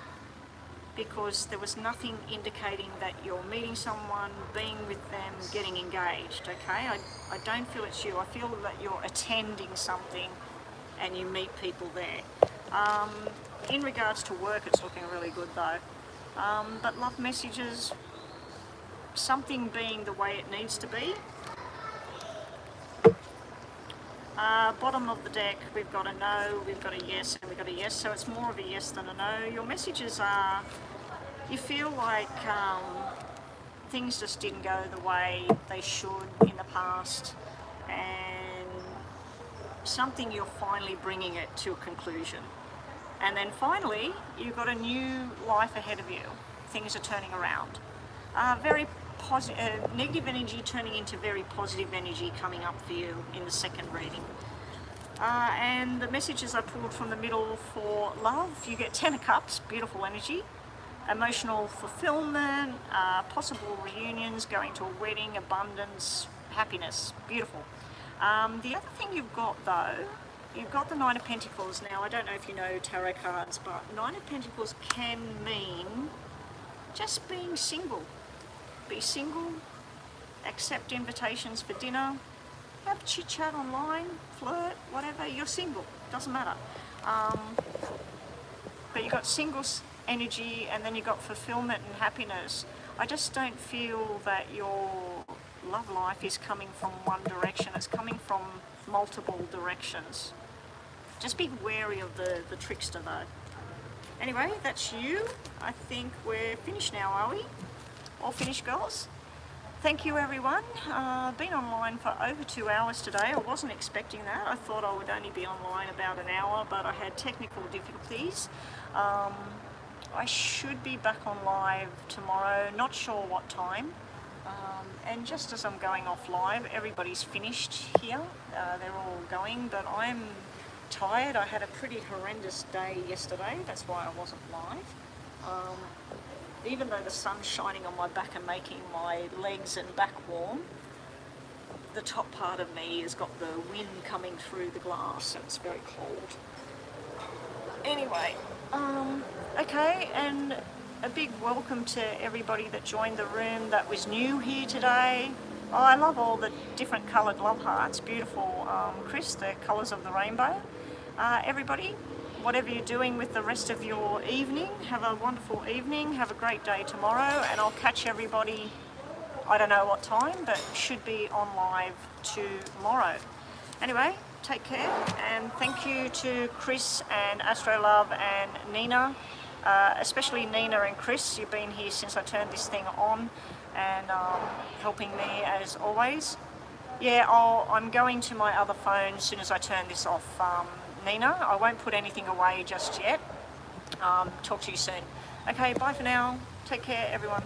because there was nothing indicating that you're meeting someone, being with them, getting engaged, okay? I don't feel it's you. I feel that you're attending something and you meet people there. In regards to work, it's looking really good though. But love messages, something being the way it needs to be. Bottom of the deck, we've got a no, we've got a yes, and we've got a yes, so it's more of a yes than a no. Your messages are, you feel like things just didn't go the way they should in the past, and something you're finally bringing it to a conclusion. And then finally, you've got a new life ahead of you. Things are turning around. Very positive, negative energy turning into very positive energy coming up for you in the second reading. And the messages I pulled from the middle for love, you get 10 of Cups, beautiful energy. Emotional fulfillment, possible reunions, going to a wedding, abundance, happiness, beautiful. The other thing you've got though, you've got the Nine of Pentacles. Now, I don't know if you know tarot cards, but Nine of Pentacles can mean just being single. Be single, accept invitations for dinner, have chit chat online, flirt, whatever, you're single, doesn't matter. But you've got single energy, and then you've got fulfillment and happiness. I just don't feel that your love life is coming from one direction, it's coming from multiple directions. Just be wary of the trickster though. Anyway, that's you. I think we're finished now, are we? All finished, girls? Thank you, everyone. Been online for over 2 hours today. I wasn't expecting that. I thought I would only be online about an hour, but I had technical difficulties. I should be back on live tomorrow, not sure what time. And just as I'm going off live, everybody's finished here. They're all going, but I'm tired. I had a pretty horrendous day yesterday. That's why I wasn't live. Even though the sun's shining on my back and making my legs and back warm, the top part of me has got the wind coming through the glass and it's very cold. Anyway, okay, and a big welcome to everybody that joined the room that was new here today. Oh, I love all the different coloured love hearts. Beautiful, Chris, the colours of the rainbow. Everybody, whatever you're doing with the rest of your evening, have a wonderful evening, have a great day tomorrow, and I'll catch everybody, I don't know what time, but should be on live tomorrow. Anyway, take care, and thank you to Chris and Astrolove and Nina, especially Nina and Chris. You've been here since I turned this thing on and helping me as always. Yeah, I'm going to my other phone as soon as I turn this off. Nina, I won't put anything away just yet. Talk to you soon. Okay, bye for now. Take care, everyone.